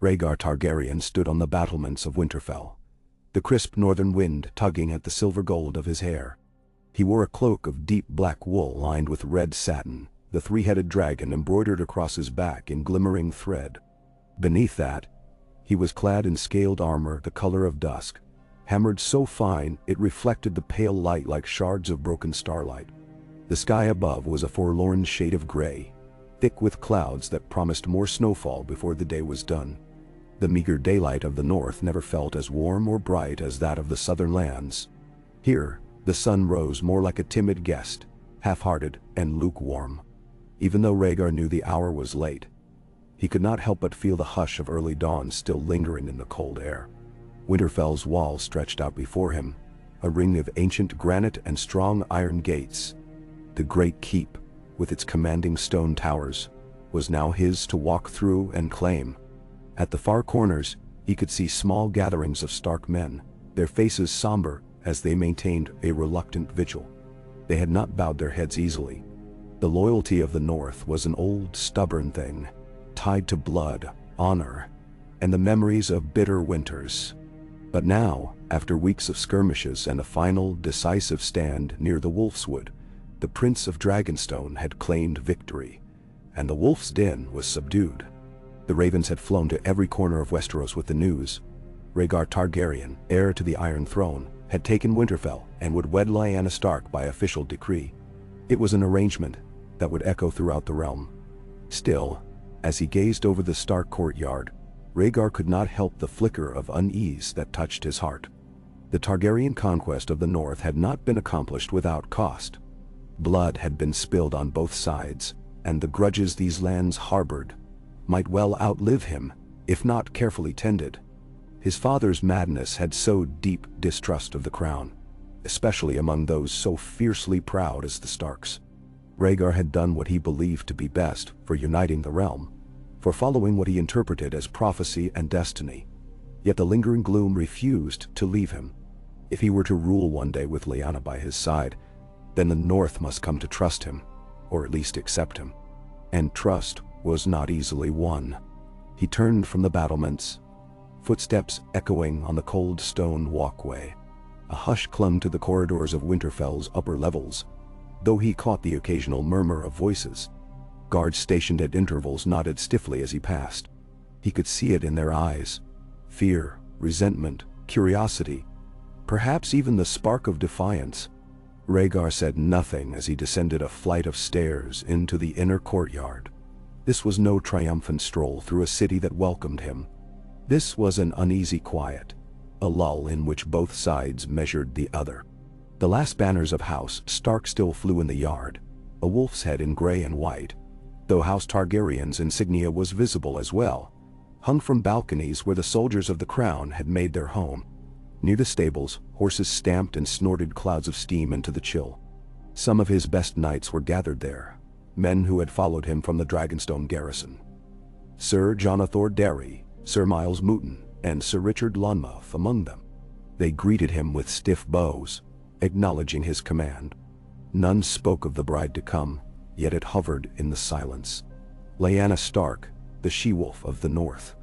Rhaegar Targaryen stood on the battlements of Winterfell, the crisp northern wind tugging at the silver gold of his hair. He wore a cloak of deep black wool lined with red satin, the three-headed dragon embroidered across his back in glimmering thread. Beneath that, he was clad in scaled armor the color of dusk, hammered so fine it reflected the pale light like shards of broken starlight. The sky above was a forlorn shade of gray, thick with clouds that promised more snowfall before the day was done. The meager daylight of the north never felt as warm or bright as that of the southern lands. Here, the sun rose more like a timid guest, half-hearted and lukewarm. Even though Rhaegar knew the hour was late, he could not help but feel the hush of early dawn still lingering in the cold air. Winterfell's walls stretched out before him, a ring of ancient granite and strong iron gates. The great keep, with its commanding stone towers, was now his to walk through and claim. At the far corners, he could see small gatherings of Stark men, their faces somber as they maintained a reluctant vigil. They had not bowed their heads easily. The loyalty of the North was an old, stubborn thing, tied to blood, honor, and the memories of bitter winters. But now, after weeks of skirmishes and a final, decisive stand near the Wolfswood, the Prince of Dragonstone had claimed victory, and the Wolf's Den was subdued. The ravens had flown to every corner of Westeros with the news. Rhaegar Targaryen, heir to the Iron Throne, had taken Winterfell and would wed Lyanna Stark by official decree. It was an arrangement that would echo throughout the realm. Still, as he gazed over the Stark courtyard, Rhaegar could not help the flicker of unease that touched his heart. The Targaryen conquest of the North had not been accomplished without cost. Blood had been spilled on both sides, and the grudges these lands harbored might well outlive him, if not carefully tended. His father's madness had sowed deep distrust of the crown, especially among those so fiercely proud as the Starks. Rhaegar had done what he believed to be best for uniting the realm, for following what he interpreted as prophecy and destiny. Yet the lingering gloom refused to leave him. If he were to rule one day with Lyanna by his side, then the North must come to trust him, or at least accept him. And trust was not easily won. He turned from the battlements, footsteps echoing on the cold stone walkway. A hush clung to the corridors of Winterfell's upper levels, though he caught the occasional murmur of voices. Guards stationed at intervals nodded stiffly as he passed. He could see it in their eyes: fear, resentment, curiosity, perhaps even the spark of defiance. Rhaegar said nothing as he descended a flight of stairs into the inner courtyard. This was no triumphant stroll through a city that welcomed him. This was an uneasy quiet, a lull in which both sides measured the other. The last banners of House Stark still flew in the yard, a wolf's head in gray and white, though House Targaryen's insignia was visible as well, hung from balconies where the soldiers of the crown had made their home. Near the stables, horses stamped and snorted clouds of steam into the chill. Some of his best knights were gathered there, men who had followed him from the Dragonstone garrison. Sir Jonathan Darry, Sir Miles Mouton, and Sir Richard Lonmouth among them. They greeted him with stiff bows, acknowledging his command. None spoke of the bride to come, yet it hovered in the silence. Lyanna Stark, the she-wolf of the North.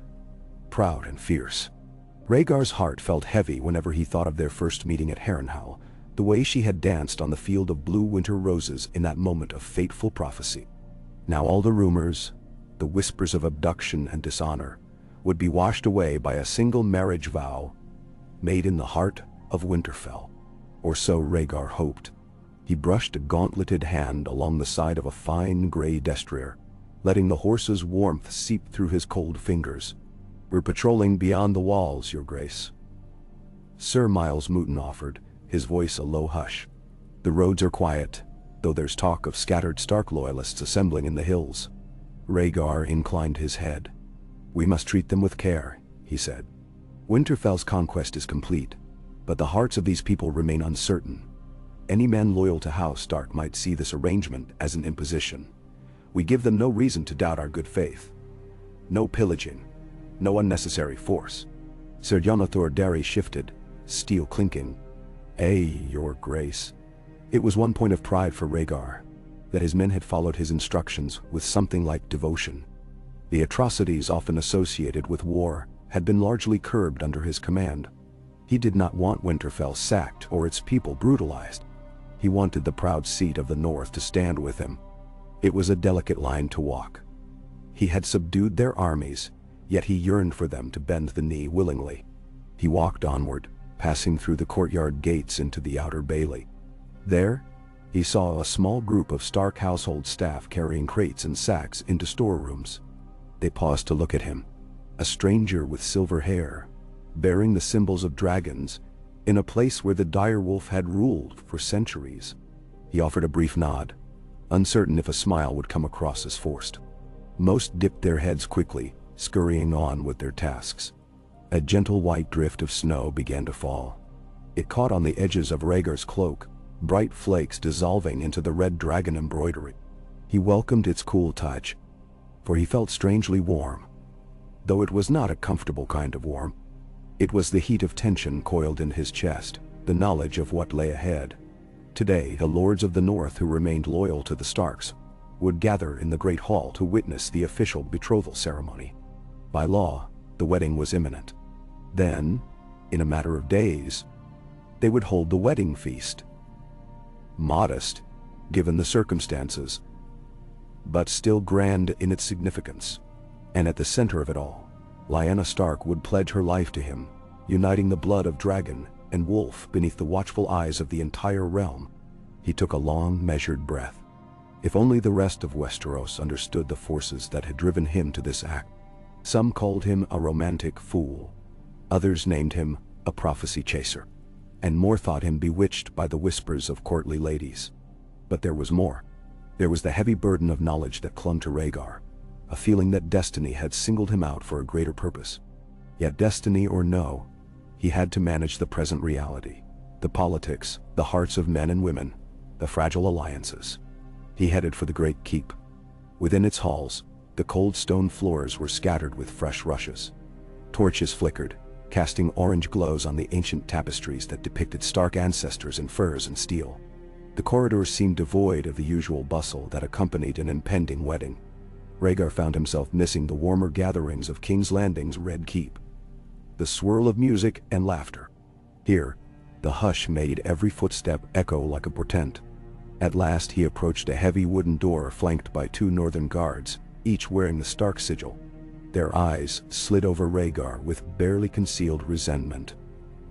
Proud and fierce. Rhaegar's heart felt heavy whenever he thought of their first meeting at Harrenhal, the way she had danced on the field of blue winter roses in that moment of fateful prophecy. Now all the rumors, the whispers of abduction and dishonor, would be washed away by a single marriage vow made in the heart of Winterfell. Or so Rhaegar hoped. He brushed a gauntleted hand along the side of a fine gray destrier, letting the horse's warmth seep through his cold fingers. "We're patrolling beyond the walls, Your Grace," Sir Miles Mouton offered, his voice a low hush. "The roads are quiet, though there's talk of scattered Stark loyalists assembling in the hills." Rhaegar inclined his head. "We must treat them with care," he said. "Winterfell's conquest is complete, but the hearts of these people remain uncertain. Any men loyal to House Stark might see this arrangement as an imposition. We give them no reason to doubt our good faith. No pillaging, no unnecessary force." Sir Jonathan Darry shifted, steel clinking. Your Grace." It was one point of pride for Rhaegar, that his men had followed his instructions with something like devotion. The atrocities often associated with war had been largely curbed under his command. He did not want Winterfell sacked or its people brutalized. He wanted the proud seat of the North to stand with him. It was a delicate line to walk. He had subdued their armies, yet he yearned for them to bend the knee willingly. He walked onward, passing through the courtyard gates into the outer bailey. There, he saw a small group of Stark household staff carrying crates and sacks into storerooms. They paused to look at him, a stranger with silver hair, bearing the symbols of dragons, in a place where the direwolf had ruled for centuries. He offered a brief nod, uncertain if a smile would come across as forced. Most dipped their heads quickly, scurrying on with their tasks. A gentle white drift of snow began to fall. It caught on the edges of Rhaegar's cloak, bright flakes dissolving into the red dragon embroidery. He welcomed its cool touch, for he felt strangely warm. Though it was not a comfortable kind of warm. It was the heat of tension coiled in his chest, the knowledge of what lay ahead. Today, the lords of the North who remained loyal to the Starks would gather in the Great Hall to witness the official betrothal ceremony. By law, the wedding was imminent. Then, in a matter of days, they would hold the wedding feast. Modest, given the circumstances, but still grand in its significance. And at the center of it all, Lyanna Stark would pledge her life to him, uniting the blood of dragon and wolf beneath the watchful eyes of the entire realm. He took a long, measured breath. If only the rest of Westeros understood the forces that had driven him to this act. Some called him a romantic fool. Others named him a prophecy chaser. And more thought him bewitched by the whispers of courtly ladies. But there was more. There was the heavy burden of knowledge that clung to Rhaegar, a feeling that destiny had singled him out for a greater purpose. Yet destiny or no, he had to manage the present reality, the politics, the hearts of men and women, the fragile alliances. He headed for the Great Keep. Within its halls, the cold stone floors were scattered with fresh rushes. Torches flickered, casting orange glows on the ancient tapestries that depicted Stark ancestors in furs and steel. The corridors seemed devoid of the usual bustle that accompanied an impending wedding. Rhaegar found himself missing the warmer gatherings of King's Landing's Red Keep. The swirl of music and laughter. Here, the hush made every footstep echo like a portent. At last he approached a heavy wooden door flanked by 2 northern guards, each wearing the Stark sigil. Their eyes slid over Rhaegar with barely concealed resentment.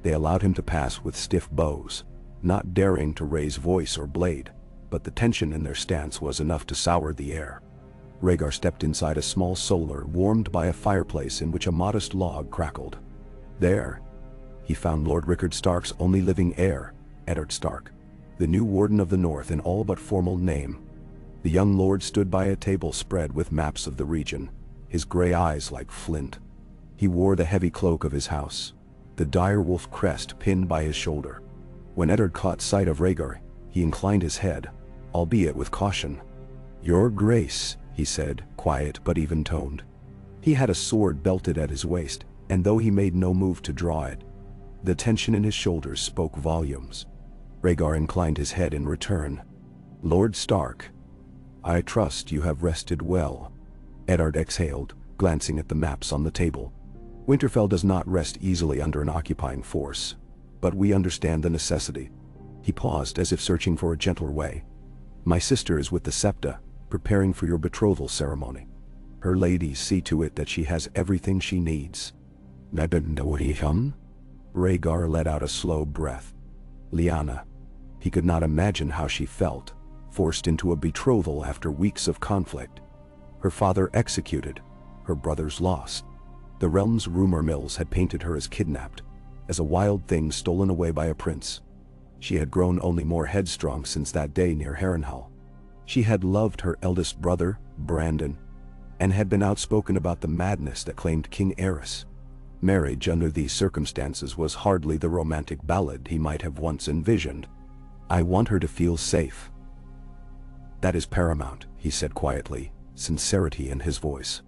They allowed him to pass with stiff bows, not daring to raise voice or blade, but the tension in their stance was enough to sour the air. Rhaegar stepped inside a small solar warmed by a fireplace in which a modest log crackled. There, he found Lord Rickard Stark's only living heir, Eddard Stark, the new Warden of the North in all but formal name. The young lord stood by a table spread with maps of the region, his gray eyes like flint. He wore the heavy cloak of his house, the direwolf crest pinned by his shoulder. When Eddard caught sight of Rhaegar, he inclined his head, albeit with caution. "Your Grace," he said, quiet but even-toned. He had a sword belted at his waist, and though he made no move to draw it, the tension in his shoulders spoke volumes. Rhaegar inclined his head in return. "Lord Stark, I trust you have rested well." Eddard exhaled, glancing at the maps on the table. "Winterfell does not rest easily under an occupying force, but we understand the necessity." He paused as if searching for a gentler way. "My sister is with the Septa, preparing for your betrothal ceremony. Her ladies see to it that she has everything she needs." Rhaegar let out a slow breath. Lyanna. He could not imagine how she felt, forced into a betrothal after weeks of conflict. Her father executed, her brothers lost. The realm's rumor mills had painted her as kidnapped, as a wild thing stolen away by a prince. She had grown only more headstrong since that day near Harrenhal. She had loved her eldest brother, Brandon, and had been outspoken about the madness that claimed King Aerys. Marriage under these circumstances was hardly the romantic ballad he might have once envisioned. "I want her to feel safe. That is paramount," he said quietly, sincerity in his voice.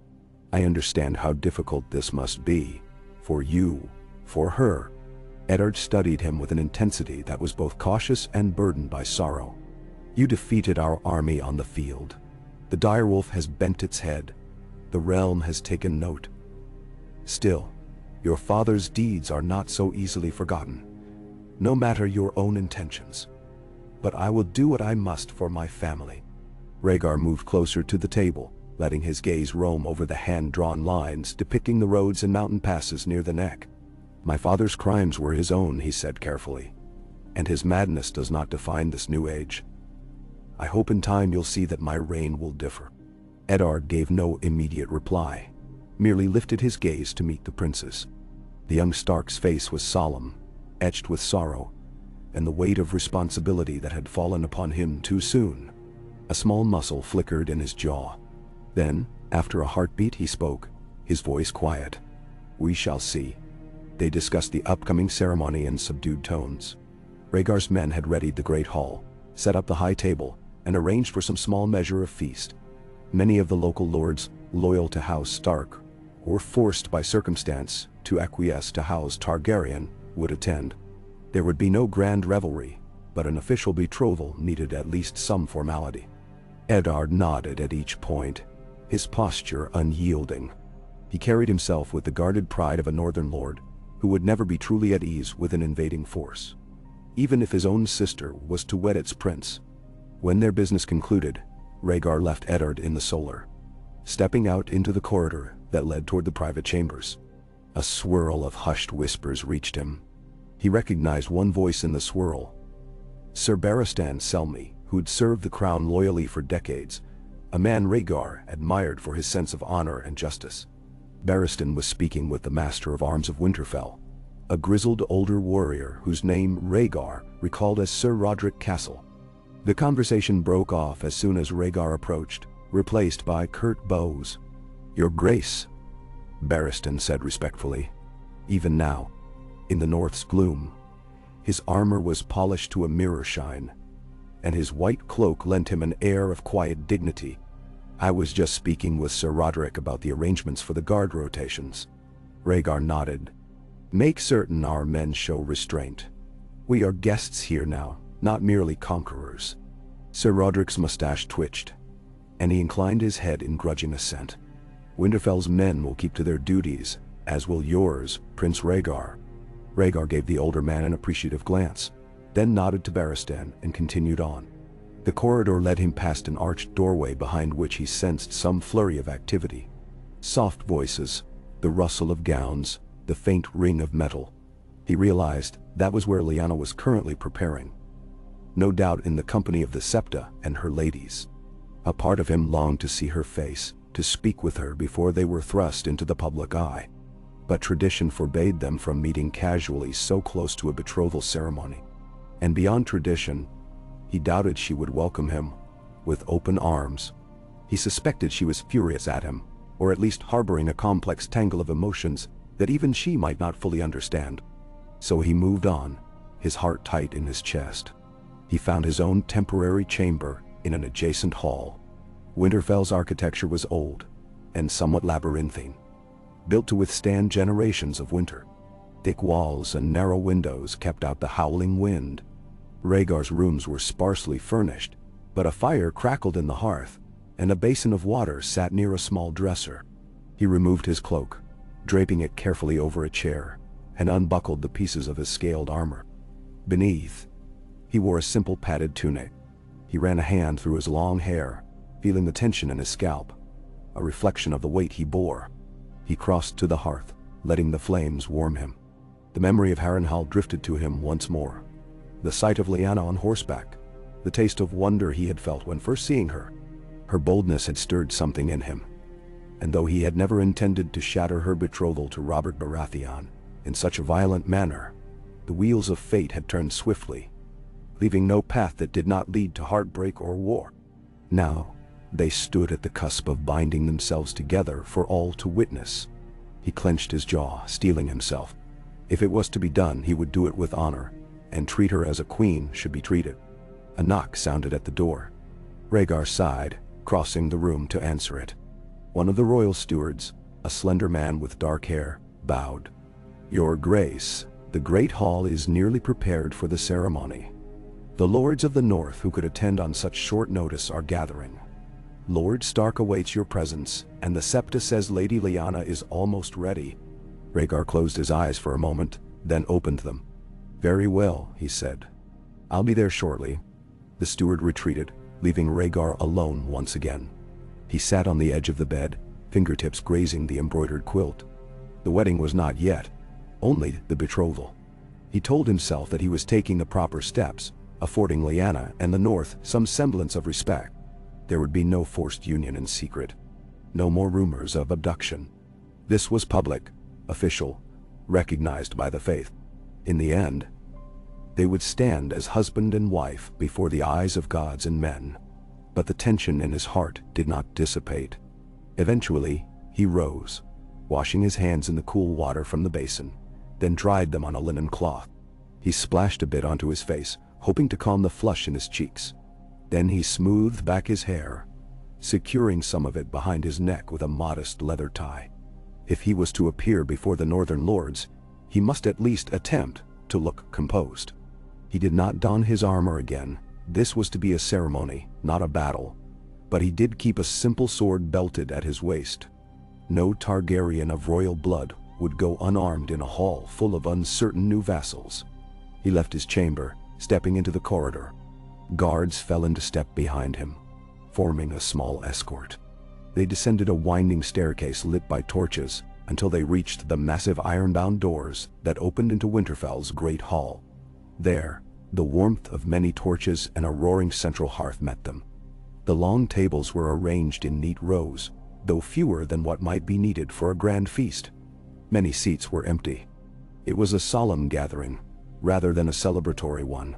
"I understand how difficult this must be, for you, for her." Eddard studied him with an intensity that was both cautious and burdened by sorrow. "You defeated our army on the field. The direwolf has bent its head. The realm has taken note. Still, your father's deeds are not so easily forgotten, no matter your own intentions. But I will do what I must for my family." Rhaegar moved closer to the table, letting his gaze roam over the hand-drawn lines depicting the roads and mountain passes near the neck. "My father's crimes were his own," he said carefully, "and his madness does not define this new age. I hope in time you'll see that my reign will differ." Eddard gave no immediate reply, merely lifted his gaze to meet the prince's. The young Stark's face was solemn, etched with sorrow, and the weight of responsibility that had fallen upon him too soon. A small muscle flickered in his jaw. Then, after a heartbeat, he spoke, his voice quiet. "We shall see." They discussed the upcoming ceremony in subdued tones. Rhaegar's men had readied the great hall, set up the high table, and arranged for some small measure of feast. Many of the local lords, loyal to House Stark, or forced by circumstance to acquiesce to House Targaryen, would attend. There would be no grand revelry, but an official betrothal needed at least some formality. Eddard nodded at each point, his posture unyielding. He carried himself with the guarded pride of a northern lord, who would never be truly at ease with an invading force, even if his own sister was to wed its prince. When their business concluded, Rhaegar left Eddard in the solar, stepping out into the corridor that led toward the private chambers. A swirl of hushed whispers reached him. He recognized one voice in the swirl. Sir Barristan Selmy, who'd served the crown loyally for decades, a man Rhaegar admired for his sense of honor and justice. Barristan was speaking with the Master of Arms of Winterfell, a grizzled older warrior whose name Rhaegar recalled as Sir Roderick Castle. The conversation broke off as soon as Rhaegar approached, replaced by curt bows. "Your Grace," Barristan said respectfully. Even now, in the north's gloom, his armor was polished to a mirror shine, and his white cloak lent him an air of quiet dignity. "I was just speaking with Sir Roderick about the arrangements for the guard rotations." Rhaegar nodded. "Make certain our men show restraint. We are guests here now, not merely conquerors." Sir Roderick's mustache twitched, and he inclined his head in grudging assent. "Winterfell's men will keep to their duties, as will yours, Prince Rhaegar." Rhaegar gave the older man an appreciative glance, then nodded to Barristan and continued on. The corridor led him past an arched doorway behind which he sensed some flurry of activity. Soft voices, the rustle of gowns, the faint ring of metal. He realized that was where Lyanna was currently preparing. No doubt in the company of the Septa and her ladies. A part of him longed to see her face, to speak with her before they were thrust into the public eye. But tradition forbade them from meeting casually so close to a betrothal ceremony. And beyond tradition, he doubted she would welcome him with open arms. He suspected she was furious at him, or at least harboring a complex tangle of emotions that even she might not fully understand. So he moved on, his heart tight in his chest. He found his own temporary chamber in an adjacent hall. Winterfell's architecture was old and somewhat labyrinthine, built to withstand generations of winter. Thick walls and narrow windows kept out the howling wind. Rhaegar's rooms were sparsely furnished, but a fire crackled in the hearth, and a basin of water sat near a small dresser. He removed his cloak, draping it carefully over a chair, and unbuckled the pieces of his scaled armor. Beneath, he wore a simple padded tunic. He ran a hand through his long hair, feeling the tension in his scalp, a reflection of the weight he bore. He crossed to the hearth, letting the flames warm him. The memory of Harrenhal drifted to him once more. The sight of Lyanna on horseback, the taste of wonder he had felt when first seeing her. Her boldness had stirred something in him, and though he had never intended to shatter her betrothal to Robert Baratheon in such a violent manner, the wheels of fate had turned swiftly, leaving no path that did not lead to heartbreak or war. Now, they stood at the cusp of binding themselves together for all to witness. He clenched his jaw, steeling himself. If it was to be done, he would do it with honor, and treat her as a queen should be treated. A knock sounded at the door. Rhaegar sighed, crossing the room to answer it. One of the royal stewards, a slender man with dark hair, bowed. "Your Grace, the great hall is nearly prepared for the ceremony. The lords of the north who could attend on such short notice are gathering." Lord Stark awaits your presence, and the septa says Lady Lyanna is almost ready." Rhaegar closed his eyes for a moment, then opened them. "Very well," he said. "I'll be there shortly." The steward retreated, leaving Rhaegar alone once again. He sat on the edge of the bed, fingertips grazing the embroidered quilt. The wedding was not yet, only the betrothal. He told himself that he was taking the proper steps, affording Lyanna and the North some semblance of respect. There would be no forced union in secret. No more rumors of abduction. This was public, official, recognized by the faith. In the end, they would stand as husband and wife before the eyes of gods and men. But the tension in his heart did not dissipate. Eventually, he rose, washing his hands in the cool water from the basin, then dried them on a linen cloth. He splashed a bit onto his face, hoping to calm the flush in his cheeks. Then he smoothed back his hair, securing some of it behind his neck with a modest leather tie. If he was to appear before the northern lords, he must at least attempt to look composed. He did not don his armor again. This was to be a ceremony, not a battle. But he did keep a simple sword belted at his waist. No Targaryen of royal blood would go unarmed in a hall full of uncertain new vassals. He left his chamber, stepping into the corridor. Guards fell into step behind him, forming a small escort. They descended a winding staircase lit by torches until they reached the massive iron-bound doors that opened into Winterfell's great hall. There, the warmth of many torches and a roaring central hearth met them. The long tables were arranged in neat rows, though fewer than what might be needed for a grand feast. Many seats were empty. It was a solemn gathering, rather than a celebratory one.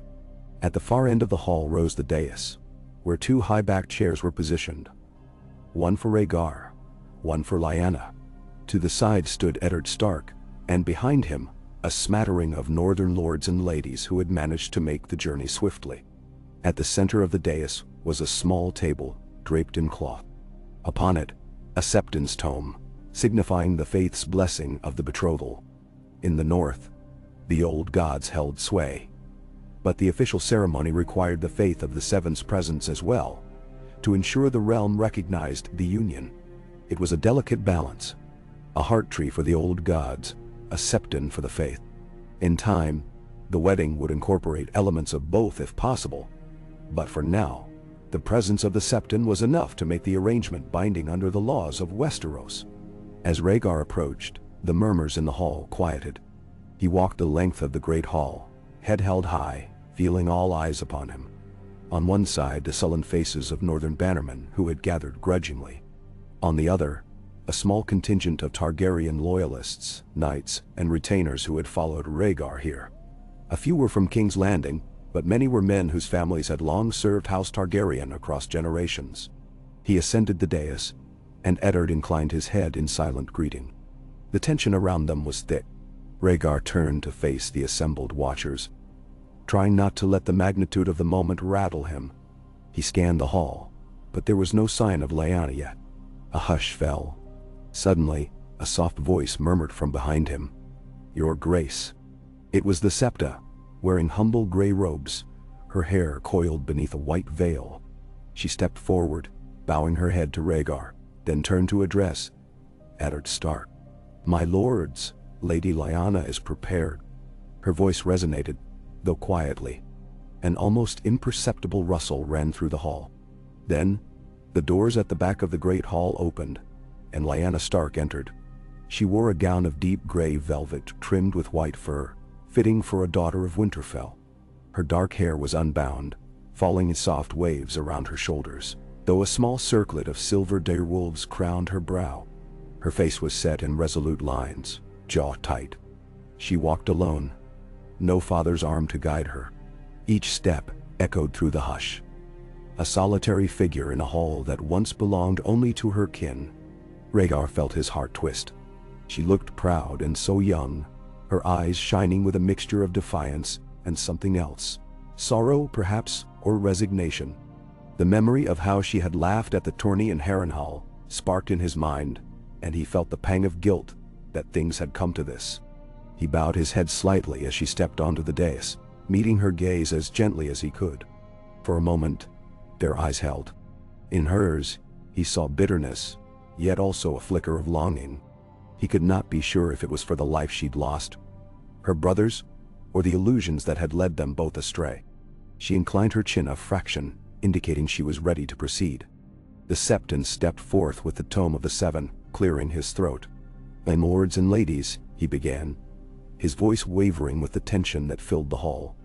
At the far end of the hall rose the dais, where two high-backed chairs were positioned. One for Rhaegar, one for Lyanna. To the side stood Eddard Stark, and behind him, a smattering of northern lords and ladies who had managed to make the journey swiftly. At the center of the dais was a small table, draped in cloth. Upon it, a septon's tome, signifying the faith's blessing of the betrothal. In the north, the old gods held sway. But the official ceremony required the faith of the Seven's presence as well, to ensure the realm recognized the union. It was a delicate balance, a heart tree for the old gods, a septon for the faith. In time, the wedding would incorporate elements of both if possible, but for now, the presence of the septon was enough to make the arrangement binding under the laws of Westeros. As Rhaegar approached, the murmurs in the hall quieted. He walked the length of the great hall, head held high, feeling all eyes upon him. On one side, the sullen faces of northern bannermen who had gathered grudgingly. On the other, a small contingent of Targaryen loyalists, knights, and retainers who had followed Rhaegar here. A few were from King's Landing, but many were men whose families had long served House Targaryen across generations. He ascended the dais, and Eddard inclined his head in silent greeting. The tension around them was thick. Rhaegar turned to face the assembled watchers, trying not to let the magnitude of the moment rattle him. He scanned the hall, but there was no sign of Lyanna yet. A hush fell. Suddenly, a soft voice murmured from behind him, "Your Grace." It was the septa, wearing humble gray robes, her hair coiled beneath a white veil. She stepped forward, bowing her head to Rhaegar, then turned to address Eddard Stark. "My lords, Lady Lyanna is prepared." Her voice resonated, though quietly. An almost imperceptible rustle ran through the hall. Then, the doors at the back of the great hall opened, and Lyanna Stark entered. She wore a gown of deep gray velvet trimmed with white fur, fitting for a daughter of Winterfell. Her dark hair was unbound, falling in soft waves around her shoulders, though a small circlet of silver direwolves crowned her brow. Her face was set in resolute lines, jaw tight. She walked alone, no father's arm to guide her. Each step echoed through the hush. A solitary figure in a hall that once belonged only to her kin. Rhaegar felt his heart twist. She looked proud and so young, her eyes shining with a mixture of defiance and something else. Sorrow, perhaps, or resignation. The memory of how she had laughed at the tourney in Harrenhal sparked in his mind, and he felt the pang of guilt that things had come to this. He bowed his head slightly as she stepped onto the dais, meeting her gaze as gently as he could. For a moment, their eyes held. In hers, He saw bitterness, yet also a flicker of longing. He could not be sure if it was for the life she'd lost, her brothers, or the illusions that had led them both astray. She inclined her chin a fraction, indicating she was ready to proceed. The Septon stepped forth with the Tome of the Seven, clearing his throat. "My lords and ladies," he began, his voice wavering with the tension that filled the hall.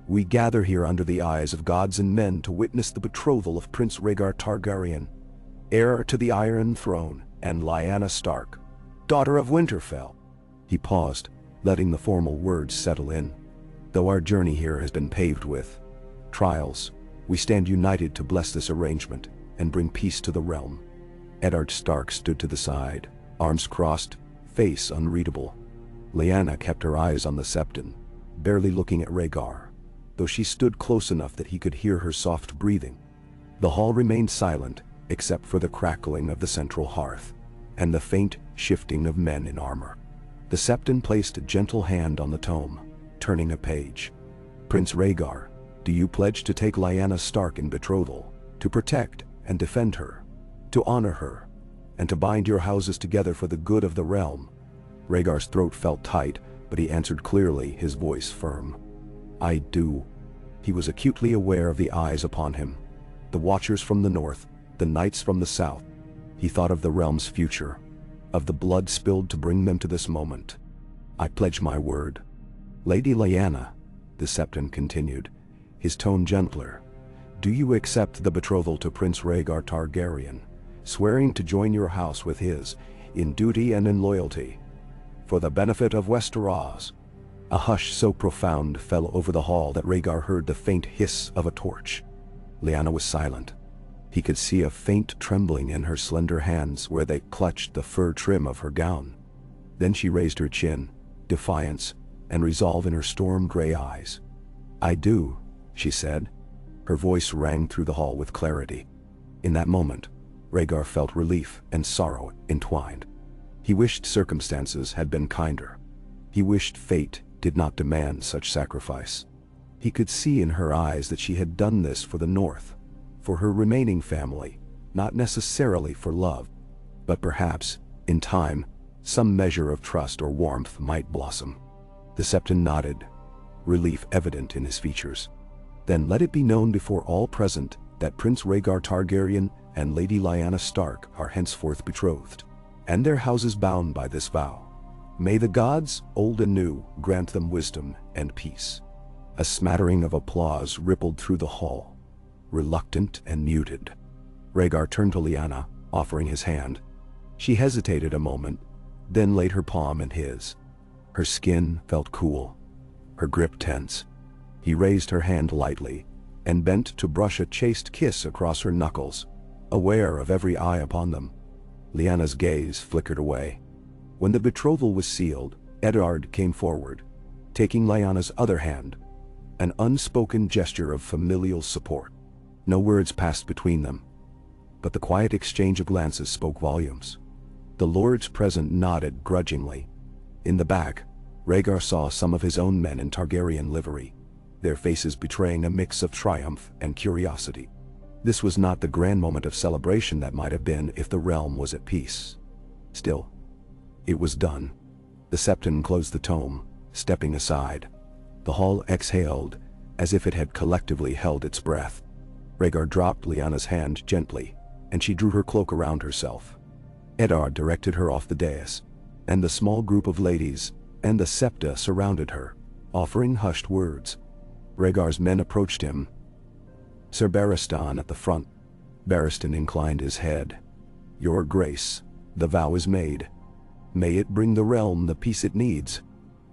"We gather here under the eyes of gods and men to witness the betrothal of Prince Rhaegar Targaryen, heir to the Iron Throne, and Lyanna Stark, daughter of Winterfell." He paused, letting the formal words settle in. "Though our journey here has been paved with trials, we stand united to bless this arrangement and bring peace to the realm." Eddard Stark stood to the side, arms crossed, face unreadable. Lyanna kept her eyes on the Septon, barely looking at Rhaegar, though she stood close enough that he could hear her soft breathing. The hall remained silent, except for the crackling of the central hearth, and the faint shifting of men in armor. The Septon placed a gentle hand on the tome, turning a page. "Prince Rhaegar, do you pledge to take Lyanna Stark in betrothal, to protect and defend her, to honor her, and to bind your houses together for the good of the realm?" Rhaegar's throat felt tight, but he answered clearly, his voice firm. "I do." He was acutely aware of the eyes upon him, the watchers from the north, the knights from the south. He thought of the realm's future, of the blood spilled to bring them to this moment. "I pledge my word." "Lady Lyanna," the Septon continued, his tone gentler, "do you accept the betrothal to Prince Rhaegar Targaryen, swearing to join your house with his, in duty and in loyalty, for the benefit of Westeros?" A hush so profound fell over the hall that Rhaegar heard the faint hiss of a torch. Lyanna was silent. He could see a faint trembling in her slender hands where they clutched the fur trim of her gown. Then she raised her chin, defiance and resolve in her storm-gray eyes. "I do," she said. Her voice rang through the hall with clarity. In that moment, Rhaegar felt relief and sorrow entwined. He wished circumstances had been kinder. He wished fate did not demand such sacrifice. He could see in her eyes that she had done this for the North, for her remaining family, not necessarily for love. But perhaps, in time, some measure of trust or warmth might blossom. The Septon nodded, relief evident in his features. "Then let it be known before all present that Prince Rhaegar Targaryen and Lady Lyanna Stark are henceforth betrothed, and their houses bound by this vow. May the gods, old and new, grant them wisdom and peace." A smattering of applause rippled through the hall, reluctant and muted. Rhaegar turned to Lyanna, offering his hand. She hesitated a moment, then laid her palm in his. Her skin felt cool, her grip tense. He raised her hand lightly, and bent to brush a chaste kiss across her knuckles, aware of every eye upon them. Lyanna's gaze flickered away. When the betrothal was sealed, Eddard came forward, taking Lyanna's other hand, an unspoken gesture of familial support. No words passed between them, but the quiet exchange of glances spoke volumes. The lords present nodded grudgingly. In the back, Rhaegar saw some of his own men in Targaryen livery, their faces betraying a mix of triumph and curiosity. This was not the grand moment of celebration that might have been if the realm was at peace. Still, it was done. The Septon closed the tome, stepping aside. The hall exhaled, as if it had collectively held its breath. Rhaegar dropped Lyanna's hand gently, and she drew her cloak around herself. Eddard directed her off the dais, and the small group of ladies and the septa surrounded her, offering hushed words. Rhaegar's men approached him. Sir Barristan at the front. Barristan inclined his head. "Your Grace, the vow is made. May it bring the realm the peace it needs."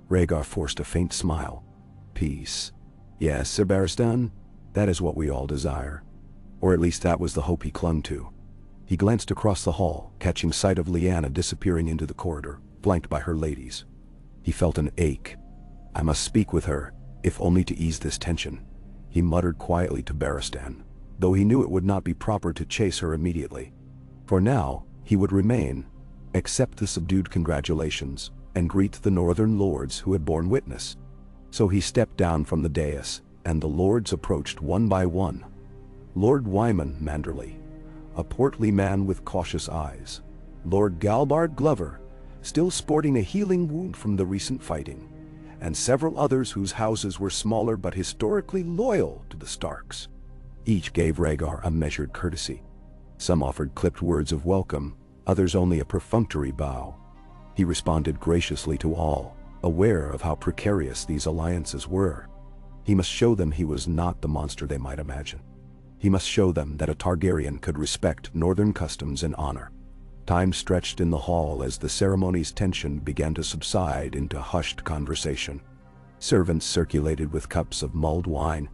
Rhaegar forced a faint smile. "Peace. Yes, Sir Barristan, that is what we all desire." Or at least that was the hope he clung to. He glanced across the hall, catching sight of Lyanna disappearing into the corridor, flanked by her ladies. He felt an ache. "I must speak with her, if only to ease this tension," he muttered quietly to Barristan, though he knew it would not be proper to chase her immediately. For now, he would remain, accept the subdued congratulations, and greet the northern lords who had borne witness. So he stepped down from the dais, and the lords approached one by one. Lord Wyman Manderley, a portly man with cautious eyes. Lord Galbard Glover, still sporting a healing wound from the recent fighting, and several others whose houses were smaller but historically loyal to the Starks. Each gave Rhaegar a measured courtesy. Some offered clipped words of welcome, others only a perfunctory bow. He responded graciously to all, aware of how precarious these alliances were. He must show them he was not the monster they might imagine. He must show them that a Targaryen could respect northern customs and honor. Time stretched in the hall as the ceremony's tension began to subside into hushed conversation. Servants circulated with cups of mulled wine,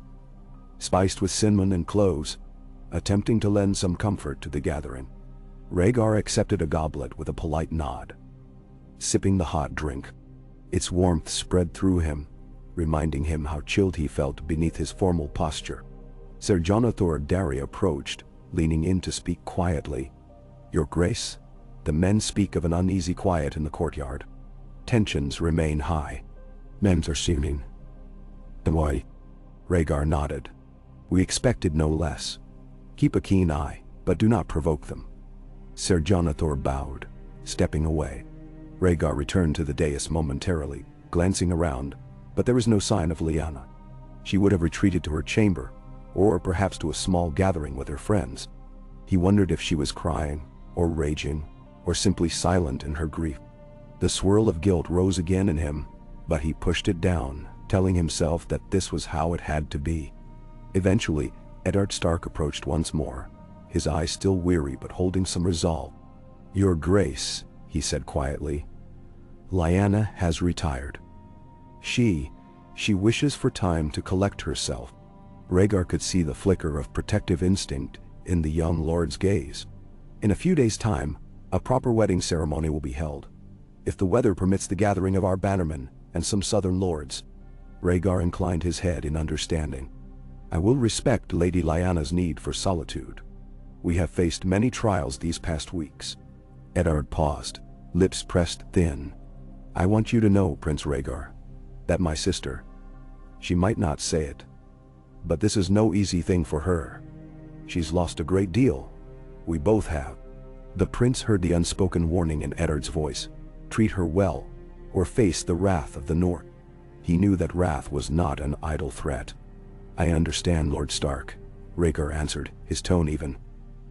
spiced with cinnamon and cloves, attempting to lend some comfort to the gathering. Rhaegar accepted a goblet with a polite nod, sipping the hot drink. Its warmth spread through him, reminding him how chilled he felt beneath his formal posture. Ser Jonathor Darry approached, leaning in to speak quietly. "Your Grace?" The men speak of an uneasy quiet in the courtyard. Tensions remain high. "Men are seeming." "Why?" Rhaegar nodded. "We expected no less. Keep a keen eye, but do not provoke them." Ser Jonathor bowed, stepping away. Rhaegar returned to the dais momentarily, glancing around, but there was no sign of Lyanna. She would have retreated to her chamber, or perhaps to a small gathering with her friends. He wondered if she was crying, or raging, or simply silent in her grief. The swirl of guilt rose again in him, but he pushed it down, telling himself that this was how it had to be. Eventually, Eddard Stark approached once more, his eyes still weary but holding some resolve. "Your Grace," he said quietly, "Lyanna has retired. She wishes for time to collect herself." Rhaegar could see the flicker of protective instinct in the young lord's gaze. "In a few days' time, a proper wedding ceremony will be held. If the weather permits the gathering of our bannermen and some southern lords." Rhaegar inclined his head in understanding. "I will respect Lady Lyanna's need for solitude. We have faced many trials these past weeks." Eddard paused, lips pressed thin. "I want you to know, Prince Rhaegar, that my sister, she might not say it, but this is no easy thing for her. She's lost a great deal. We both have." The prince heard the unspoken warning in Eddard's voice. Treat her well, or face the wrath of the North. He knew that wrath was not an idle threat. "I understand, Lord Stark," Rhaegar answered, his tone even.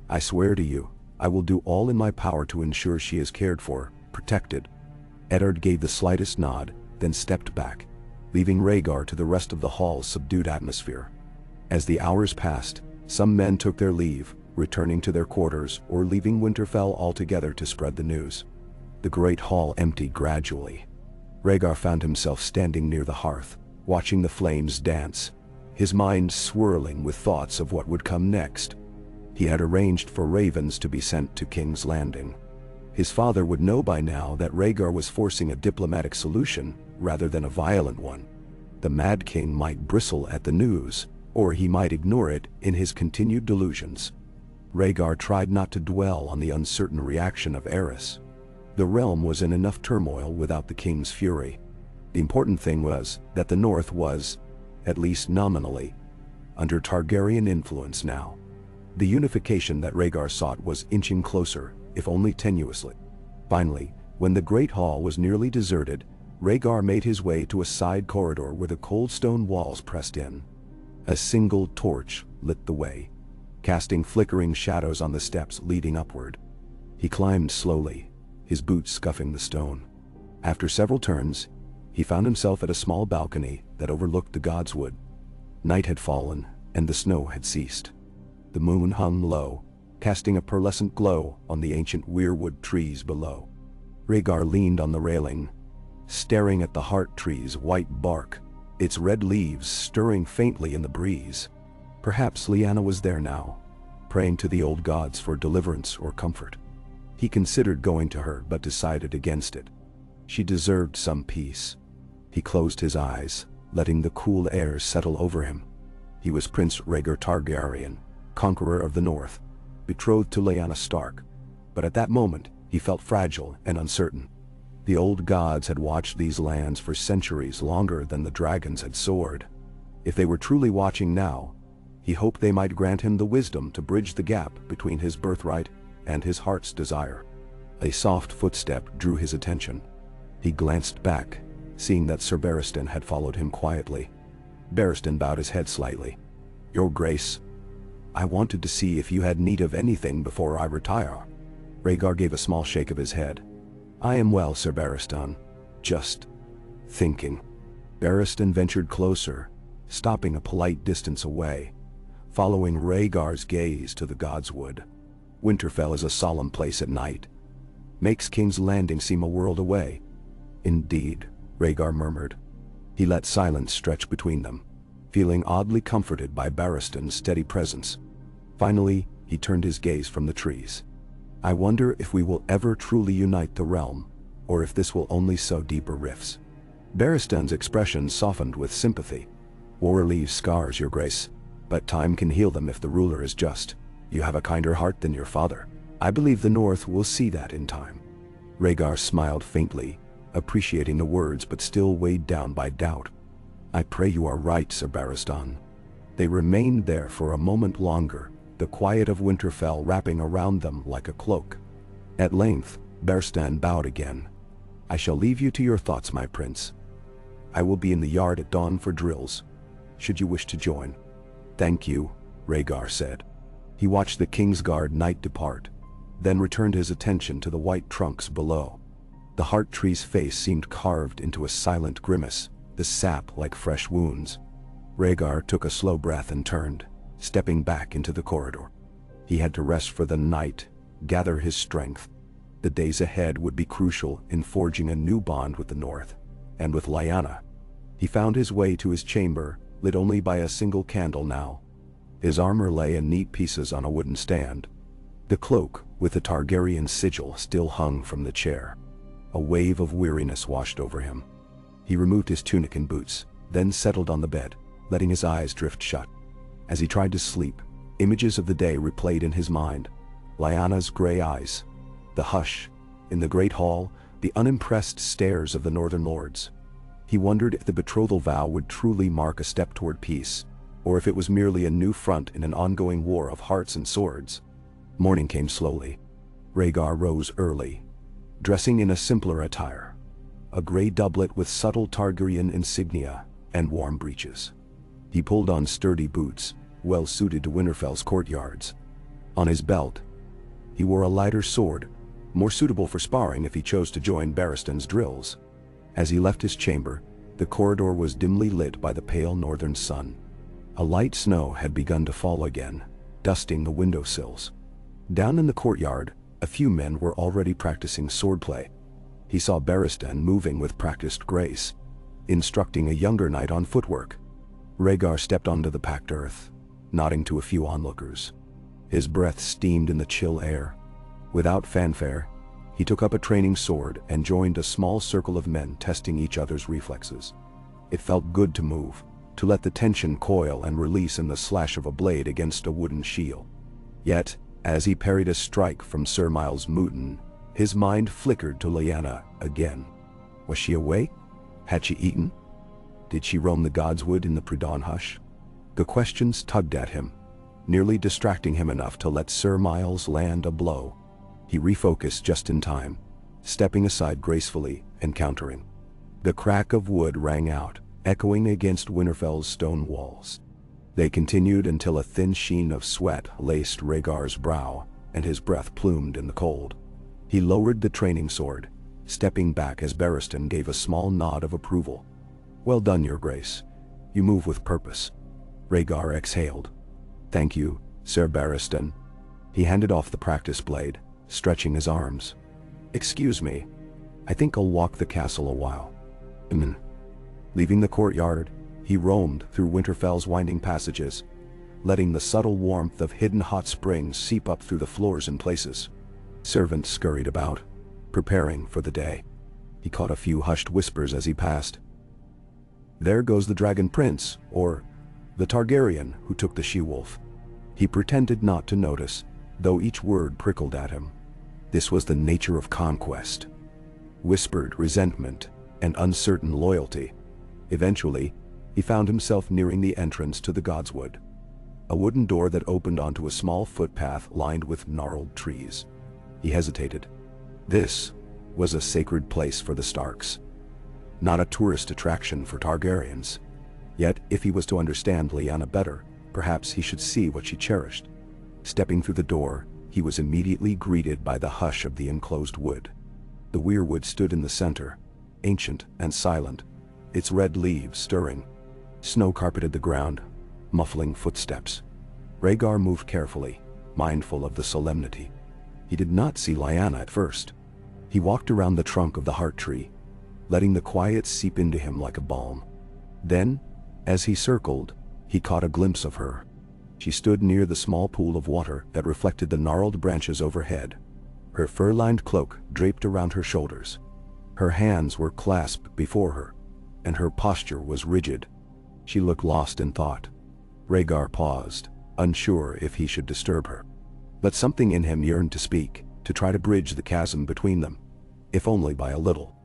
"I swear to you, I will do all in my power to ensure she is cared for, protected." Eddard gave the slightest nod, then stepped back, leaving Rhaegar to the rest of the hall's subdued atmosphere. As the hours passed, some men took their leave, returning to their quarters or leaving Winterfell altogether to spread the news. The great hall emptied gradually. Rhaegar found himself standing near the hearth, watching the flames dance, his mind swirling with thoughts of what would come next. He had arranged for ravens to be sent to King's Landing. His father would know by now that Rhaegar was forcing a diplomatic solution rather than a violent one. The Mad King might bristle at the news, or he might ignore it in his continued delusions. Rhaegar tried not to dwell on the uncertain reaction of Aerys. The realm was in enough turmoil without the king's fury. The important thing was that the North was, at least nominally, under Targaryen influence now. The unification that Rhaegar sought was inching closer, if only tenuously. Finally, when the great hall was nearly deserted, Rhaegar made his way to a side corridor where the cold stone walls pressed in. A single torch lit the way, casting flickering shadows on the steps leading upward. He climbed slowly, his boots scuffing the stone. After several turns, he found himself at a small balcony that overlooked the godswood. Night had fallen, and the snow had ceased. The moon hung low, casting a pearlescent glow on the ancient weirwood trees below. Rhaegar leaned on the railing, staring at the heart tree's white bark, its red leaves stirring faintly in the breeze. Perhaps Lyanna was there now, praying to the old gods for deliverance or comfort. He considered going to her but decided against it. She deserved some peace. He closed his eyes, letting the cool air settle over him. He was Prince Rhaegar Targaryen, conqueror of the North, betrothed to Lyanna Stark, but at that moment he felt fragile and uncertain. The old gods had watched these lands for centuries longer than the dragons had soared. If they were truly watching now, He hoped they might grant him the wisdom to bridge the gap between his birthright and his heart's desire. A soft footstep drew his attention. He glanced back, seeing that Sir Barristan had followed him quietly. Barristan bowed his head slightly. "Your Grace, I wanted to see if you had need of anything before I retire." Rhaegar gave a small shake of his head. "I am well, Sir Barristan. Just thinking." Barristan ventured closer, stopping a polite distance away, following Rhaegar's gaze to the Godswood. Winterfell is a solemn place at night. Makes King's Landing seem a world away. "Indeed," Rhaegar murmured. He let silence stretch between them, feeling oddly comforted by Barristan's steady presence. Finally, he turned his gaze from the trees. "I wonder if we will ever truly unite the realm, or if this will only sow deeper rifts." Barristan's expression softened with sympathy. "War leaves scars, Your Grace, but time can heal them if the ruler is just. You have a kinder heart than your father. I believe the North will see that in time." Rhaegar smiled faintly, appreciating the words but still weighed down by doubt. "I pray you are right, Sir Barristan." They remained there for a moment longer, the quiet of Winterfell wrapping around them like a cloak. At length, Barristan bowed again. "I shall leave you to your thoughts, my prince. I will be in the yard at dawn for drills, should you wish to join." "Thank you," Rhaegar said. He watched the Kingsguard knight depart, then returned his attention to the white trunks below. The heart tree's face seemed carved into a silent grimace, the sap like fresh wounds. Rhaegar took a slow breath and turned, stepping back into the corridor. He had to rest for the night, gather his strength. The days ahead would be crucial in forging a new bond with the North, and with Lyanna. He found his way to his chamber, lit only by a single candle now. His armor lay in neat pieces on a wooden stand. The cloak, with the Targaryen sigil, still hung from the chair. A wave of weariness washed over him. He removed his tunic and boots, then settled on the bed, letting his eyes drift shut. As he tried to sleep, images of the day replayed in his mind. Lyanna's gray eyes, the hush in the great hall, the unimpressed stares of the northern lords. He wondered if the betrothal vow would truly mark a step toward peace, or if it was merely a new front in an ongoing war of hearts and swords. Morning came slowly. Rhaegar rose early, dressing in a simpler attire, a gray doublet with subtle Targaryen insignia and warm breeches. He pulled on sturdy boots, well suited to Winterfell's courtyards. On his belt, he wore a lighter sword, more suitable for sparring if he chose to join Barristan's drills. As he left his chamber, the corridor was dimly lit by the pale northern sun. A light snow had begun to fall again, dusting the windowsills. Down in the courtyard, a few men were already practicing swordplay. He saw Barristan moving with practiced grace, instructing a younger knight on footwork. Rhaegar stepped onto the packed earth, nodding to a few onlookers. His breath steamed in the chill air. Without fanfare, he took up a training sword and joined a small circle of men testing each other's reflexes. It felt good to move, to let the tension coil and release in the slash of a blade against a wooden shield. Yet, as he parried a strike from Sir Miles Mouton, his mind flickered to Lyanna again. Was she awake? Had she eaten? Did she roam the Godswood in the pre-dawn hush? The questions tugged at him, nearly distracting him enough to let Sir Miles land a blow. He refocused just in time, stepping aside gracefully and countering. The crack of wood rang out, echoing against Winterfell's stone walls. They continued until a thin sheen of sweat laced Rhaegar's brow, and his breath plumed in the cold. He lowered the training sword, stepping back as Barristan gave a small nod of approval. "Well done, Your Grace. You move with purpose." Rhaegar exhaled. "Thank you, Sir Barristan." He handed off the practice blade, stretching his arms. "Excuse me, I think I'll walk the castle a while." Leaving the courtyard, he roamed through Winterfell's winding passages, letting the subtle warmth of hidden hot springs seep up through the floors in places. Servants scurried about, preparing for the day. He caught a few hushed whispers as he passed. "There goes the Dragon Prince," or "the Targaryen who took the she-wolf." He pretended not to notice, though each word prickled at him. This was the nature of conquest. Whispered resentment and uncertain loyalty. Eventually, he found himself nearing the entrance to the Godswood. a wooden door that opened onto a small footpath lined with gnarled trees. He hesitated. This was a sacred place for the Starks, not a tourist attraction for Targaryens. Yet, if he was to understand Lyanna better, perhaps he should see what she cherished. Stepping through the door, he was immediately greeted by the hush of the enclosed wood. The weirwood stood in the center, ancient and silent, its red leaves stirring. Snow carpeted the ground, muffling footsteps. Rhaegar moved carefully, mindful of the solemnity. He did not see Lyanna at first. He walked around the trunk of the heart tree, letting the quiet seep into him like a balm. Then, as he circled, he caught a glimpse of her. She stood near the small pool of water that reflected the gnarled branches overhead, her fur-lined cloak draped around her shoulders. Her hands were clasped before her, and her posture was rigid. She looked lost in thought. Rhaegar paused, unsure if he should disturb her. But something in him yearned to speak, to try to bridge the chasm between them, if only by a little.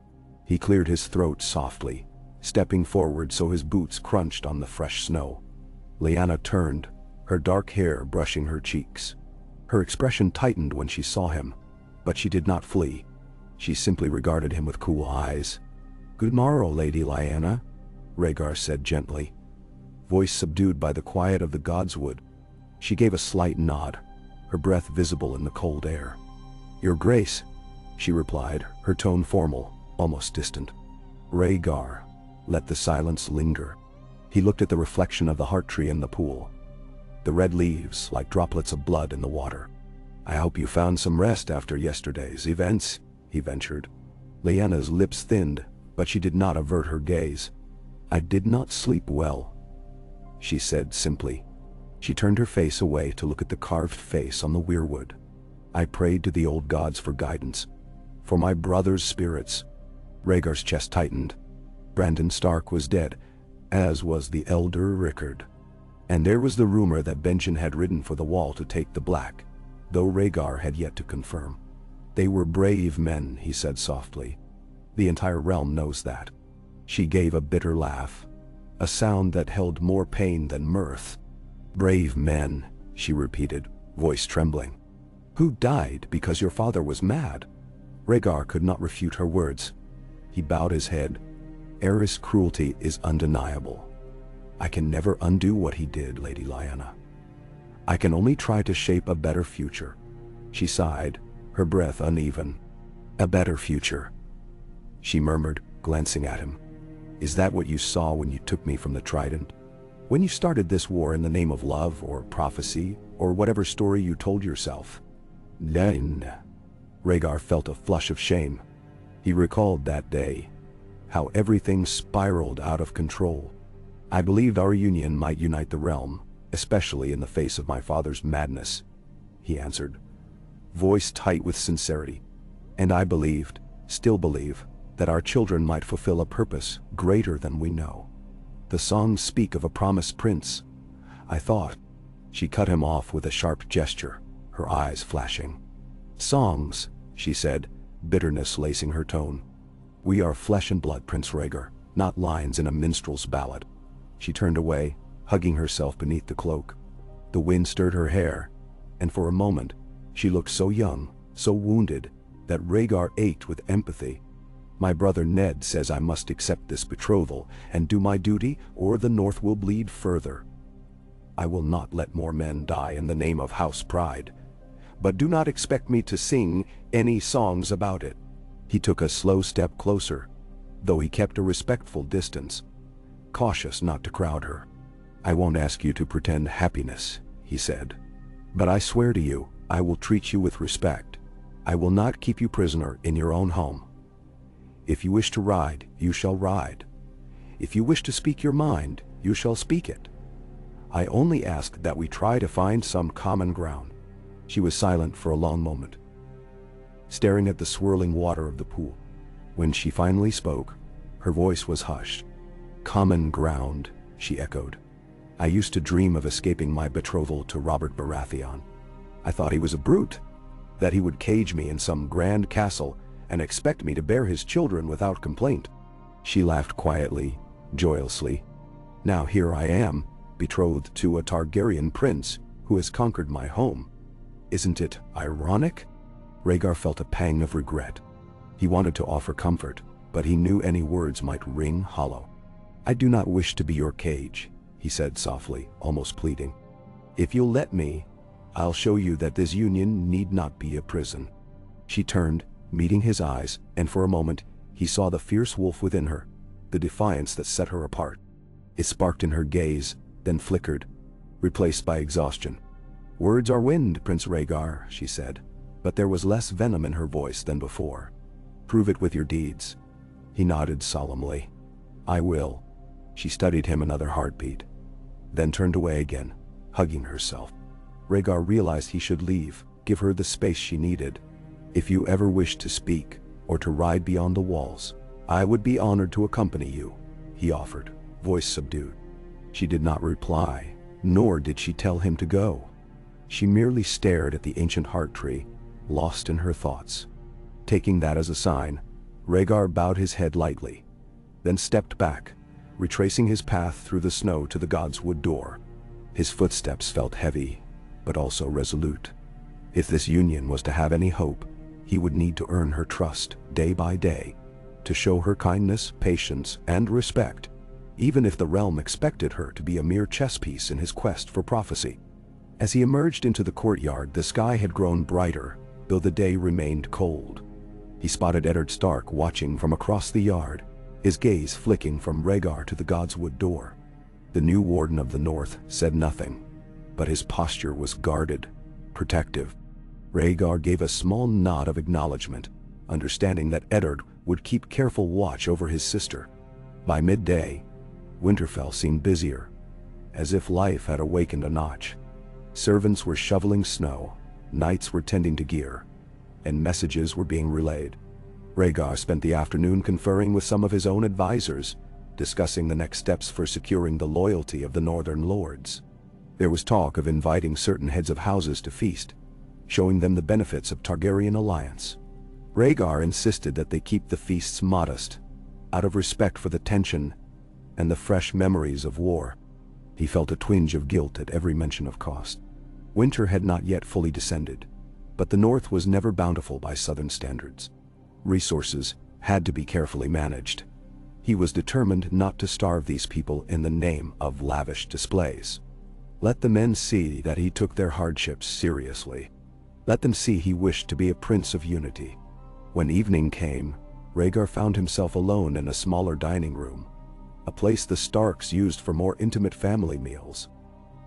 He cleared his throat softly, stepping forward so his boots crunched on the fresh snow. Lyanna turned, her dark hair brushing her cheeks. Her expression tightened when she saw him, but she did not flee. She simply regarded him with cool eyes. "Good morrow, Lady Lyanna," Rhaegar said gently, voice subdued by the quiet of the godswood. She gave a slight nod, her breath visible in the cold air. "Your Grace," she replied, her tone formal, almost distant. Rhaegar let the silence linger. He looked at the reflection of the heart tree in the pool, the red leaves like droplets of blood in the water. "I hope you found some rest after yesterday's events," he ventured. Lyanna's lips thinned, but she did not avert her gaze. "I did not sleep well," she said simply. She turned her face away to look at the carved face on the weirwood. "I prayed to the old gods for guidance, for my brother's spirits." Rhaegar's chest tightened. Brandon Stark was dead, as was the elder Rickard. And there was the rumor that Benjen had ridden for the wall to take the Black, though Rhaegar had yet to confirm. "They were brave men," he said softly. "The entire realm knows that." She gave a bitter laugh, a sound that held more pain than mirth. "Brave men," she repeated, voice trembling. "Who died because your father was mad?" Rhaegar could not refute her words. He bowed his head. "Aerys' cruelty is undeniable. I can never undo what he did, Lady Lyanna. I can only try to shape a better future." She sighed, her breath uneven. "A better future," she murmured, glancing at him. "Is that what you saw when you took me from the Trident? When you started this war in the name of love or prophecy or whatever story you told yourself?" "Then," Rhaegar felt a flush of shame. He recalled that day, how everything spiraled out of control. "I believed our union might unite the realm, especially in the face of my father's madness," he answered, voice tight with sincerity. "And I believed, still believe, that our children might fulfill a purpose greater than we know. The songs speak of a promised prince. I thought—" She cut him off with a sharp gesture, her eyes flashing. "Songs," she said, bitterness lacing her tone. "We are flesh and blood, Prince Rhaegar, not lines in a minstrel's ballad." She turned away, hugging herself beneath the cloak. The wind stirred her hair, and for a moment, she looked so young, so wounded, that Rhaegar ached with empathy. "My brother Ned says I must accept this betrothal and do my duty, or the North will bleed further. I will not let more men die in the name of house pride. But do not expect me to sing any songs about it." He took a slow step closer, though he kept a respectful distance, cautious not to crowd her. "I won't ask you to pretend happiness," he said. "But I swear to you, I will treat you with respect. I will not keep you prisoner in your own home. If you wish to ride, you shall ride. If you wish to speak your mind, you shall speak it. I only ask that we try to find some common ground." She was silent for a long moment, staring at the swirling water of the pool. When she finally spoke, her voice was hushed. "Common ground," she echoed. "I used to dream of escaping my betrothal to Robert Baratheon. I thought he was a brute, that he would cage me in some grand castle and expect me to bear his children without complaint." She laughed quietly, joyously. "Now here I am, betrothed to a Targaryen prince who has conquered my home. Isn't it ironic? Rhaegar felt a pang of regret. He wanted to offer comfort, but he knew any words might ring hollow. I do not wish to be your cage, he said softly, almost pleading. If you'll let me, I'll show you that this union need not be a prison. She turned, meeting his eyes, and for a moment, he saw the fierce wolf within her, the defiance that set her apart. It sparked in her gaze, then flickered, replaced by exhaustion. Words are wind, Prince Rhaegar, she said, but there was less venom in her voice than before. Prove it with your deeds. He nodded solemnly. I will. She studied him another heartbeat, then turned away again, hugging herself. Rhaegar realized he should leave, give her the space she needed. If you ever wish to speak, or to ride beyond the walls, I would be honored to accompany you, he offered, voice subdued. She did not reply, nor did she tell him to go. She merely stared at the ancient heart tree, lost in her thoughts. Taking that as a sign, Rhaegar bowed his head lightly, then stepped back, retracing his path through the snow to the Godswood door. His footsteps felt heavy, but also resolute. If this union was to have any hope, he would need to earn her trust day by day, to show her kindness, patience, and respect, even if the realm expected her to be a mere chess piece in his quest for prophecy. As he emerged into the courtyard, the sky had grown brighter, though the day remained cold. He spotted Eddard Stark watching from across the yard, his gaze flicking from Rhaegar to the Godswood door. The new Warden of the North said nothing, but his posture was guarded, protective. Rhaegar gave a small nod of acknowledgement, understanding that Eddard would keep careful watch over his sister. By midday, Winterfell seemed busier, as if life had awakened a notch. Servants were shoveling snow, knights were tending to gear, and messages were being relayed. Rhaegar spent the afternoon conferring with some of his own advisors, discussing the next steps for securing the loyalty of the northern lords. There was talk of inviting certain heads of houses to feast, showing them the benefits of Targaryen alliance. Rhaegar insisted that they keep the feasts modest, out of respect for the tension and the fresh memories of war. He felt a twinge of guilt at every mention of cost. Winter had not yet fully descended, but the North was never bountiful by Southern standards. Resources had to be carefully managed. He was determined not to starve these people in the name of lavish displays. Let the men see that he took their hardships seriously. Let them see he wished to be a prince of unity. When evening came, Rhaegar found himself alone in a smaller dining room, a place the Starks used for more intimate family meals.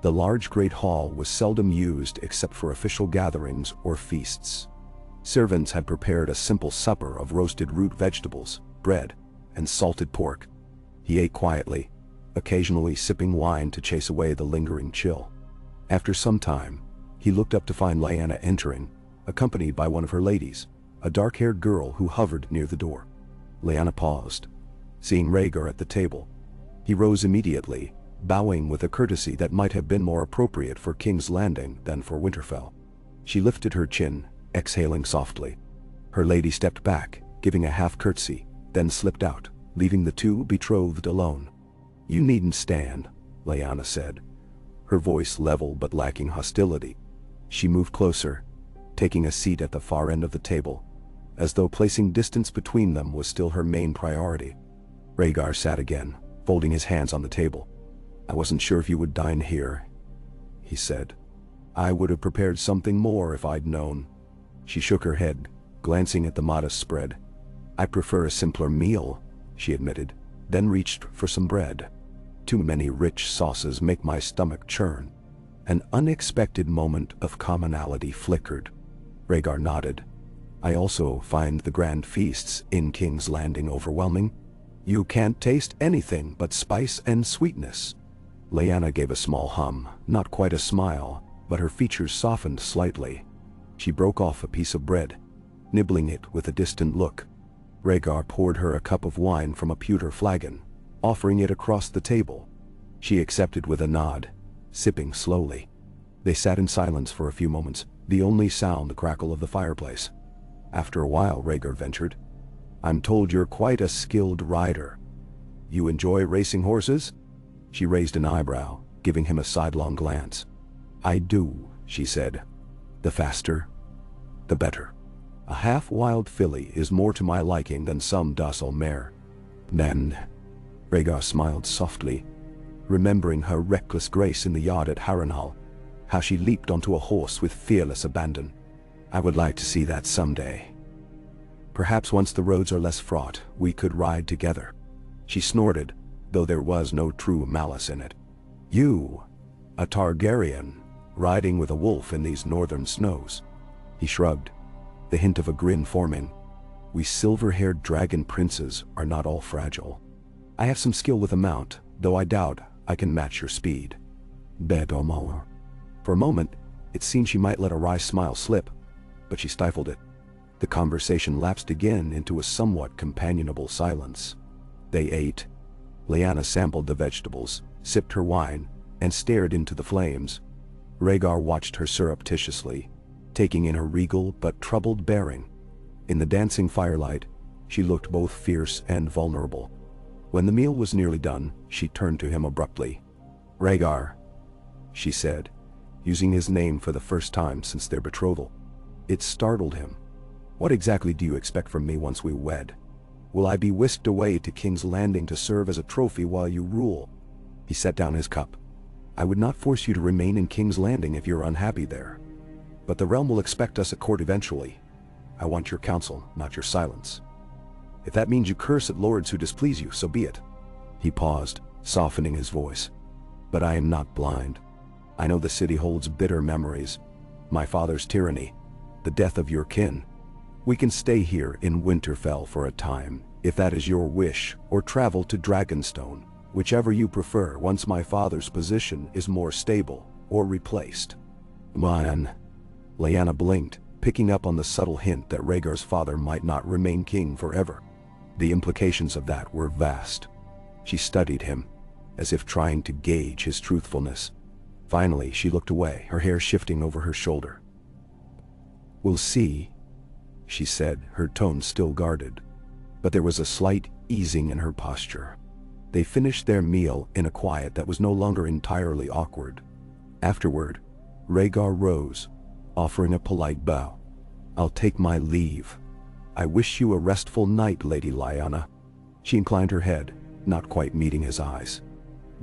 The large great hall was seldom used except for official gatherings or feasts. Servants had prepared a simple supper of roasted root vegetables, bread, and salted pork. He ate quietly, occasionally sipping wine to chase away the lingering chill. After some time, he looked up to find Lyanna entering, accompanied by one of her ladies, a dark-haired girl who hovered near the door. Lyanna paused, seeing Rhaegar at the table. He rose immediately, bowing with a courtesy that might have been more appropriate for King's Landing than for Winterfell. She lifted her chin, exhaling softly. Her lady stepped back, giving a half-curtsy, then slipped out, leaving the two betrothed alone. You needn't stand, Lyanna said, her voice level but lacking hostility. She moved closer, taking a seat at the far end of the table, as though placing distance between them was still her main priority. Rhaegar sat again, folding his hands on the table. I wasn't sure if you would dine here, he said. I would have prepared something more if I'd known. She shook her head, glancing at the modest spread. I prefer a simpler meal, she admitted, then reached for some bread. Too many rich sauces make my stomach churn. An unexpected moment of commonality flickered. Rhaegar nodded. I also find the grand feasts in King's Landing overwhelming. You can't taste anything but spice and sweetness. Lyanna gave a small hum, not quite a smile, but her features softened slightly. She broke off a piece of bread, nibbling it with a distant look. Rhaegar poured her a cup of wine from a pewter flagon, offering it across the table. She accepted with a nod, sipping slowly. They sat in silence for a few moments, the only sound the crackle of the fireplace. After a while, Rhaegar ventured. I'm told you're quite a skilled rider. You enjoy racing horses? She raised an eyebrow, giving him a sidelong glance. "I do," she said. "The faster, the better. A half-wild filly is more to my liking than some docile mare." "Then," Rhaegar smiled softly, remembering her reckless grace in the yard at Harrenhal, how she leaped onto a horse with fearless abandon. "I would like to see that someday. Perhaps once the roads are less fraught, we could ride together." She snorted, though there was no true malice in it. "You, a Targaryen, riding with a wolf in these northern snows?" He shrugged, the hint of a grin forming. "We silver-haired dragon princes are not all fragile. I have some skill with a mount, though I doubt I can match your speed." "Bedomo." For a moment, it seemed she might let a wry smile slip, but she stifled it. The conversation lapsed again into a somewhat companionable silence. They ate. Lyanna sampled the vegetables, sipped her wine, and stared into the flames. Rhaegar watched her surreptitiously, taking in her regal but troubled bearing. In the dancing firelight, she looked both fierce and vulnerable. When the meal was nearly done, she turned to him abruptly. "Rhaegar," she said, using his name for the first time since their betrothal. It startled him. "What exactly do you expect from me once we wed? Will I be whisked away to King's Landing to serve as a trophy while you rule?" He set down his cup. "I would not force you to remain in King's Landing if you're unhappy there. But the realm will expect us at court eventually. I want your counsel, not your silence. If that means you curse at lords who displease you, so be it." He paused, softening his voice. "But I am not blind. I know the city holds bitter memories. My father's tyranny, the death of your kin. We can stay here in Winterfell for a time, if that is your wish, or travel to Dragonstone, whichever you prefer once my father's position is more stable, or replaced." "Man." Lyanna blinked, picking up on the subtle hint that Rhaegar's father might not remain king forever. The implications of that were vast. She studied him, as if trying to gauge his truthfulness. Finally, she looked away, her hair shifting over her shoulder. "We'll see," she said, her tone still guarded. But there was a slight easing in her posture. They finished their meal in a quiet that was no longer entirely awkward. Afterward, Rhaegar rose, offering a polite bow. "I'll take my leave. I wish you a restful night, Lady Lyanna." She inclined her head, not quite meeting his eyes.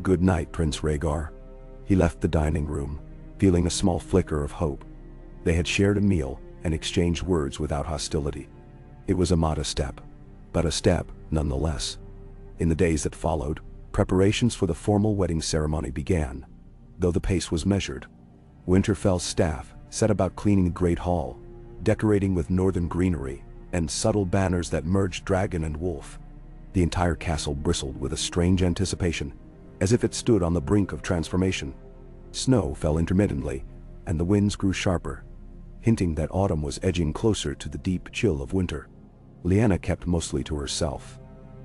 "Good night, Prince Rhaegar." He left the dining room, feeling a small flicker of hope. They had shared a meal and exchanged words without hostility. It was a modest step, but a step nonetheless. In the days that followed, preparations for the formal wedding ceremony began, though the pace was measured. Winterfell's staff set about cleaning the Great Hall, decorating with northern greenery and subtle banners that merged dragon and wolf. The entire castle bristled with a strange anticipation, as if it stood on the brink of transformation. Snow fell intermittently, and the winds grew sharper, hinting that autumn was edging closer to the deep chill of winter. Lyanna kept mostly to herself.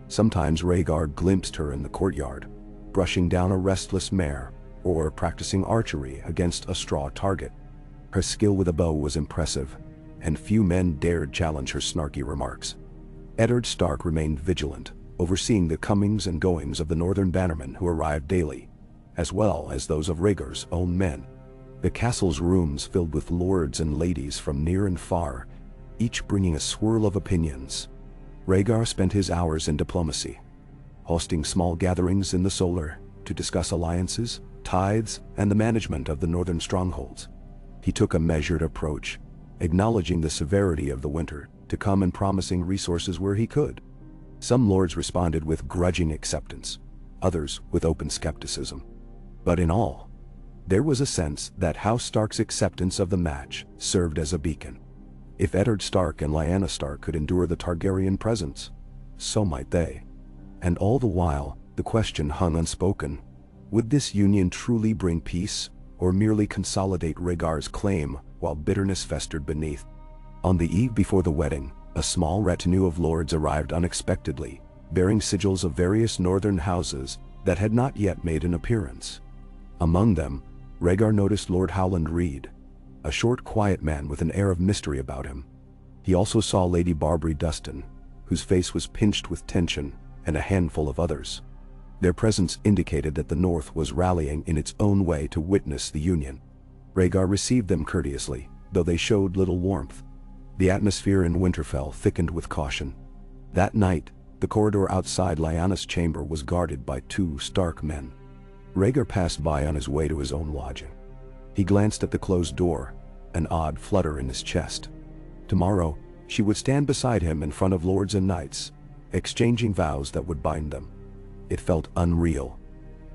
Sometimes Rhaegar glimpsed her in the courtyard, brushing down a restless mare, or practicing archery against a straw target. Her skill with a bow was impressive, and few men dared challenge her snarky remarks. Eddard Stark remained vigilant, overseeing the comings and goings of the northern bannermen who arrived daily, as well as those of Rhaegar's own men. The castle's rooms filled with lords and ladies from near and far, each bringing a swirl of opinions. Rhaegar spent his hours in diplomacy, hosting small gatherings in the Solar to discuss alliances, tithes, and the management of the northern strongholds. He took a measured approach, acknowledging the severity of the winter to come and promising resources where he could. Some lords responded with grudging acceptance, others with open skepticism. But in all, there was a sense that House Stark's acceptance of the match served as a beacon. If Eddard Stark and Lyanna Stark could endure the Targaryen presence, so might they. And all the while, the question hung unspoken. Would this union truly bring peace, or merely consolidate Rhaegar's claim while bitterness festered beneath? On the eve before the wedding, a small retinue of lords arrived unexpectedly, bearing sigils of various northern houses that had not yet made an appearance. Among them, Rhaegar noticed Lord Howland Reed, a short, quiet man with an air of mystery about him. He also saw Lady Barbary Dustin, whose face was pinched with tension, and a handful of others. Their presence indicated that the North was rallying in its own way to witness the union. Rhaegar received them courteously, though they showed little warmth. The atmosphere in Winterfell thickened with caution. That night, the corridor outside Lyanna's chamber was guarded by two stark men. Rhaegar passed by on his way to his own lodging. He glanced at the closed door, an odd flutter in his chest. Tomorrow, she would stand beside him in front of lords and knights, exchanging vows that would bind them. It felt unreal,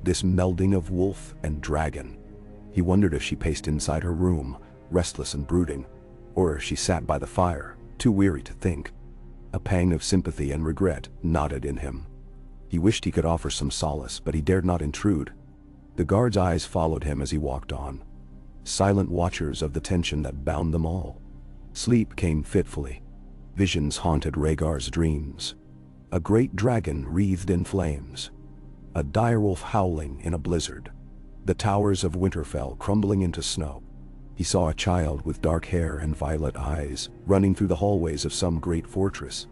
this melding of wolf and dragon. He wondered if she paced inside her room, restless and brooding, or if she sat by the fire, too weary to think. A pang of sympathy and regret knotted in him. He wished he could offer some solace, but he dared not intrude. The guard's eyes followed him as he walked on, silent watchers of the tension that bound them all. Sleep came fitfully. Visions haunted Rhaegar's dreams. A great dragon wreathed in flames. A direwolf howling in a blizzard. The towers of Winterfell crumbling into snow. He saw a child with dark hair and violet eyes running through the hallways of some great fortress.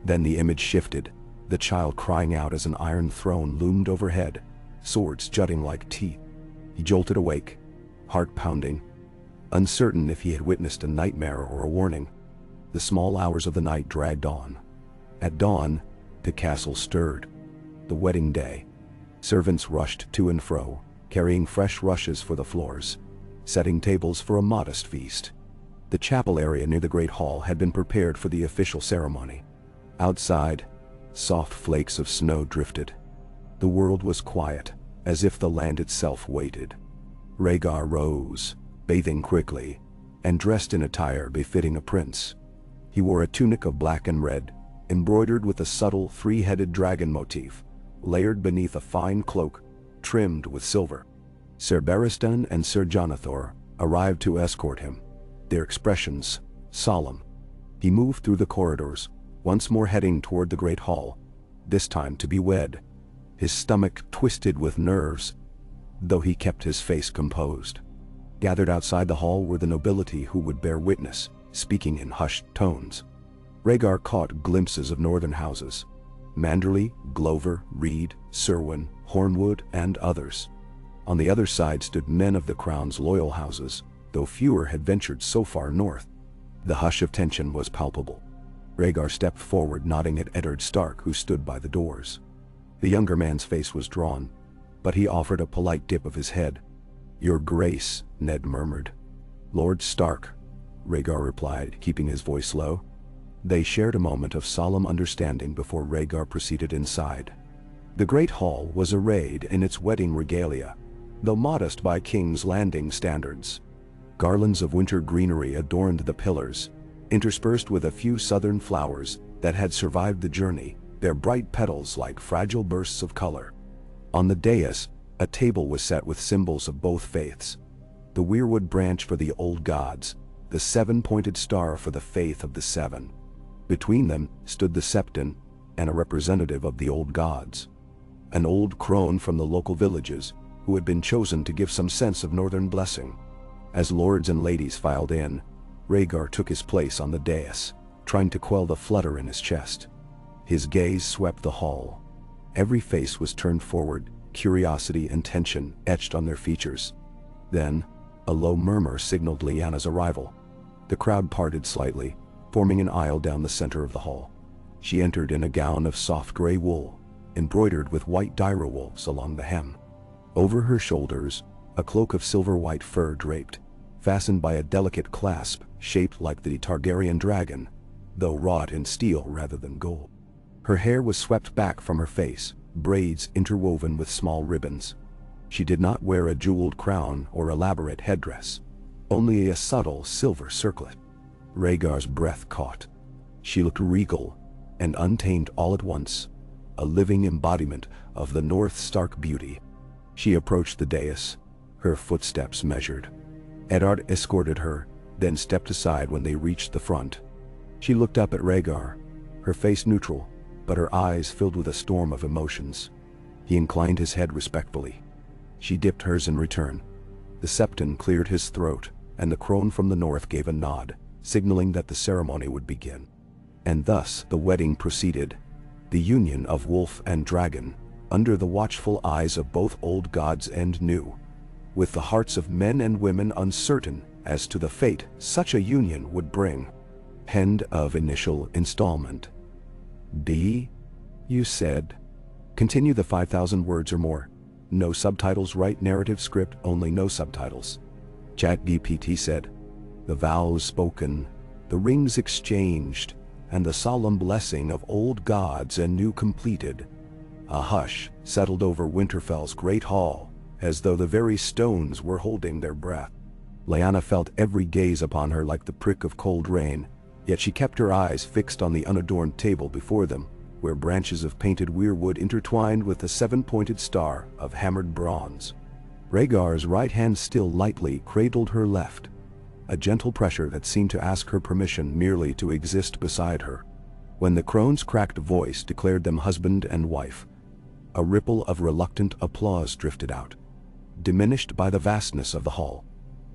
Then the image shifted, the child crying out as an iron throne loomed overhead, swords jutting like teeth. He jolted awake, heart pounding, uncertain if he had witnessed a nightmare or a warning. The small hours of the night dragged on. At dawn, the castle stirred. The wedding day. Servants rushed to and fro, carrying fresh rushes for the floors, setting tables for a modest feast. The chapel area near the great hall had been prepared for the official ceremony. Outside, soft flakes of snow drifted. The world was quiet, as if the land itself waited. Rhaegar rose, bathing quickly, and dressed in attire befitting a prince. He wore a tunic of black and red, embroidered with a subtle three-headed dragon motif, layered beneath a fine cloak, trimmed with silver. Ser Barristan and Ser Jonathor arrived to escort him, their expressions solemn. He moved through the corridors, once more heading toward the great hall, this time to be wed. His stomach twisted with nerves, though he kept his face composed. Gathered outside the hall were the nobility who would bear witness, speaking in hushed tones. Rhaegar caught glimpses of northern houses: Manderley, Glover, Reed, Serwyn, Hornwood, and others. On the other side stood men of the crown's loyal houses, though fewer had ventured so far north. The hush of tension was palpable. Rhaegar stepped forward, nodding at Eddard Stark, who stood by the doors. The younger man's face was drawn, but he offered a polite dip of his head. "Your Grace," Ned murmured. "Lord Stark," Rhaegar replied, keeping his voice low. They shared a moment of solemn understanding before Rhaegar proceeded inside. The great hall was arrayed in its wedding regalia, though modest by King's Landing standards. Garlands of winter greenery adorned the pillars, interspersed with a few southern flowers that had survived the journey, their bright petals like fragile bursts of color. On the dais, a table was set with symbols of both faiths: the weirwood branch for the old gods, the seven-pointed star for the faith of the seven. Between them stood the septon and a representative of the old gods, an old crone from the local villages who had been chosen to give some sense of northern blessing. As lords and ladies filed in, Rhaegar took his place on the dais, trying to quell the flutter in his chest. His gaze swept the hall. Every face was turned forward, curiosity and tension etched on their features. Then, a low murmur signaled Lyanna's arrival. The crowd parted slightly, forming an aisle down the center of the hall. She entered in a gown of soft gray wool, embroidered with white direwolves along the hem. Over her shoulders, a cloak of silver-white fur draped, fastened by a delicate clasp shaped like the Targaryen dragon, though wrought in steel rather than gold. Her hair was swept back from her face, braids interwoven with small ribbons. She did not wear a jeweled crown or elaborate headdress, only a subtle silver circlet. Rhaegar's breath caught. She looked regal and untamed all at once, a living embodiment of the North Stark beauty. She approached the dais, her footsteps measured. Eddard escorted her, then stepped aside when they reached the front. She looked up at Rhaegar, her face neutral, but her eyes filled with a storm of emotions. He inclined his head respectfully. She dipped hers in return. The septon cleared his throat, and the crone from the north gave a nod, signaling that the ceremony would begin. And thus the wedding proceeded, the union of wolf and dragon, under the watchful eyes of both old gods and new, with the hearts of men and women uncertain as to the fate such a union would bring. End of initial installment. B. You said. Continue the 5,000 words or more. No subtitles. Write narrative script only, no subtitles. ChatGPT said. The vows spoken, the rings exchanged, and the solemn blessing of old gods and new completed. A hush settled over Winterfell's great hall, as though the very stones were holding their breath. Lyanna felt every gaze upon her like the prick of cold rain, yet she kept her eyes fixed on the unadorned table before them, where branches of painted weirwood intertwined with the seven-pointed star of hammered bronze. Rhaegar's right hand still lightly cradled her left, a gentle pressure that seemed to ask her permission merely to exist beside her. When the crone's cracked voice declared them husband and wife, a ripple of reluctant applause drifted out, diminished by the vastness of the hall.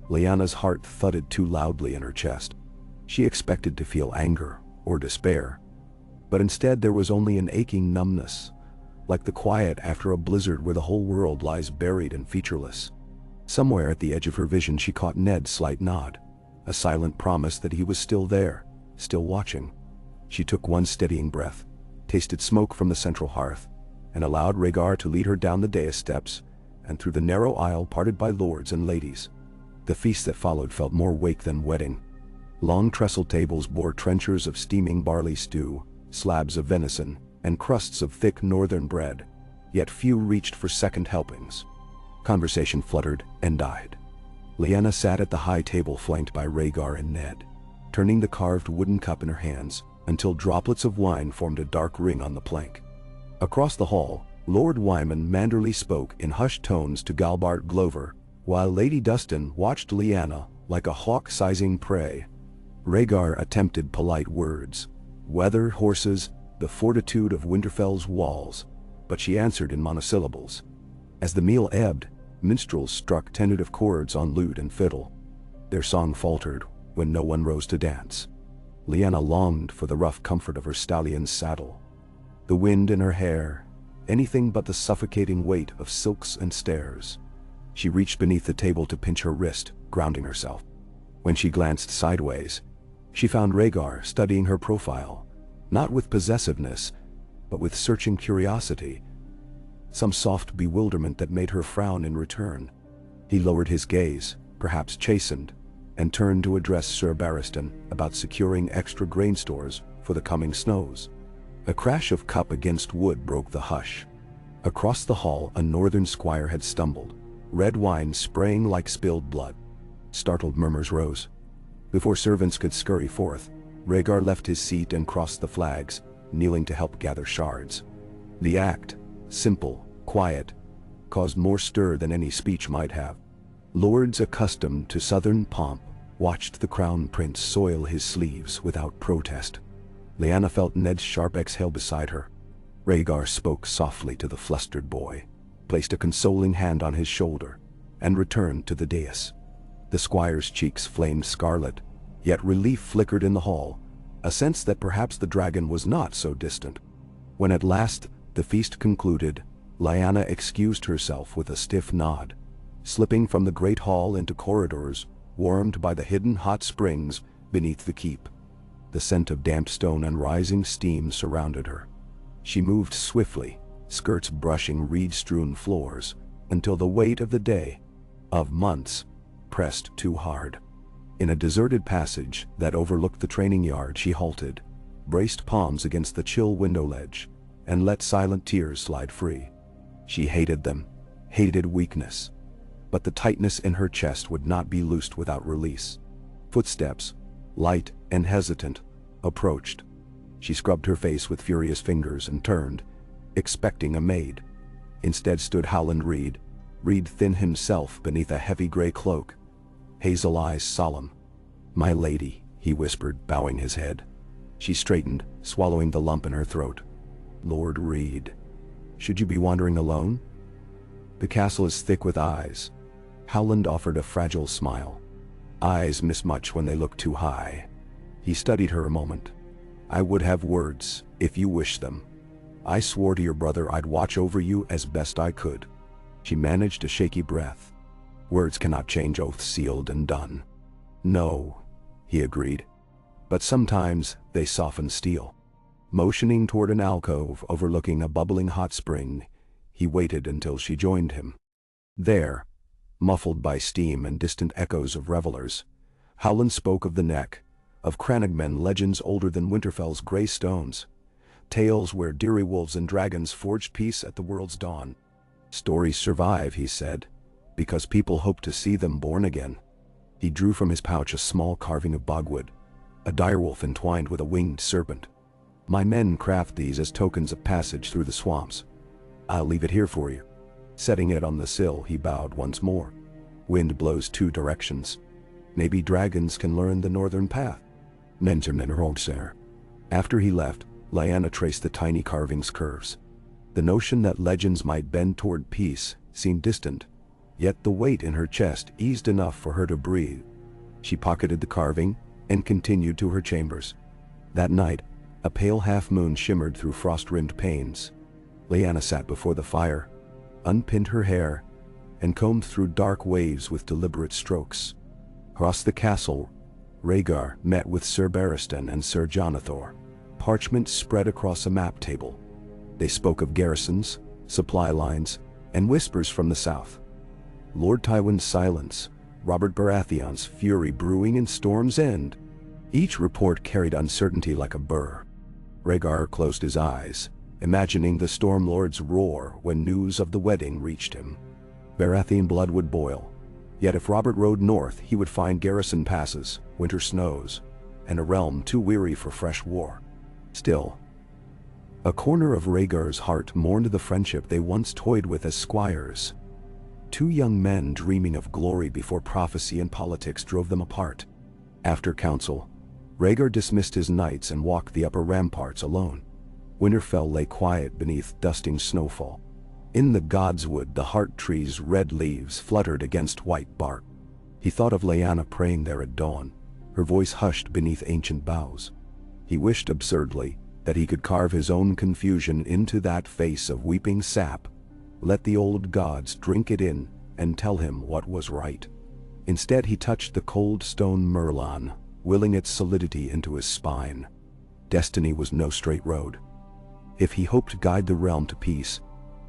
Lyanna's heart thudded too loudly in her chest. She expected to feel anger or despair, but instead there was only an aching numbness, like the quiet after a blizzard where the whole world lies buried and featureless. Somewhere at the edge of her vision she caught Ned's slight nod, a silent promise that he was still there, still watching. She took one steadying breath, tasted smoke from the central hearth, and allowed Rhaegar to lead her down the dais steps and through the narrow aisle parted by lords and ladies. The feast that followed felt more wake than wedding. Long trestle tables bore trenchers of steaming barley stew, slabs of venison, and crusts of thick northern bread, yet few reached for second helpings. Conversation fluttered and died. Lyanna sat at the high table flanked by Rhaegar and Ned, turning the carved wooden cup in her hands until droplets of wine formed a dark ring on the plank. Across the hall, Lord Wyman manderly spoke in hushed tones to Galbart Glover, while Lady Dustin watched Lyanna like a hawk sizing prey. Rhaegar attempted polite words, weather, horses, the fortitude of Winterfell's walls, but she answered in monosyllables. As the meal ebbed, minstrels struck tentative chords on lute and fiddle. Their song faltered when no one rose to dance. Lyanna longed for the rough comfort of her stallion's saddle, the wind in her hair, anything but the suffocating weight of silks and stairs. She reached beneath the table to pinch her wrist, grounding herself. When she glanced sideways, she found Rhaegar studying her profile, not with possessiveness, but with searching curiosity, some soft bewilderment that made her frown in return. He lowered his gaze, perhaps chastened, and turned to address Sir Barristan about securing extra grain stores for the coming snows. A crash of cup against wood broke the hush. Across the hall a northern squire had stumbled, red wine spraying like spilled blood. Startled murmurs rose. Before servants could scurry forth, Rhaegar left his seat and crossed the flags, kneeling to help gather shards. The act, simple, quiet, caused more stir than any speech might have. Lords accustomed to southern pomp watched the crown prince soil his sleeves without protest. Lyanna felt Ned's sharp exhale beside her. Rhaegar spoke softly to the flustered boy, placed a consoling hand on his shoulder, and returned to the dais. The squire's cheeks flamed scarlet, yet relief flickered in the hall, a sense that perhaps the dragon was not so distant. When at last the feast concluded, Lyanna excused herself with a stiff nod, slipping from the great hall into corridors warmed by the hidden hot springs beneath the keep. The scent of damp stone and rising steam surrounded her. She moved swiftly, skirts brushing reed-strewn floors, until the weight of the day, of months, pressed too hard. In a deserted passage that overlooked the training yard she halted, braced palms against the chill window ledge, and let silent tears slide free. She hated them, hated weakness, but the tightness in her chest would not be loosed without release. Footsteps, light and hesitant, approached. She scrubbed her face with furious fingers and turned, expecting a maid. Instead stood Howland Reed thin himself beneath a heavy gray cloak, hazel eyes solemn. "My lady," he whispered, bowing his head. She straightened, swallowing the lump in her throat. "Lord Reed, should you be wandering alone? The castle is thick with eyes." Howland offered a fragile smile. "Eyes miss much when they look too high." He studied her a moment. "I would have words, if you wish them. I swore to your brother I'd watch over you as best I could." She managed a shaky breath. "Words cannot change oaths sealed and done." "No," he agreed. "But sometimes they soften steel." Motioning toward an alcove overlooking a bubbling hot spring, he waited until she joined him. There, muffled by steam and distant echoes of revelers, Howland spoke of the Neck, of crannogmen legends older than Winterfell's gray stones, tales where deery wolves and dragons forged peace at the world's dawn. "Stories survive," he said, "because people hope to see them born again." He drew from his pouch a small carving of bogwood, a direwolf entwined with a winged serpent. "My men craft these as tokens of passage through the swamps. I'll leave it here for you." Setting it on the sill, he bowed once more. "Wind blows two directions. Maybe dragons can learn the northern path." After he left, Lyanna traced the tiny carving's curves. The notion that legends might bend toward peace seemed distant, yet the weight in her chest eased enough for her to breathe. She pocketed the carving and continued to her chambers. That night, a pale half-moon shimmered through frost-rimmed panes. Lyanna sat before the fire, unpinned her hair, and combed through dark waves with deliberate strokes. Across the castle, Rhaegar met with Sir Barristan and Sir Jonathor. Parchment spread across a map table. They spoke of garrisons, supply lines, and whispers from the south. Lord Tywin's silence, Robert Baratheon's fury brewing in Storm's End. Each report carried uncertainty like a burr. Rhaegar closed his eyes, imagining the Storm Lord's roar when news of the wedding reached him. Baratheon blood would boil. Yet if Robert rode north, he would find garrison passes, winter snows, and a realm too weary for fresh war. Still, a corner of Rhaegar's heart mourned the friendship they once toyed with as squires. Two young men dreaming of glory before prophecy and politics drove them apart. After council, Rhaegar dismissed his knights and walked the upper ramparts alone. Winterfell lay quiet beneath dusting snowfall. In the godswood, the heart tree's red leaves fluttered against white bark. He thought of Lyanna praying there at dawn, her voice hushed beneath ancient boughs. He wished absurdly that he could carve his own confusion into that face of weeping sap, let the old gods drink it in and tell him what was right. Instead, he touched the cold stone merlon, willing its solidity into his spine. Destiny was no straight road. If he hoped to guide the realm to peace,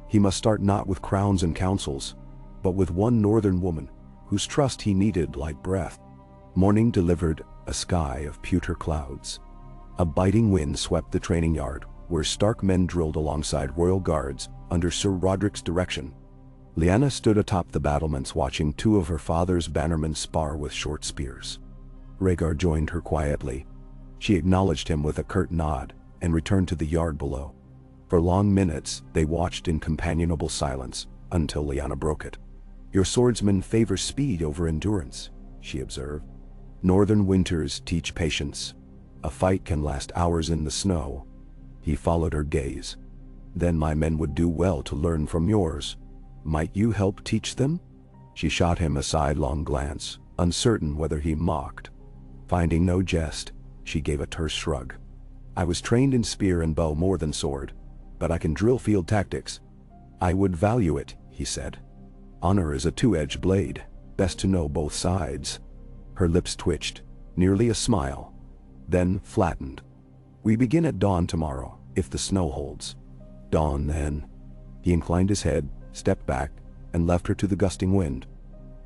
he must start not with crowns and councils, but with one northern woman, whose trust he needed like breath. Morning delivered a sky of pewter clouds. A biting wind swept the training yard, where Stark men drilled alongside royal guards under Sir Roderick's direction. Lyanna stood atop the battlements watching two of her father's bannermen spar with short spears. Rhaegar joined her quietly. She acknowledged him with a curt nod and returned to the yard below. For long minutes, they watched in companionable silence, until Lyanna broke it. "Your swordsmen favor speed over endurance," she observed. "Northern winters teach patience. A fight can last hours in the snow." He followed her gaze. "Then my men would do well to learn from yours. Might you help teach them?" She shot him a sidelong glance, uncertain whether he mocked. Finding no jest, she gave a terse shrug. "I was trained in spear and bow more than sword, but I can drill field tactics." "I would value it," he said. "Honor is a two-edged blade, best to know both sides." Her lips twitched, nearly a smile, then flattened. "We begin at dawn tomorrow, if the snow holds." "Dawn, then." He inclined his head, stepped back, and left her to the gusting wind.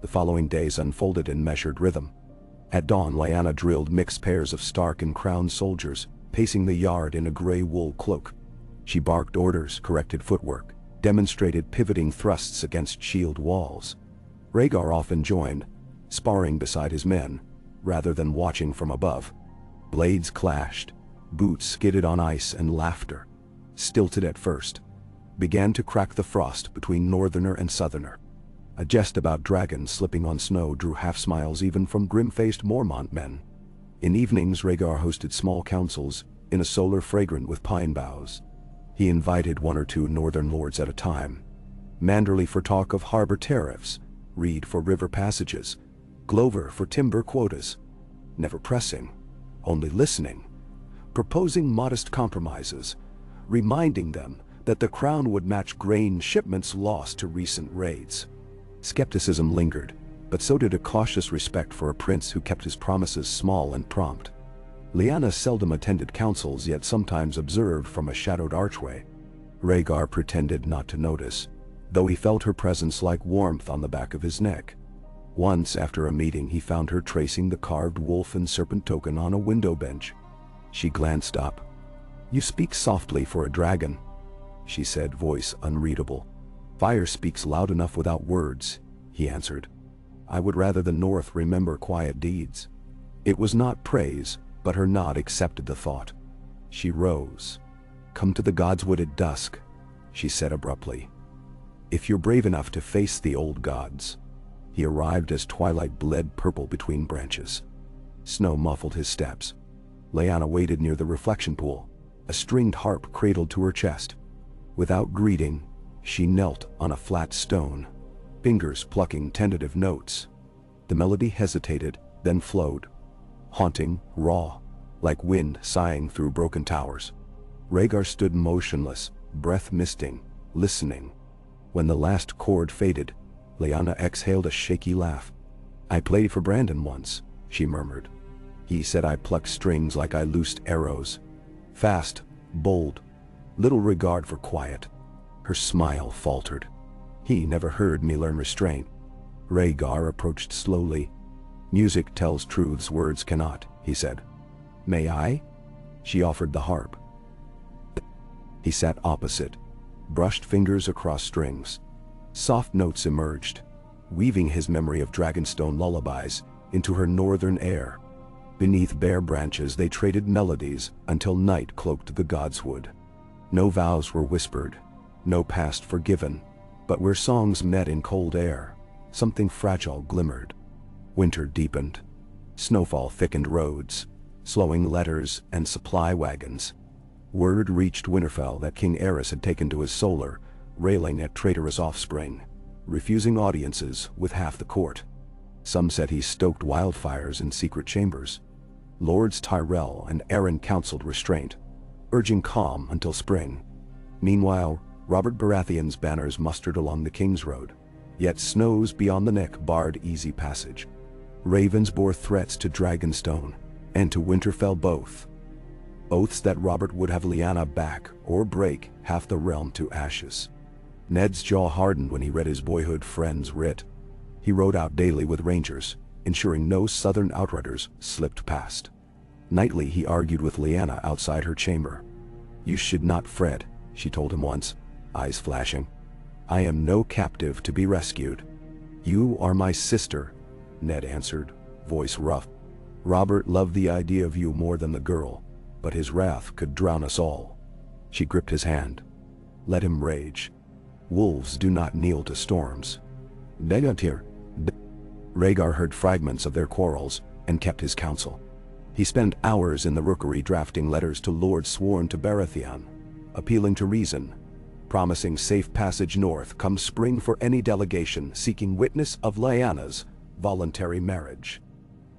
The following days unfolded in measured rhythm. At dawn, Lyanna drilled mixed pairs of Stark and Crown soldiers, pacing the yard in a gray wool cloak. She barked orders, corrected footwork, demonstrated pivoting thrusts against shield walls. Rhaegar often joined, sparring beside his men, rather than watching from above. Blades clashed, boots skidded on ice, and laughter, stilted at first, began to crack the frost between northerner and southerner. A jest about dragons slipping on snow drew half-smiles even from grim-faced Mormont men. In evenings, Rhaegar hosted small councils in a solar fragrant with pine boughs. He invited one or two northern lords at a time. Manderly for talk of harbor tariffs, Reed for river passages, Glover for timber quotas. Never pressing, only listening, proposing modest compromises, reminding them that the crown would match grain shipments lost to recent raids. Skepticism lingered, but so did a cautious respect for a prince who kept his promises small and prompt. Lyanna seldom attended councils, yet sometimes observed from a shadowed archway. Rhaegar pretended not to notice, though he felt her presence like warmth on the back of his neck. Once, after a meeting, he found her tracing the carved wolf and serpent token on a window bench. She glanced up. "You speak softly for a dragon," she said, voice unreadable. "Fire speaks loud enough without words," he answered. "I would rather the North remember quiet deeds." It was not praise, but her nod accepted the thought. She rose. "Come to the Godswood at dusk," she said abruptly. "If you're brave enough to face the old gods." He arrived as twilight bled purple between branches. Snow muffled his steps. Lyanna waited near the reflection pool, a stringed harp cradled to her chest. Without greeting, she knelt on a flat stone, fingers plucking tentative notes. The melody hesitated, then flowed, haunting, raw, like wind sighing through broken towers. Rhaegar stood motionless, breath misting, listening. When the last chord faded, Lyanna exhaled a shaky laugh. "I played for Brandon once," she murmured. "He said I plucked strings like I loosed arrows. Fast, bold, little regard for quiet." Her smile faltered. "He never heard me learn restraint." Rhaegar approached slowly. "Music tells truths words cannot," he said. "May I?" She offered the harp. He sat opposite, brushed fingers across strings. Soft notes emerged, weaving his memory of Dragonstone lullabies into her northern air. Beneath bare branches they traded melodies until night cloaked the Godswood. No vows were whispered, no past forgiven, but where songs met in cold air, something fragile glimmered. Winter deepened. Snowfall thickened roads, slowing letters and supply wagons. Word reached Winterfell that King Aerys had taken to his solar, railing at traitorous offspring, refusing audiences with half the court. Some said he stoked wildfires in secret chambers. Lords Tyrell and Arryn counseled restraint, urging calm until spring. Meanwhile, Robert Baratheon's banners mustered along the King's Road, yet snows beyond the neck barred easy passage. Ravens bore threats to Dragonstone and to Winterfell both. Oaths that Robert would have Lyanna back or break half the realm to ashes. Ned's jaw hardened when he read his boyhood friend's writ. He rode out daily with rangers, ensuring no southern outriders slipped past. Nightly he argued with Lyanna outside her chamber. "You should not fret," she told him once, eyes flashing. "I am no captive to be rescued." "You are my sister," Ned answered, voice rough. "Robert loved the idea of you more than the girl, but his wrath could drown us all." She gripped his hand. "Let him rage. Wolves do not kneel to storms." Negatir. Rhaegar heard fragments of their quarrels and kept his counsel. He spent hours in the rookery drafting letters to lords sworn to Baratheon, appealing to reason, promising safe passage north come spring for any delegation seeking witness of Lyanna's voluntary marriage.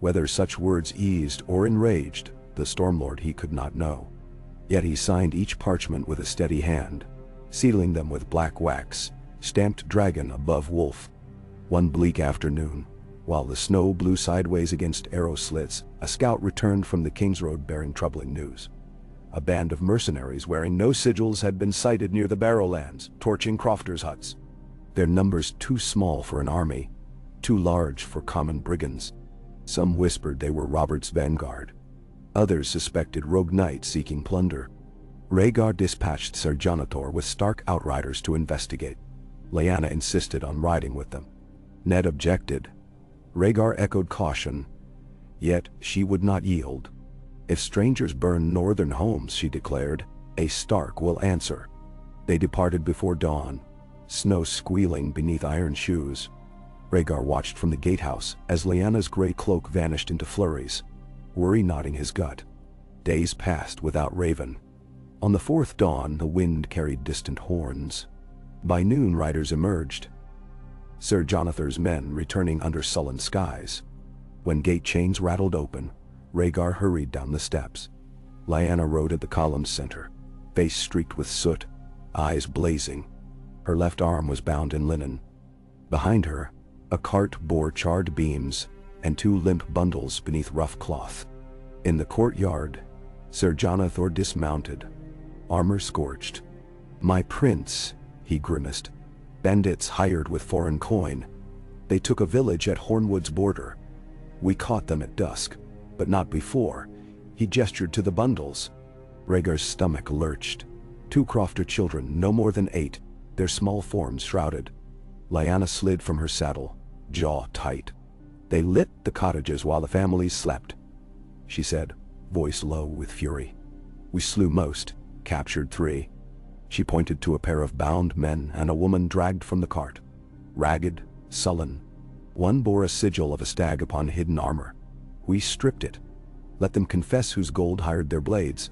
Whether such words eased or enraged the Stormlord he could not know. Yet he signed each parchment with a steady hand, sealing them with black wax, stamped dragon above wolf. One bleak afternoon, while the snow blew sideways against arrow slits, a scout returned from the King's Road bearing troubling news. A band of mercenaries wearing no sigils had been sighted near the Barrowlands, torching crofters' huts. Their numbers too small for an army, too large for common brigands. Some whispered they were Robert's vanguard. Others suspected rogue knights seeking plunder. Rhaegar dispatched Ser Jonathor with Stark outriders to investigate. Lyanna insisted on riding with them. Ned objected. Rhaegar echoed caution, yet she would not yield. "If strangers burn northern homes," she declared, "a Stark will answer." They departed before dawn, snow squealing beneath iron shoes. Rhaegar watched from the gatehouse as Lyanna's gray cloak vanished into flurries, worry knotting his gut. Days passed without Raven. On the fourth dawn, the wind carried distant horns. By noon, riders emerged, Ser Jonathor's men returning under sullen skies. When gate chains rattled open, Rhaegar hurried down the steps. Lyanna rode at the column's center, face streaked with soot, eyes blazing. Her left arm was bound in linen. Behind her, a cart bore charred beams and 2 limp bundles beneath rough cloth. In the courtyard, Sir Jonathan dismounted, armor scorched. "My prince," he grimaced. "Bandits hired with foreign coin. They took a village at Hornwood's border. We caught them at dusk, but not before." He gestured to the bundles. Rhaegar's stomach lurched. 2 crofter children, no more than 8, their small forms shrouded. Lyanna slid from her saddle, jaw tight. "They lit the cottages while the families slept," she said, voice low with fury. "We slew most, captured 3. She pointed to a pair of bound men and a woman dragged from the cart. Ragged, sullen. One bore a sigil of a stag upon hidden armor. "We stripped it. Let them confess whose gold hired their blades."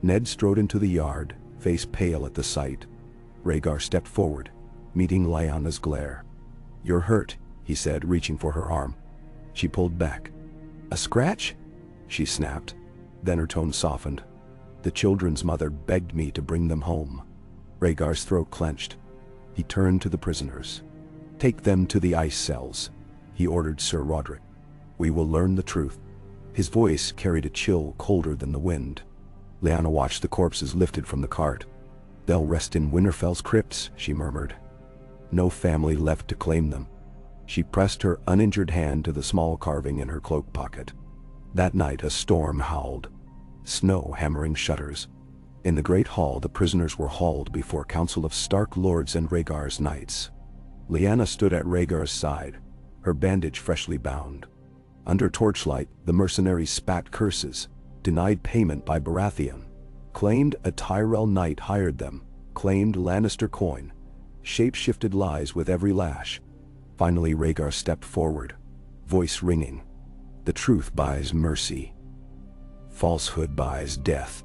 Ned strode into the yard, face pale at the sight. Rhaegar stepped forward, meeting Lyanna's glare. "You're hurt," he said, reaching for her arm. She pulled back. "A scratch?" she snapped. Then her tone softened. "The children's mother begged me to bring them home." Rhaegar's throat clenched. He turned to the prisoners. "Take them to the ice cells," he ordered Sir Roderick. "We will learn the truth." His voice carried a chill colder than the wind. Lyanna watched the corpses lifted from the cart. "They'll rest in Winterfell's crypts," she murmured. "No family left to claim them." She pressed her uninjured hand to the small carving in her cloak pocket. That night a storm howled, snow hammering shutters. In the great hall the prisoners were hauled before council of Stark lords and Rhaegar's knights. Lyanna stood at Rhaegar's side, her bandage freshly bound. Under torchlight, the mercenaries spat curses, denied payment by Baratheon, claimed a Tyrell knight hired them, claimed Lannister coin, shape-shifted lies with every lash. Finally Rhaegar stepped forward, voice ringing. "The truth buys mercy. Falsehood buys death."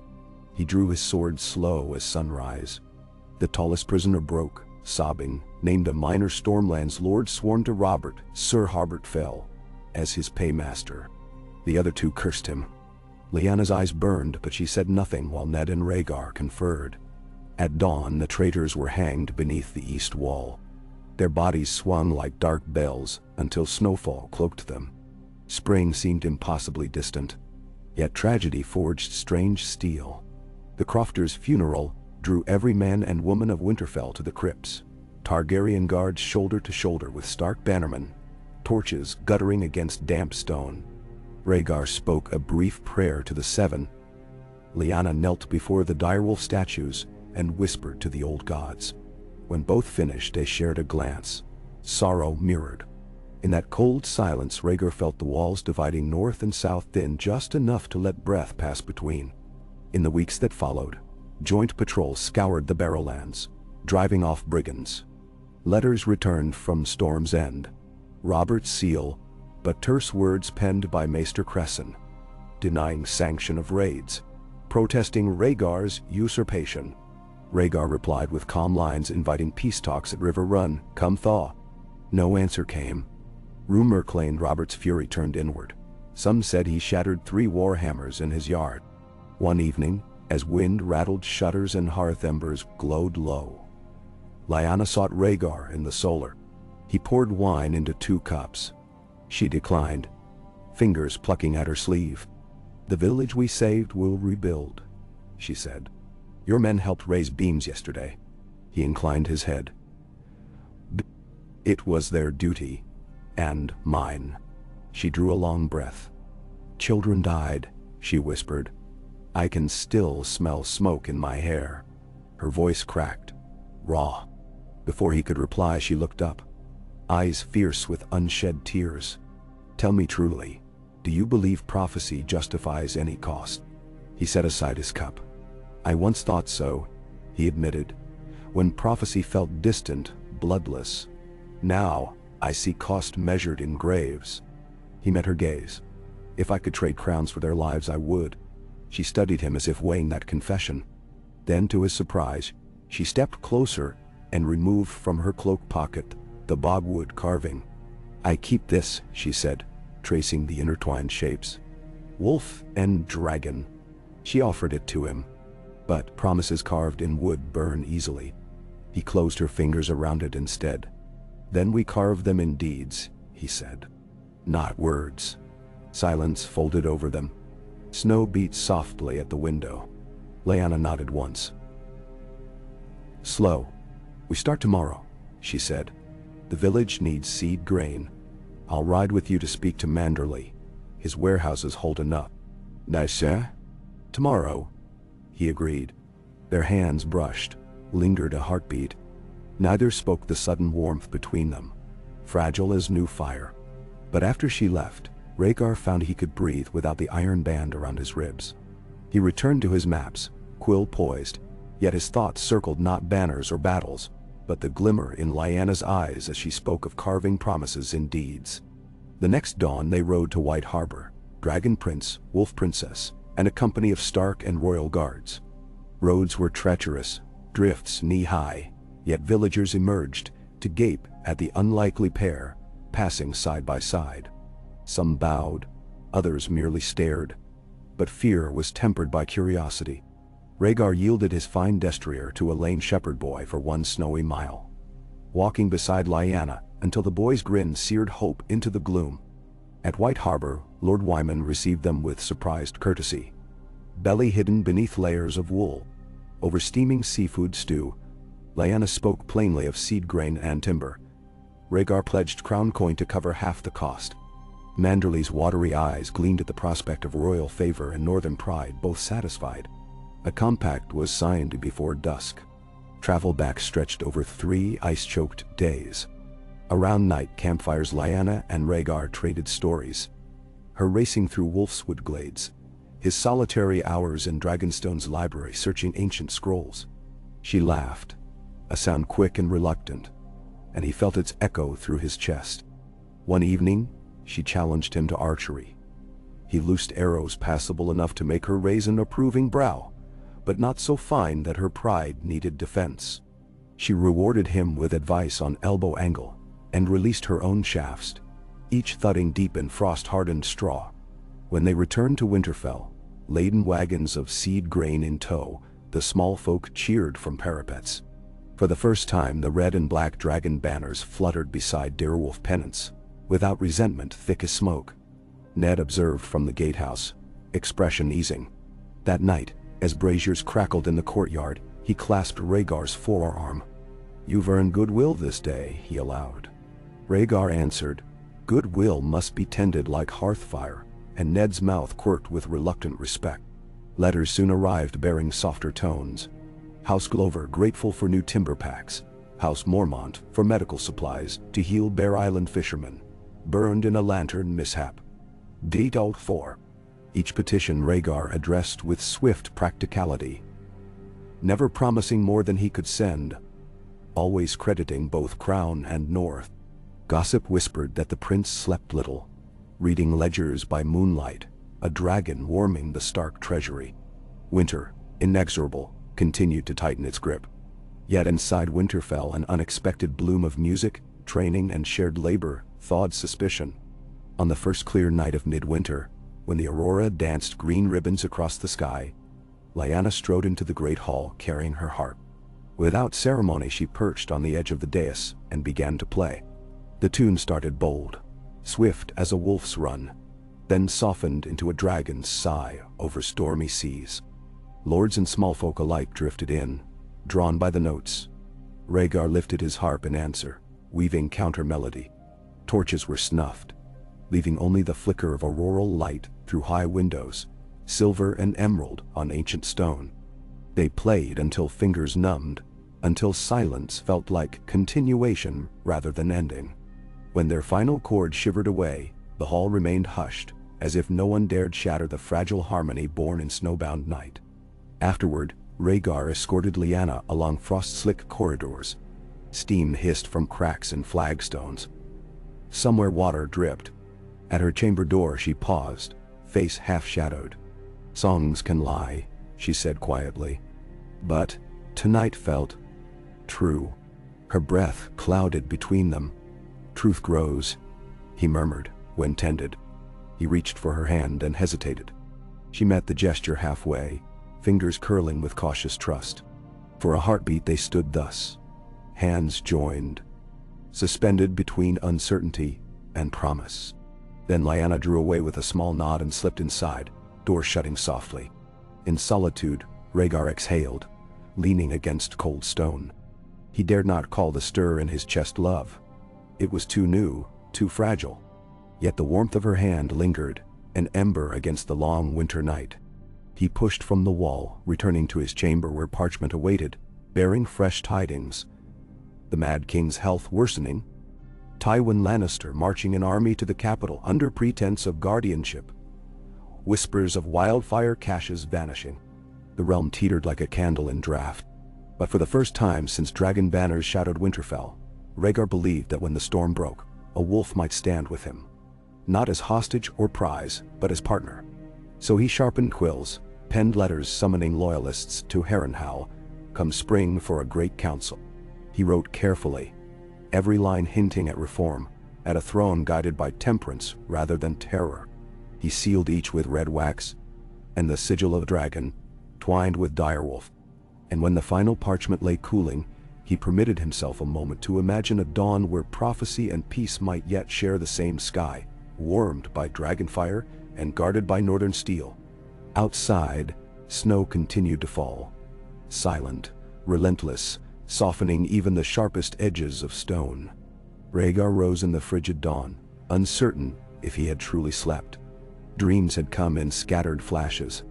He drew his sword slow as sunrise. The tallest prisoner broke, sobbing, named a minor Stormlands lord sworn to Robert, Sir Harbert Fell, as his paymaster. The other 2 cursed him. Lyanna's eyes burned, but she said nothing while Ned and Rhaegar conferred. At dawn the traitors were hanged beneath the east wall. Their bodies swung like dark bells until snowfall cloaked them. Spring seemed impossibly distant, yet tragedy forged strange steel. The crofter's funeral drew every man and woman of Winterfell to the crypts, Targaryen guards shoulder to shoulder with Stark bannermen, torches guttering against damp stone. Rhaegar spoke a brief prayer to the 7. Lyanna knelt before the direwolf statues and whispered to the old gods. When both finished, they shared a glance, sorrow mirrored. In that cold silence, Rhaegar felt the walls dividing north and south thin just enough to let breath pass between. In the weeks that followed, joint patrols scoured the Barrowlands, driving off brigands. Letters returned from Storm's End, Robert's seal, but terse words penned by Maester Cresson, denying sanction of raids, protesting Rhaegar's usurpation. Rhaegar replied with calm lines inviting peace talks at River Run, "Come thaw." No answer came. Rumor claimed Robert's fury turned inward. Some said he shattered 3 war hammers in his yard. One evening, as wind rattled shutters and hearth embers glowed low, Lyanna sought Rhaegar in the solar. He poured wine into 2 cups. She declined, fingers plucking at her sleeve. "The village we saved will rebuild," she said. "Your men helped raise beams yesterday." He inclined his head. "It was their duty, and mine." She drew a long breath. "Children died," she whispered. "I can still smell smoke in my hair." Her voice cracked, raw. Before he could reply, she looked up, eyes fierce with unshed tears. "Tell me truly, do you believe prophecy justifies any cost?" He set aside his cup. "I once thought so," he admitted, "when prophecy felt distant, bloodless. Now, I see cost measured in graves." He met her gaze. "If I could trade crowns for their lives, I would." She studied him as if weighing that confession. Then, to his surprise, she stepped closer and removed from her cloak pocket the bogwood carving. "I keep this," she said, tracing the intertwined shapes. "Wolf and dragon." She offered it to him. But promises carved in wood burn easily. He closed her fingers around it instead. "Then we carve them in deeds," he said. "Not words." Silence folded over them. Snow beat softly at the window. Lyanna nodded once. "Slow. We start tomorrow," she said. "The village needs seed grain. I'll ride with you to speak to Manderley. His warehouses hold enough." "Nice, eh?" "Tomorrow," he agreed. Their hands brushed, lingered a heartbeat. Neither spoke the sudden warmth between them, fragile as new fire. But after she left, Rhaegar found he could breathe without the iron band around his ribs. He returned to his maps, quill poised, yet his thoughts circled not banners or battles, but the glimmer in Lyanna's eyes as she spoke of carving promises in deeds. The next dawn they rode to White Harbor, Dragon Prince, Wolf Princess, and a company of Stark and Royal Guards. Roads were treacherous, drifts knee-high, yet villagers emerged to gape at the unlikely pair, passing side by side. Some bowed, others merely stared, but fear was tempered by curiosity. Rhaegar yielded his fine destrier to a lame shepherd boy for 1 snowy mile, walking beside Lyanna until the boy's grin seared hope into the gloom. At White Harbor, Lord Wyman received them with surprised courtesy. Belly hidden beneath layers of wool, over steaming seafood stew, Lyanna spoke plainly of seed grain and timber. Rhaegar pledged crown coin to cover half the cost. Manderley's watery eyes gleamed at the prospect of royal favor and northern pride, both satisfied. A compact was signed before dusk. Travel back stretched over 3 ice-choked days. Around night campfires, Lyanna and Rhaegar traded stories. Her racing through Wolfswood glades, his solitary hours in Dragonstone's library searching ancient scrolls. She laughed, a sound quick and reluctant, and he felt its echo through his chest. One evening, she challenged him to archery. He loosed arrows passable enough to make her raise an approving brow, but not so fine that her pride needed defense. She rewarded him with advice on elbow angle, and released her own shafts, each thudding deep in frost-hardened straw. When they returned to Winterfell, laden wagons of seed grain in tow, the small folk cheered from parapets. For the first time the red and black dragon banners fluttered beside Direwolf pennants, without resentment thick as smoke. Ned observed from the gatehouse, expression easing. That night, as braziers crackled in the courtyard, he clasped Rhaegar's forearm. "You've earned goodwill this day," he allowed. Rhaegar answered, "Goodwill must be tended like hearthfire," and Ned's mouth quirked with reluctant respect. Letters soon arrived bearing softer tones. House Glover grateful for new timber packs. House Mormont for medical supplies to heal Bear Island fishermen. Burned in a lantern mishap. Date 4. Each petition Rhaegar addressed with swift practicality, never promising more than he could send, always crediting both Crown and North. Gossip whispered that the prince slept little, reading ledgers by moonlight, a dragon warming the Stark treasury. Winter, inexorable, continued to tighten its grip. Yet inside Winterfell an unexpected bloom of music, training and shared labor thawed suspicion. On the first clear night of midwinter, when the aurora danced green ribbons across the sky, Lyanna strode into the great hall carrying her harp. Without ceremony she perched on the edge of the dais and began to play. The tune started bold, swift as a wolf's run, then softened into a dragon's sigh over stormy seas. Lords and small folk alike drifted in, drawn by the notes. Rhaegar lifted his harp in answer, weaving counter-melody. Torches were snuffed, leaving only the flicker of auroral light through high windows, silver and emerald on ancient stone. They played until fingers numbed, until silence felt like continuation rather than ending. When their final chord shivered away, the hall remained hushed, as if no one dared shatter the fragile harmony born in snowbound night. Afterward, Rhaegar escorted Lyanna along frost-slick corridors. Steam hissed from cracks in flagstones. Somewhere water dripped. At her chamber door she paused, face half-shadowed. "Songs can lie," she said quietly. But tonight felt true. Her breath clouded between them. "Truth grows," he murmured, when tended. He reached for her hand and hesitated. She met the gesture halfway, fingers curling with cautious trust. For a heartbeat they stood thus, hands joined, suspended between uncertainty and promise. Then Lyanna drew away with a small nod and slipped inside, door shutting softly. In solitude, Rhaegar exhaled, leaning against cold stone. He dared not call the stir in his chest love. It was too new, too fragile. Yet the warmth of her hand lingered, an ember against the long winter night. He pushed from the wall, returning to his chamber where parchment awaited, bearing fresh tidings. The Mad King's health worsening. Tywin Lannister marching an army to the capital under pretense of guardianship. Whispers of wildfire caches vanishing. The realm teetered like a candle in draught. But for the first time since dragon banners shadowed Winterfell, Rhaegar believed that when the storm broke, a wolf might stand with him. Not as hostage or prize, but as partner. So he sharpened quills, penned letters summoning loyalists to Harrenhal, come spring for a great council. He wrote carefully, every line hinting at reform, at a throne guided by temperance rather than terror. He sealed each with red wax, and the sigil of a dragon, twined with direwolf. And when the final parchment lay cooling, he permitted himself a moment to imagine a dawn where prophecy and peace might yet share the same sky, warmed by dragonfire and guarded by northern steel. Outside, snow continued to fall, silent, relentless, softening even the sharpest edges of stone. Rhaegar rose in the frigid dawn, uncertain if he had truly slept. Dreams had come in scattered flashes.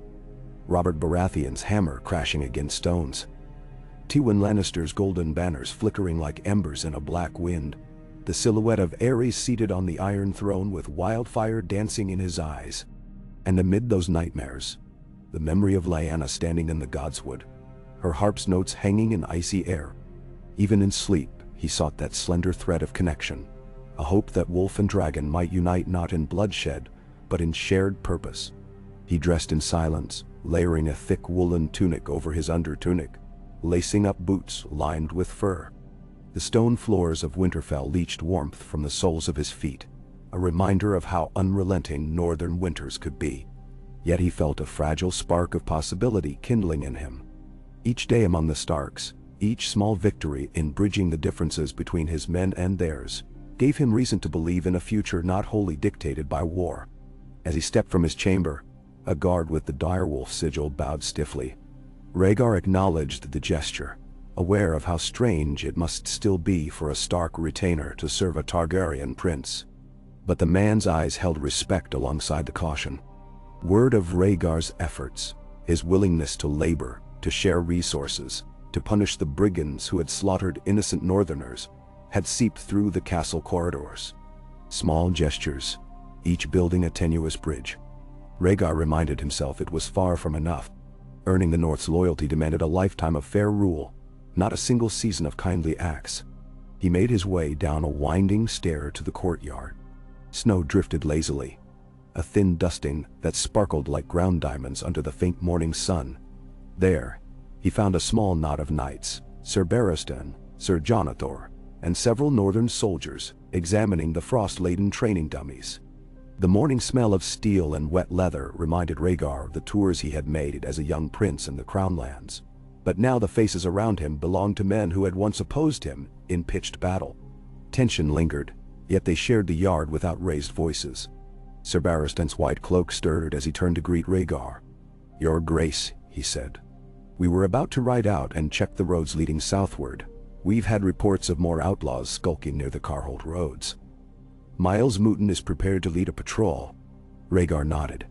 Robert Baratheon's hammer crashing against stones. Tywin Lannister's golden banners flickering like embers in a black wind. The silhouette of Aerys seated on the Iron Throne with wildfire dancing in his eyes. And amid those nightmares, the memory of Lyanna standing in the Godswood, her harp's notes hanging in icy air. Even in sleep, he sought that slender thread of connection, a hope that wolf and dragon might unite not in bloodshed, but in shared purpose. He dressed in silence, layering a thick woolen tunic over his under-tunic, lacing up boots lined with fur. The stone floors of Winterfell leached warmth from the soles of his feet, a reminder of how unrelenting northern winters could be. Yet he felt a fragile spark of possibility kindling in him. Each day among the Starks, each small victory in bridging the differences between his men and theirs, gave him reason to believe in a future not wholly dictated by war. As he stepped from his chamber, a guard with the direwolf sigil bowed stiffly. Rhaegar acknowledged the gesture, aware of how strange it must still be for a Stark retainer to serve a Targaryen prince. But the man's eyes held respect alongside the caution. Word of Rhaegar's efforts, his willingness to labor, to share resources, to punish the brigands who had slaughtered innocent northerners, had seeped through the castle corridors. Small gestures, each building a tenuous bridge. Rhaegar reminded himself it was far from enough. Earning the North's loyalty demanded a lifetime of fair rule, not a single season of kindly acts. He made his way down a winding stair to the courtyard. Snow drifted lazily, a thin dusting that sparkled like ground diamonds under the faint morning sun. There, he found a small knot of knights, Sir Barristan, Sir Jonathor, and several northern soldiers examining the frost-laden training dummies. The morning smell of steel and wet leather reminded Rhaegar of the tours he had made as a young prince in the Crownlands. But now the faces around him belonged to men who had once opposed him in pitched battle. Tension lingered, yet they shared the yard without raised voices. Sir Barristan's white cloak stirred as he turned to greet Rhaegar. "Your Grace," he said. "We were about to ride out and check the roads leading southward. We've had reports of more outlaws skulking near the Carhold roads." "Miles Mouton is prepared to lead a patrol." Rhaegar nodded.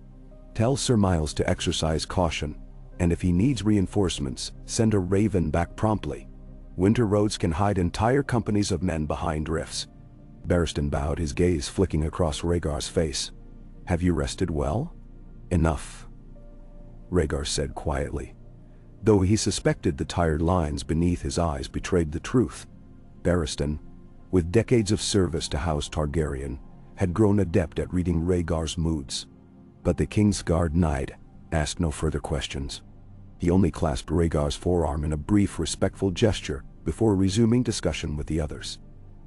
"Tell Sir Miles to exercise caution, and if he needs reinforcements, send a raven back promptly. Winter roads can hide entire companies of men behind rifts." Barristan bowed, his gaze flicking across Rhaegar's face. "Have you rested well?" "Enough," Rhaegar said quietly, though he suspected the tired lines beneath his eyes betrayed the truth. Barristan, with decades of service to House Targaryen, had grown adept at reading Rhaegar's moods. But the Kingsguard Knight asked no further questions. He only clasped Rhaegar's forearm in a brief, respectful gesture before resuming discussion with the others.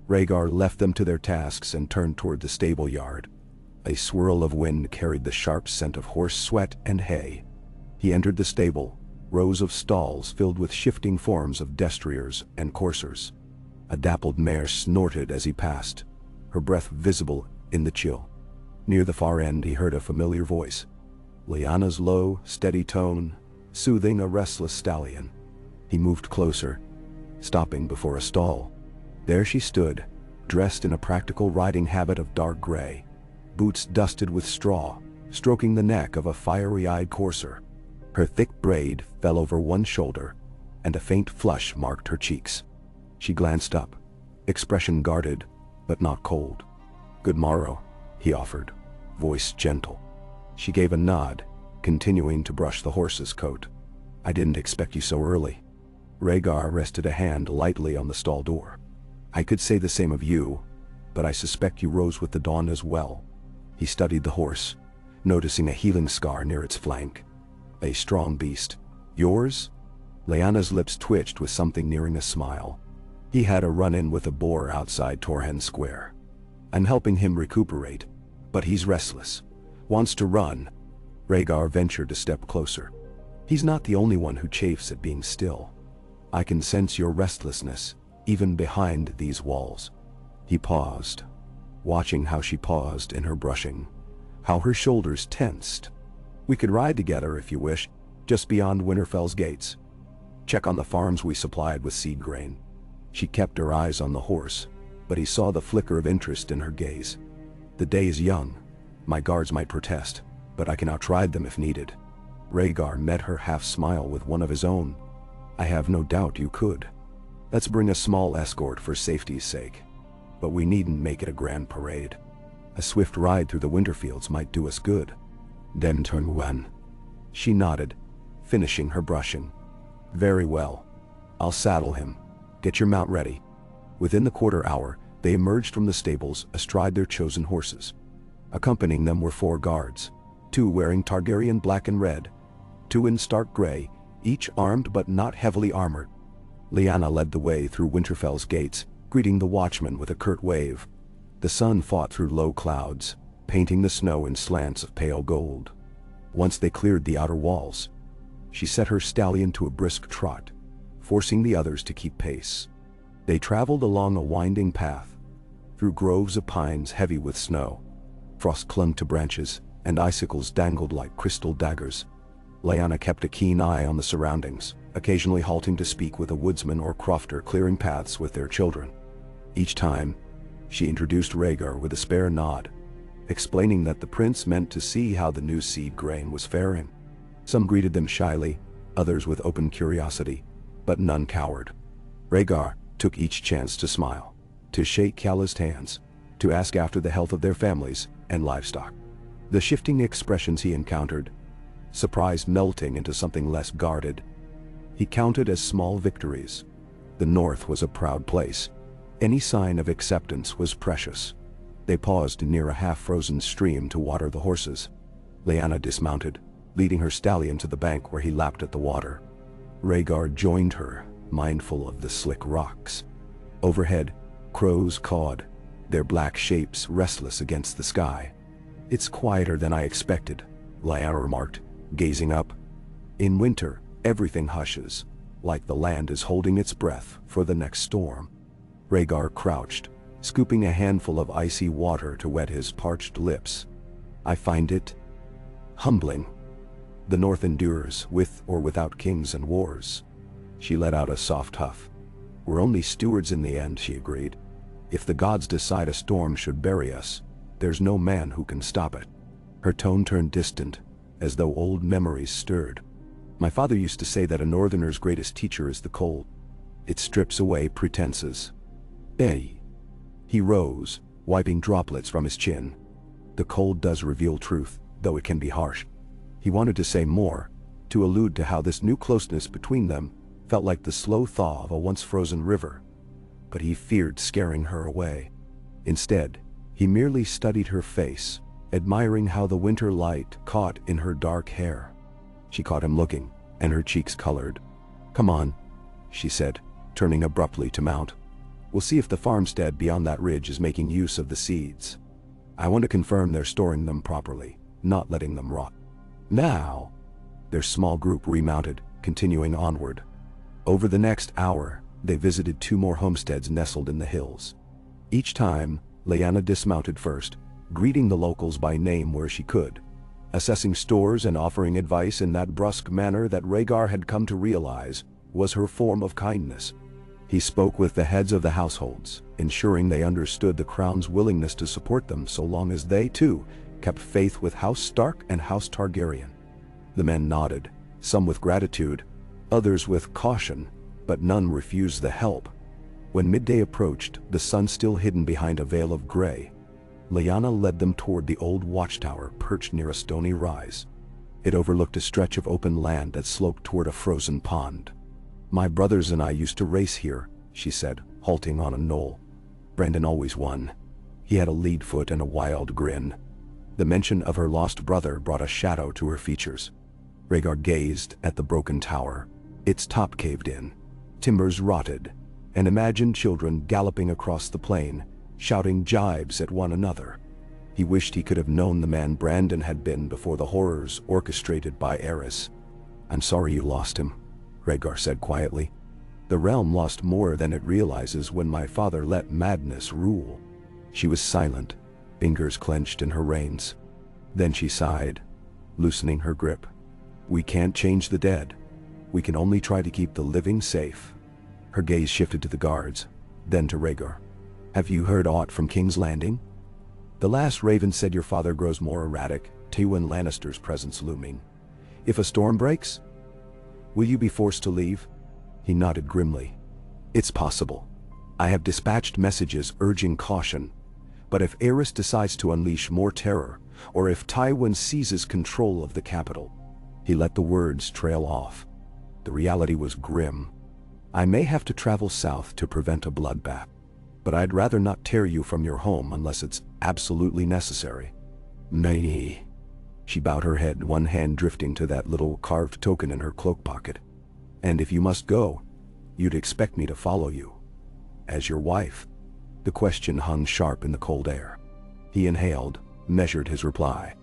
Rhaegar left them to their tasks and turned toward the stable yard. A swirl of wind carried the sharp scent of horse sweat and hay. He entered the stable, rows of stalls filled with shifting forms of destriers and coursers. A dappled mare snorted as he passed, her breath visible in the chill. Near the far end he heard a familiar voice, Lyanna's low, steady tone, soothing a restless stallion. He moved closer, stopping before a stall. There she stood, dressed in a practical riding habit of dark gray, boots dusted with straw, stroking the neck of a fiery-eyed courser. Her thick braid fell over one shoulder, and a faint flush marked her cheeks. She glanced up, expression guarded, but not cold. "Good morrow," he offered, voice gentle. She gave a nod, continuing to brush the horse's coat. "I didn't expect you so early." Rhaegar rested a hand lightly on the stall door. "I could say the same of you, but I suspect you rose with the dawn as well." He studied the horse, noticing a healing scar near its flank. "A strong beast. Yours?" Lyanna's lips twitched with something nearing a smile. "He had a run-in with a boar outside Torrhen Square. I'm helping him recuperate, but he's restless. Wants to run." Rhaegar ventured a step closer. "He's not the only one who chafes at being still. I can sense your restlessness, even behind these walls." He paused, watching how she paused in her brushing, how her shoulders tensed. "We could ride together if you wish, just beyond Winterfell's gates. Check on the farms we supplied with seed grain." She kept her eyes on the horse, but he saw the flicker of interest in her gaze. "The day is young. My guards might protest, but I can outride them if needed." Rhaegar met her half-smile with one of his own. "I have no doubt you could. Let's bring a small escort for safety's sake. But we needn't make it a grand parade. A swift ride through the Winterfields might do us good." "Then turn one." She nodded, finishing her brushing. "Very well. I'll saddle him. Get your mount ready." Within the quarter hour, they emerged from the stables astride their chosen horses. Accompanying them were 4 guards, 2 wearing Targaryen black and red, 2 in stark gray, each armed but not heavily armored. Lyanna led the way through Winterfell's gates, greeting the watchman with a curt wave. The sun fought through low clouds, painting the snow in slants of pale gold. Once they cleared the outer walls, she set her stallion to a brisk trot, forcing the others to keep pace. They traveled along a winding path, through groves of pines heavy with snow. Frost clung to branches, and icicles dangled like crystal daggers. Lyanna kept a keen eye on the surroundings, occasionally halting to speak with a woodsman or crofter clearing paths with their children. Each time, she introduced Rhaegar with a spare nod, explaining that the prince meant to see how the new seed grain was faring. Some greeted them shyly, others with open curiosity, but none cowered. Rhaegar took each chance to smile, to shake calloused hands, to ask after the health of their families and livestock. The shifting expressions he encountered, surprise melting into something less guarded, he counted as small victories. The North was a proud place. Any sign of acceptance was precious. They paused near a half-frozen stream to water the horses. Lyanna dismounted, leading her stallion to the bank where he lapped at the water. Rhaegar joined her, mindful of the slick rocks. Overhead, crows cawed, their black shapes restless against the sky. "It's quieter than I expected," Lyanna remarked, gazing up. "In winter, everything hushes, like the land is holding its breath for the next storm." Rhaegar crouched, scooping a handful of icy water to wet his parched lips. "I find it humbling. The North endures, with or without kings and wars." She let out a soft huff. "We're only stewards in the end," she agreed. "If the gods decide a storm should bury us, there's no man who can stop it." Her tone turned distant, as though old memories stirred. "My father used to say that a northerner's greatest teacher is the cold. It strips away pretenses." "Eh." He rose, wiping droplets from his chin. "The cold does reveal truth, though it can be harsh." He wanted to say more, to allude to how this new closeness between them felt like the slow thaw of a once-frozen river, but he feared scaring her away. Instead, he merely studied her face, admiring how the winter light caught in her dark hair. She caught him looking, and her cheeks colored. "Come on," she said, turning abruptly to mount. "We'll see if the farmstead beyond that ridge is making use of the seeds. I want to confirm they're storing them properly, not letting them rot." Now, their small group remounted, continuing onward. Over the next hour, they visited 2 more homesteads nestled in the hills. Each time, Lyanna dismounted first, greeting the locals by name where she could, assessing stores and offering advice in that brusque manner that Rhaegar had come to realize was her form of kindness. He spoke with the heads of the households, ensuring they understood the crown's willingness to support them so long as they, too, kept faith with House Stark and House Targaryen. The men nodded, some with gratitude, others with caution, but none refused the help. When midday approached, the sun still hidden behind a veil of gray, Lyanna led them toward the old watchtower perched near a stony rise. It overlooked a stretch of open land that sloped toward a frozen pond. "My brothers and I used to race here," she said, halting on a knoll. "Brandon always won. He had a lead foot and a wild grin." The mention of her lost brother brought a shadow to her features. Rhaegar gazed at the broken tower, its top caved in, timbers rotted, and imagined children galloping across the plain, shouting jibes at one another. He wished he could have known the man Brandon had been before the horrors orchestrated by Aerys. "I'm sorry you lost him," Rhaegar said quietly. "The realm lost more than it realizes when my father let madness rule." She was silent, fingers clenched in her reins. Then she sighed, loosening her grip. "We can't change the dead. We can only try to keep the living safe." Her gaze shifted to the guards, then to Rhaegar. "Have you heard aught from King's Landing? The last raven said your father grows more erratic, Tywin Lannister's presence looming. If a storm breaks, will you be forced to leave?" He nodded grimly. "It's possible. I have dispatched messages urging caution. But if Aerys decides to unleash more terror, or if Tywin seizes control of the capital..." He let the words trail off. The reality was grim. "I may have to travel south to prevent a bloodbath. But I'd rather not tear you from your home unless it's absolutely necessary." "Nay." She bowed her head, one hand drifting to that little carved token in her cloak pocket. "And if you must go, you'd expect me to follow you. As your wife." The question hung sharp in the cold air. He inhaled, measured his reply.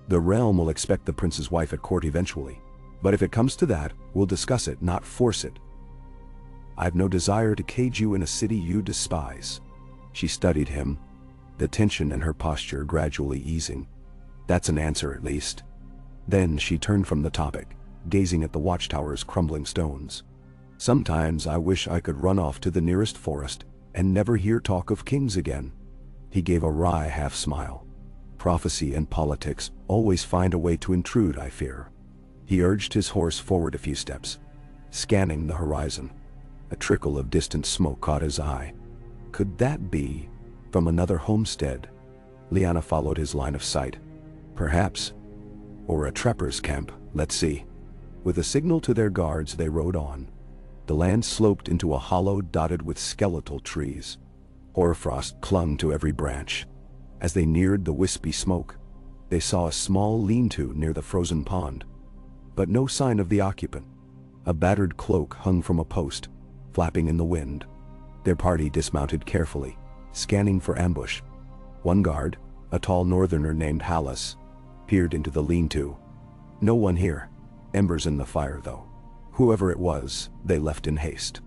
"The realm will expect the prince's wife at court eventually. But if it comes to that, we'll discuss it, not force it. I've no desire to cage you in a city you despise." She studied him, the tension in her posture gradually easing. "That's an answer at least." Then she turned from the topic, gazing at the watchtower's crumbling stones. "Sometimes I wish I could run off to the nearest forest and never hear talk of kings again." He gave a wry half-smile. "Prophecy and politics always find a way to intrude, I fear." He urged his horse forward a few steps, scanning the horizon. A trickle of distant smoke caught his eye. Could that be from another homestead? Lyanna followed his line of sight. "Perhaps. Or a trapper's camp, let's see." With a signal to their guards, they rode on. The land sloped into a hollow dotted with skeletal trees. Hoarfrost clung to every branch. As they neared the wispy smoke, they saw a small lean-to near the frozen pond. But no sign of the occupant. A battered cloak hung from a post, flapping in the wind. Their party dismounted carefully, scanning for ambush. One guard, a tall northerner named Hallis, peered into the lean-to. "No one here. Embers in the fire, though." Whoever it was, they left in haste.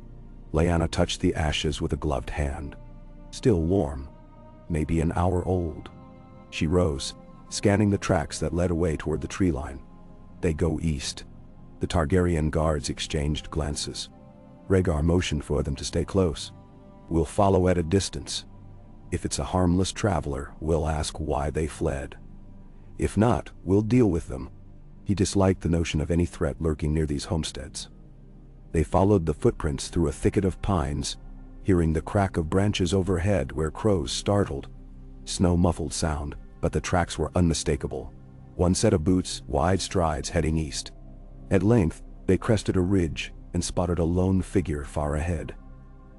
Lyanna touched the ashes with a gloved hand. Still warm. Maybe an hour old. She rose, scanning the tracks that led away toward the tree line. "They go east." The Targaryen guards exchanged glances. Rhaegar motioned for them to stay close. "We'll follow at a distance. If it's a harmless traveler, we'll ask why they fled. If not, we'll deal with them." He disliked the notion of any threat lurking near these homesteads. They followed the footprints through a thicket of pines, hearing the crack of branches overhead where crows startled. Snow-muffled sound, but the tracks were unmistakable. One set of boots, wide strides heading east. At length, they crested a ridge and spotted a lone figure far ahead,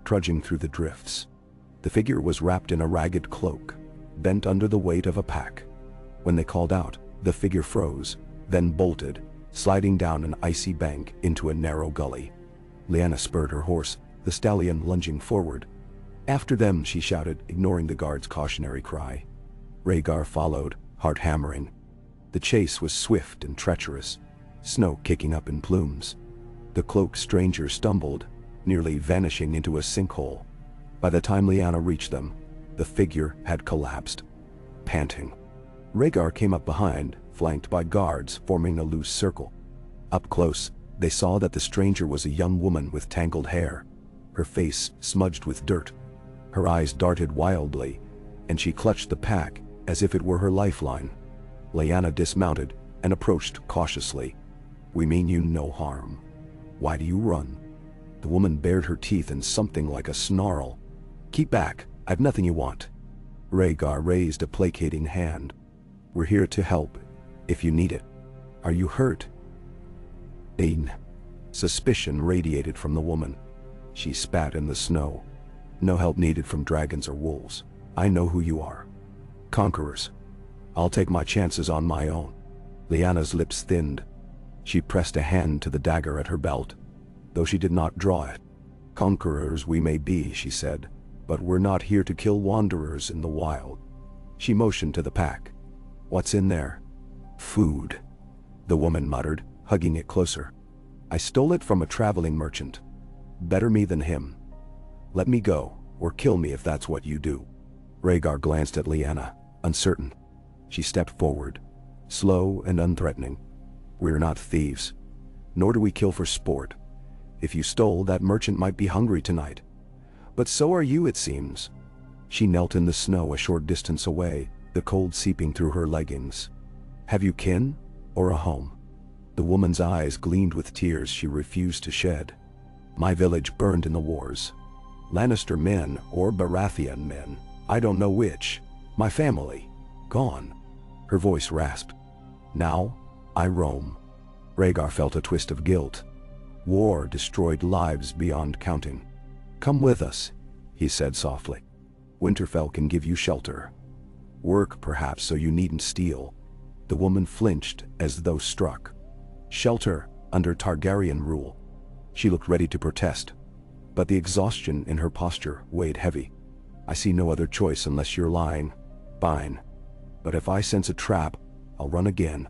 trudging through the drifts. The figure was wrapped in a ragged cloak, bent under the weight of a pack. When they called out, the figure froze, then bolted, sliding down an icy bank into a narrow gully. Lyanna spurred her horse, the stallion lunging forward. "After them," she shouted, ignoring the guard's cautionary cry. Rhaegar followed, heart hammering. The chase was swift and treacherous, snow kicking up in plumes. The cloaked stranger stumbled, nearly vanishing into a sinkhole. By the time Lyanna reached them, the figure had collapsed, panting. Rhaegar came up behind, flanked by guards forming a loose circle. Up close, they saw that the stranger was a young woman with tangled hair, her face smudged with dirt. Her eyes darted wildly, and she clutched the pack as if it were her lifeline. Lyanna dismounted and approached cautiously. "We mean you no harm. Why do you run?" The woman bared her teeth in something like a snarl. "Keep back, I've nothing you want." Rhaegar raised a placating hand. "We're here to help, if you need it. Are you hurt?" Ain. Suspicion radiated from the woman. She spat in the snow. "No help needed from dragons or wolves. I know who you are. Conquerors. I'll take my chances on my own." Lyanna's lips thinned. She pressed a hand to the dagger at her belt, though she did not draw it. "Conquerors we may be," she said, "but we're not here to kill wanderers in the wild." She motioned to the pack. "What's in there?" "Food," the woman muttered, hugging it closer. "I stole it from a traveling merchant. Better me than him. Let me go, or kill me if that's what you do." Rhaegar glanced at Lyanna, uncertain. She stepped forward, slow and unthreatening. "We're not thieves, nor do we kill for sport. If you stole, that merchant might be hungry tonight. But so are you, it seems." She knelt in the snow a short distance away, the cold seeping through her leggings. "Have you kin, or a home?" The woman's eyes gleamed with tears she refused to shed. "My village burned in the wars. Lannister men or Baratheon men, I don't know which. My family, gone." Her voice rasped. "Now, I roam." Rhaegar felt a twist of guilt. War destroyed lives beyond counting. "Come with us," he said softly. "Winterfell can give you shelter. Work, perhaps, so you needn't steal." The woman flinched as though struck. "Shelter, under Targaryen rule." She looked ready to protest, but the exhaustion in her posture weighed heavy. "I see no other choice unless you're lying. Fine. But if I sense a trap, I'll run again."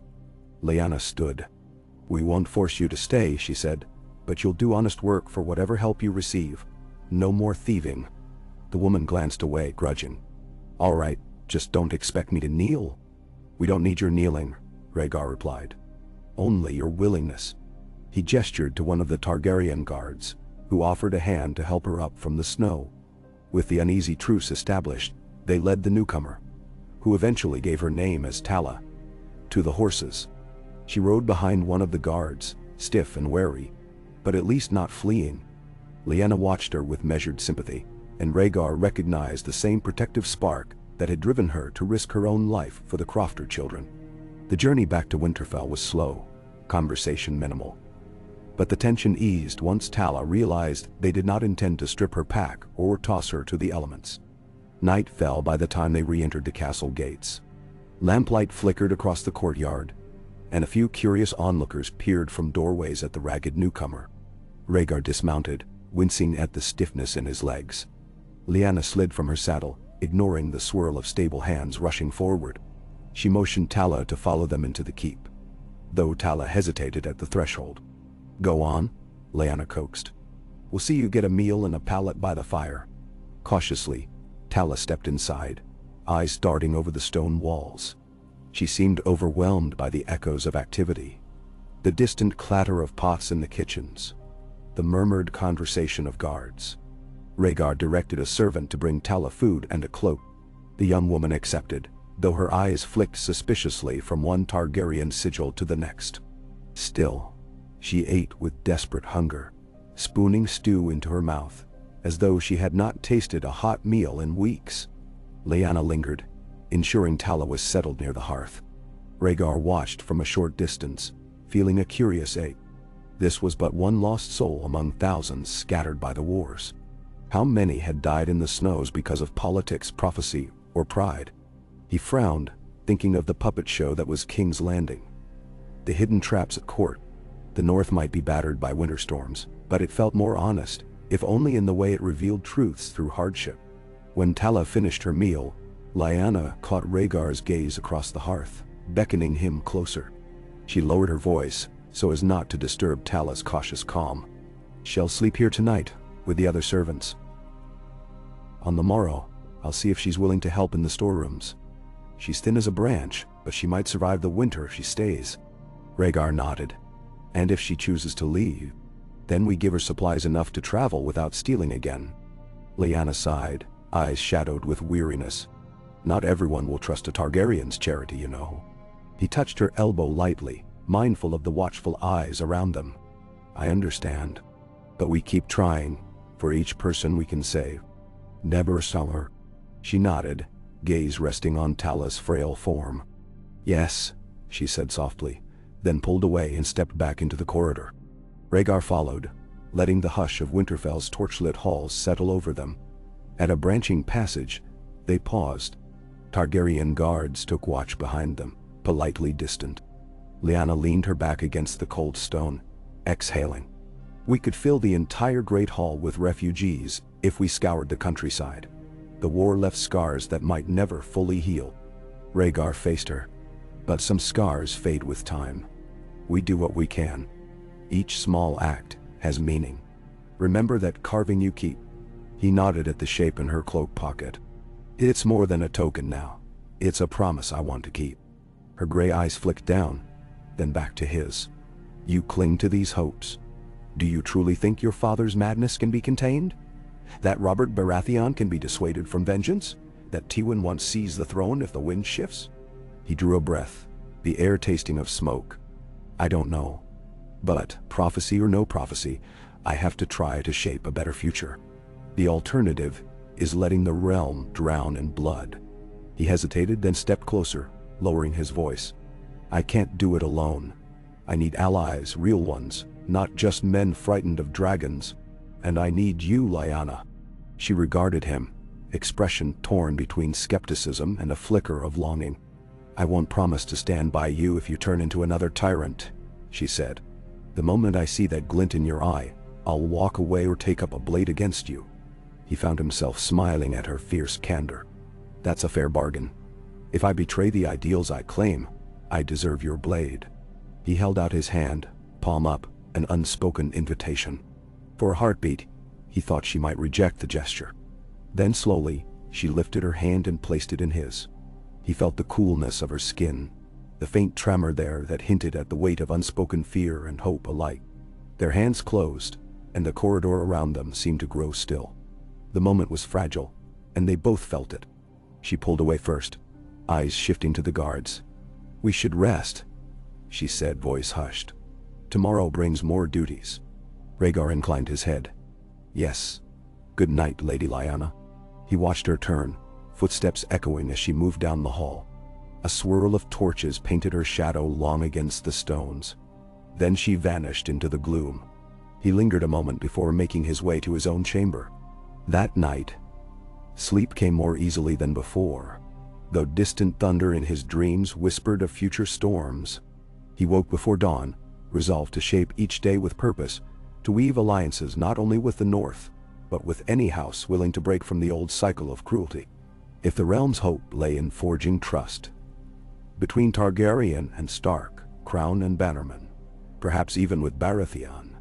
Lyanna stood. "We won't force you to stay," she said, "but you'll do honest work for whatever help you receive. No more thieving." The woman glanced away, grudging. "All right, just don't expect me to kneel." "We don't need your kneeling," Rhaegar replied. "Only your willingness." He gestured to one of the Targaryen guards, who offered a hand to help her up from the snow. With the uneasy truce established, they led the newcomer, who eventually gave her name as Tala, to the horses. She rode behind one of the guards, stiff and wary, but at least not fleeing. Lyanna watched her with measured sympathy, and Rhaegar recognized the same protective spark that had driven her to risk her own life for the Crofter children. The journey back to Winterfell was slow, conversation minimal. But the tension eased once Tala realized they did not intend to strip her pack or toss her to the elements. Night fell by the time they re-entered the castle gates. Lamplight flickered across the courtyard, and a few curious onlookers peered from doorways at the ragged newcomer. Rhaegar dismounted, wincing at the stiffness in his legs. Lyanna slid from her saddle, ignoring the swirl of stable hands rushing forward. She motioned Tala to follow them into the keep, though Tala hesitated at the threshold. "Go on," Lyanna coaxed. "We'll see you get a meal and a pallet by the fire." Cautiously, Tala stepped inside, eyes darting over the stone walls. She seemed overwhelmed by the echoes of activity. The distant clatter of pots in the kitchens, the murmured conversation of guards. Rhaegar directed a servant to bring Tala food and a cloak. The young woman accepted, though her eyes flicked suspiciously from one Targaryen sigil to the next. Still, she ate with desperate hunger, spooning stew into her mouth, as though she had not tasted a hot meal in weeks. Lyanna lingered, ensuring Tala was settled near the hearth. Rhaegar watched from a short distance, feeling a curious ache. This was but one lost soul among thousands scattered by the wars. How many had died in the snows because of politics, prophecy, or pride? He frowned, thinking of the puppet show that was King's Landing. The hidden traps at court. The North might be battered by winter storms, but it felt more honest, if only in the way it revealed truths through hardship. When Tala finished her meal, Lyanna caught Rhaegar's gaze across the hearth, beckoning him closer. She lowered her voice, so as not to disturb Tala's cautious calm. "She'll sleep here tonight, with the other servants. On the morrow, I'll see if she's willing to help in the storerooms. She's thin as a branch, but she might survive the winter if she stays." Rhaegar nodded. "And if she chooses to leave, then we give her supplies enough to travel without stealing again." Lyanna sighed, eyes shadowed with weariness. "Not everyone will trust a Targaryen's charity, you know." He touched her elbow lightly, mindful of the watchful eyes around them. "I understand. But we keep trying, for each person we can save. Never a summer." She nodded, gaze resting on Tala's frail form. "Yes," she said softly, then pulled away and stepped back into the corridor. Rhaegar followed, letting the hush of Winterfell's torchlit halls settle over them. At a branching passage, they paused. Targaryen guards took watch behind them, politely distant. Lyanna leaned her back against the cold stone, exhaling. "We could fill the entire Great Hall with refugees if we scoured the countryside. The war left scars that might never fully heal." Rhaegar faced her. "But some scars fade with time. We do what we can. Each small act has meaning. Remember that carving you keep." He nodded at the shape in her cloak pocket. "It's more than a token now. It's a promise I want to keep." Her gray eyes flicked down, then back to his. "You cling to these hopes. Do you truly think your father's madness can be contained? That Robert Baratheon can be dissuaded from vengeance? That Tywin once seized the throne if the wind shifts?" He drew a breath, the air tasting of smoke. "I don't know. But, prophecy or no prophecy, I have to try to shape a better future. The alternative is letting the realm drown in blood." He hesitated, then stepped closer, lowering his voice. "I can't do it alone. I need allies, real ones, not just men frightened of dragons. And I need you, Lyanna." She regarded him, expression torn between skepticism and a flicker of longing. "I won't promise to stand by you if you turn into another tyrant," she said. "The moment I see that glint in your eye, I'll walk away or take up a blade against you." He found himself smiling at her fierce candor. "That's a fair bargain. If I betray the ideals I claim, I deserve your blade." He held out his hand, palm up, an unspoken invitation. For a heartbeat, he thought she might reject the gesture. Then slowly, she lifted her hand and placed it in his. He felt the coolness of her skin, the faint tremor there that hinted at the weight of unspoken fear and hope alike. Their hands closed, and the corridor around them seemed to grow still. The moment was fragile, and they both felt it. She pulled away first, eyes shifting to the guards. "We should rest," she said, voice hushed. "Tomorrow brings more duties." Rhaegar inclined his head. "Yes. Good night, Lady Lyanna." He watched her turn, footsteps echoing as she moved down the hall. A swirl of torches painted her shadow long against the stones. Then she vanished into the gloom. He lingered a moment before making his way to his own chamber. That night, sleep came more easily than before, though distant thunder in his dreams whispered of future storms. He woke before dawn, resolved to shape each day with purpose, to weave alliances not only with the North, but with any house willing to break from the old cycle of cruelty. If the realm's hope lay in forging trust between Targaryen and Stark, crown and bannerman, perhaps even with Baratheon,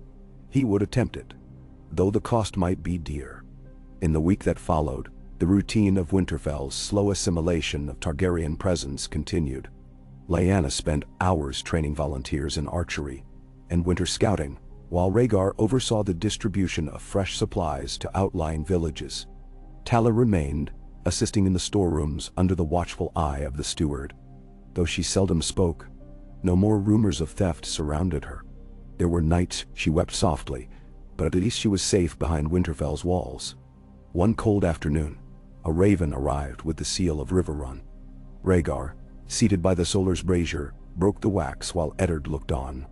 he would attempt it, though the cost might be dear. In the week that followed, the routine of Winterfell's slow assimilation of Targaryen presence continued. Lyanna spent hours training volunteers in archery and winter scouting, while Rhaegar oversaw the distribution of fresh supplies to outlying villages. Tala remained, assisting in the storerooms under the watchful eye of the steward. Though she seldom spoke, no more rumors of theft surrounded her. There were nights she wept softly, but at least she was safe behind Winterfell's walls. One cold afternoon, a raven arrived with the seal of Riverrun. Rhaegar, seated by the Solar's brazier, broke the wax while Eddard looked on.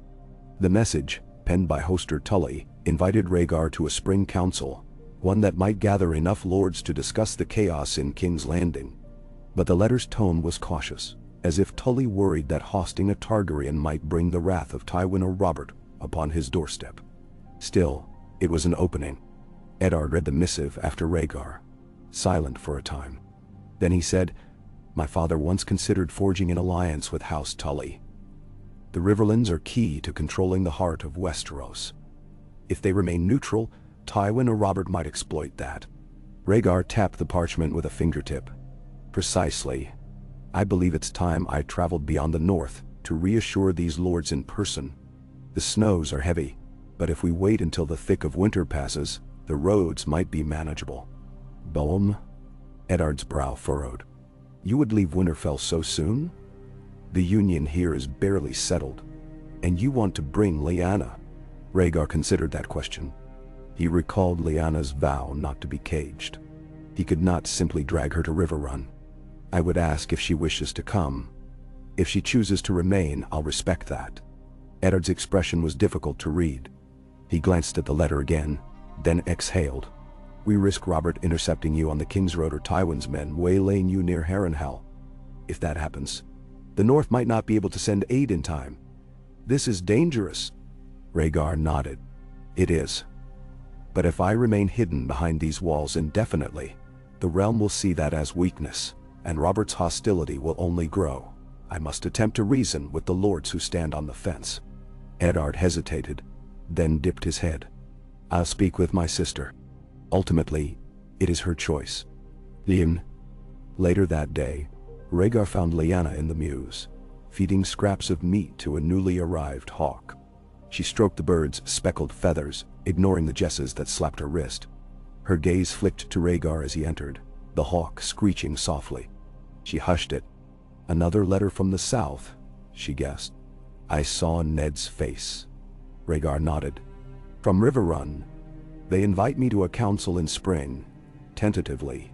The message, penned by Hoster Tully, invited Rhaegar to a spring council, one that might gather enough lords to discuss the chaos in King's Landing. But the letter's tone was cautious, as if Tully worried that hosting a Targaryen might bring the wrath of Tywin or Robert upon his doorstep. Still, it was an opening. Eddard read the missive after Rhaegar, silent for a time. Then he said, "My father once considered forging an alliance with House Tully. The Riverlands are key to controlling the heart of Westeros. If they remain neutral, Tywin or Robert might exploit that. Rhaegar tapped the parchment with a fingertip. Precisely. I believe it's time I traveled beyond the north to reassure these lords in person. The snows are heavy, but if we wait until the thick of winter passes, the roads might be manageable. Bohm? Eddard's brow furrowed. You would leave Winterfell so soon? The union here is barely settled, and you want to bring Lyanna. Rhaegar considered that question. He recalled Lyanna's vow not to be caged. He could not simply drag her to Riverrun. I would ask if she wishes to come. If she chooses to remain, I'll respect that. Eddard's expression was difficult to read. He glanced at the letter again, then exhaled. We risk Robert intercepting you on the King's Road or Tywin's men waylaying you near Harrenhal. If that happens, the North might not be able to send aid in time. This is dangerous. Rhaegar nodded. It is. But if I remain hidden behind these walls indefinitely, the realm will see that as weakness, and Robert's hostility will only grow. I must attempt to reason with the lords who stand on the fence. Eddard hesitated, then dipped his head. I'll speak with my sister. Ultimately, it is her choice. Later that day, Rhaegar found Lyanna in the mews, feeding scraps of meat to a newly arrived hawk. She stroked the bird's speckled feathers, ignoring the jesses that slapped her wrist. Her gaze flicked to Rhaegar as he entered, the hawk screeching softly. She hushed it. Another letter from the south, she guessed. I saw Ned's face. Rhaegar nodded. From Riverrun. They invite me to a council in spring, tentatively.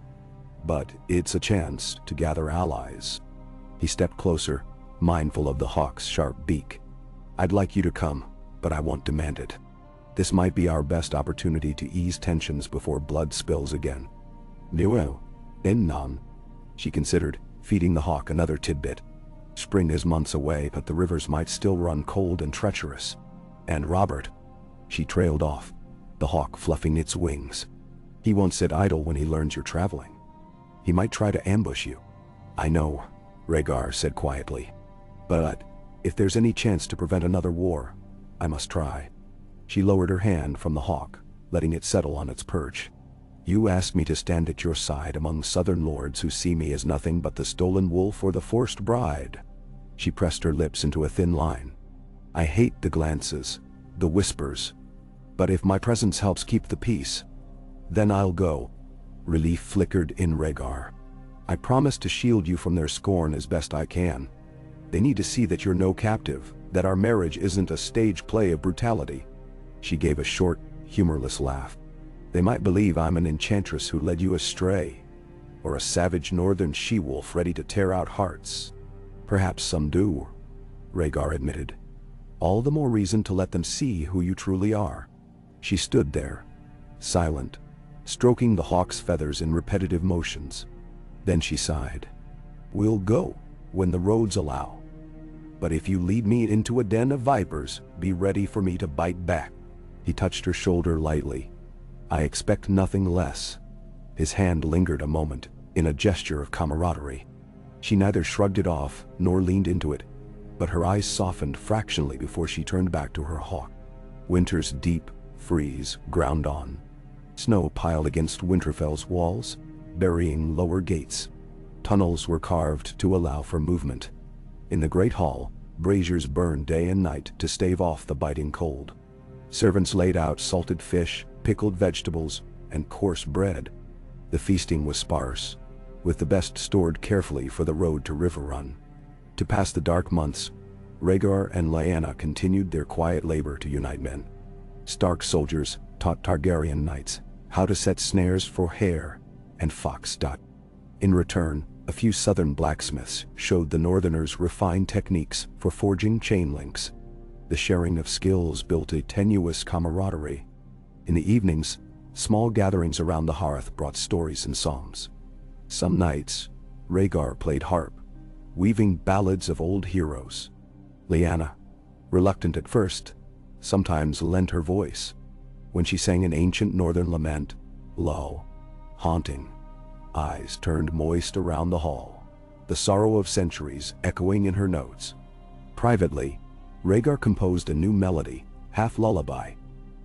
But it's a chance to gather allies. He stepped closer, mindful of the hawk's sharp beak. I'd like you to come, but I won't demand it. This might be our best opportunity to ease tensions before blood spills again. Nuo, Ennon. She considered, feeding the hawk another tidbit. Spring is months away, but the rivers might still run cold and treacherous. And Robert. She trailed off, the hawk fluffing its wings. He won't sit idle when he learns you're traveling. He might try to ambush you. I know, Rhaegar said quietly. But if there's any chance to prevent another war, I must try. She lowered her hand from the hawk, letting it settle on its perch. You asked me to stand at your side among southern lords who see me as nothing but the stolen wolf or the forced bride. She pressed her lips into a thin line. I hate the glances, the whispers. But if my presence helps keep the peace, then I'll go. Relief flickered in Rhaegar. I promise to shield you from their scorn as best I can. They need to see that you're no captive, that our marriage isn't a stage play of brutality. She gave a short, humorless laugh. They might believe I'm an enchantress who led you astray, or a savage northern she-wolf ready to tear out hearts. Perhaps some do, Rhaegar admitted. All the more reason to let them see who you truly are. She stood there, silent, stroking the hawk's feathers in repetitive motions. Then she sighed. We'll go, when the roads allow. But if you lead me into a den of vipers, be ready for me to bite back. He touched her shoulder lightly. I expect nothing less. His hand lingered a moment, in a gesture of camaraderie. She neither shrugged it off, nor leaned into it, but her eyes softened fractionally before she turned back to her hawk. Winter's deep freeze ground on. Snow piled against Winterfell's walls, burying lower gates. Tunnels were carved to allow for movement. In the great hall, braziers burned day and night to stave off the biting cold. Servants laid out salted fish, pickled vegetables, and coarse bread. The feasting was sparse, with the best stored carefully for the road to Riverrun. To pass the dark months, Rhaegar and Lyanna continued their quiet labor to unite men. Stark soldiers taught Targaryen knights how to set snares for hare and fox. In return, a few southern blacksmiths showed the northerners refined techniques for forging chain links. The sharing of skills built a tenuous camaraderie. In the evenings, small gatherings around the hearth brought stories and songs. Some nights, Rhaegar played harp, weaving ballads of old heroes. Lyanna, reluctant at first, sometimes lent her voice. When she sang an ancient northern lament, low, haunting, eyes turned moist around the hall, the sorrow of centuries echoing in her notes. Privately, Rhaegar composed a new melody, half lullaby,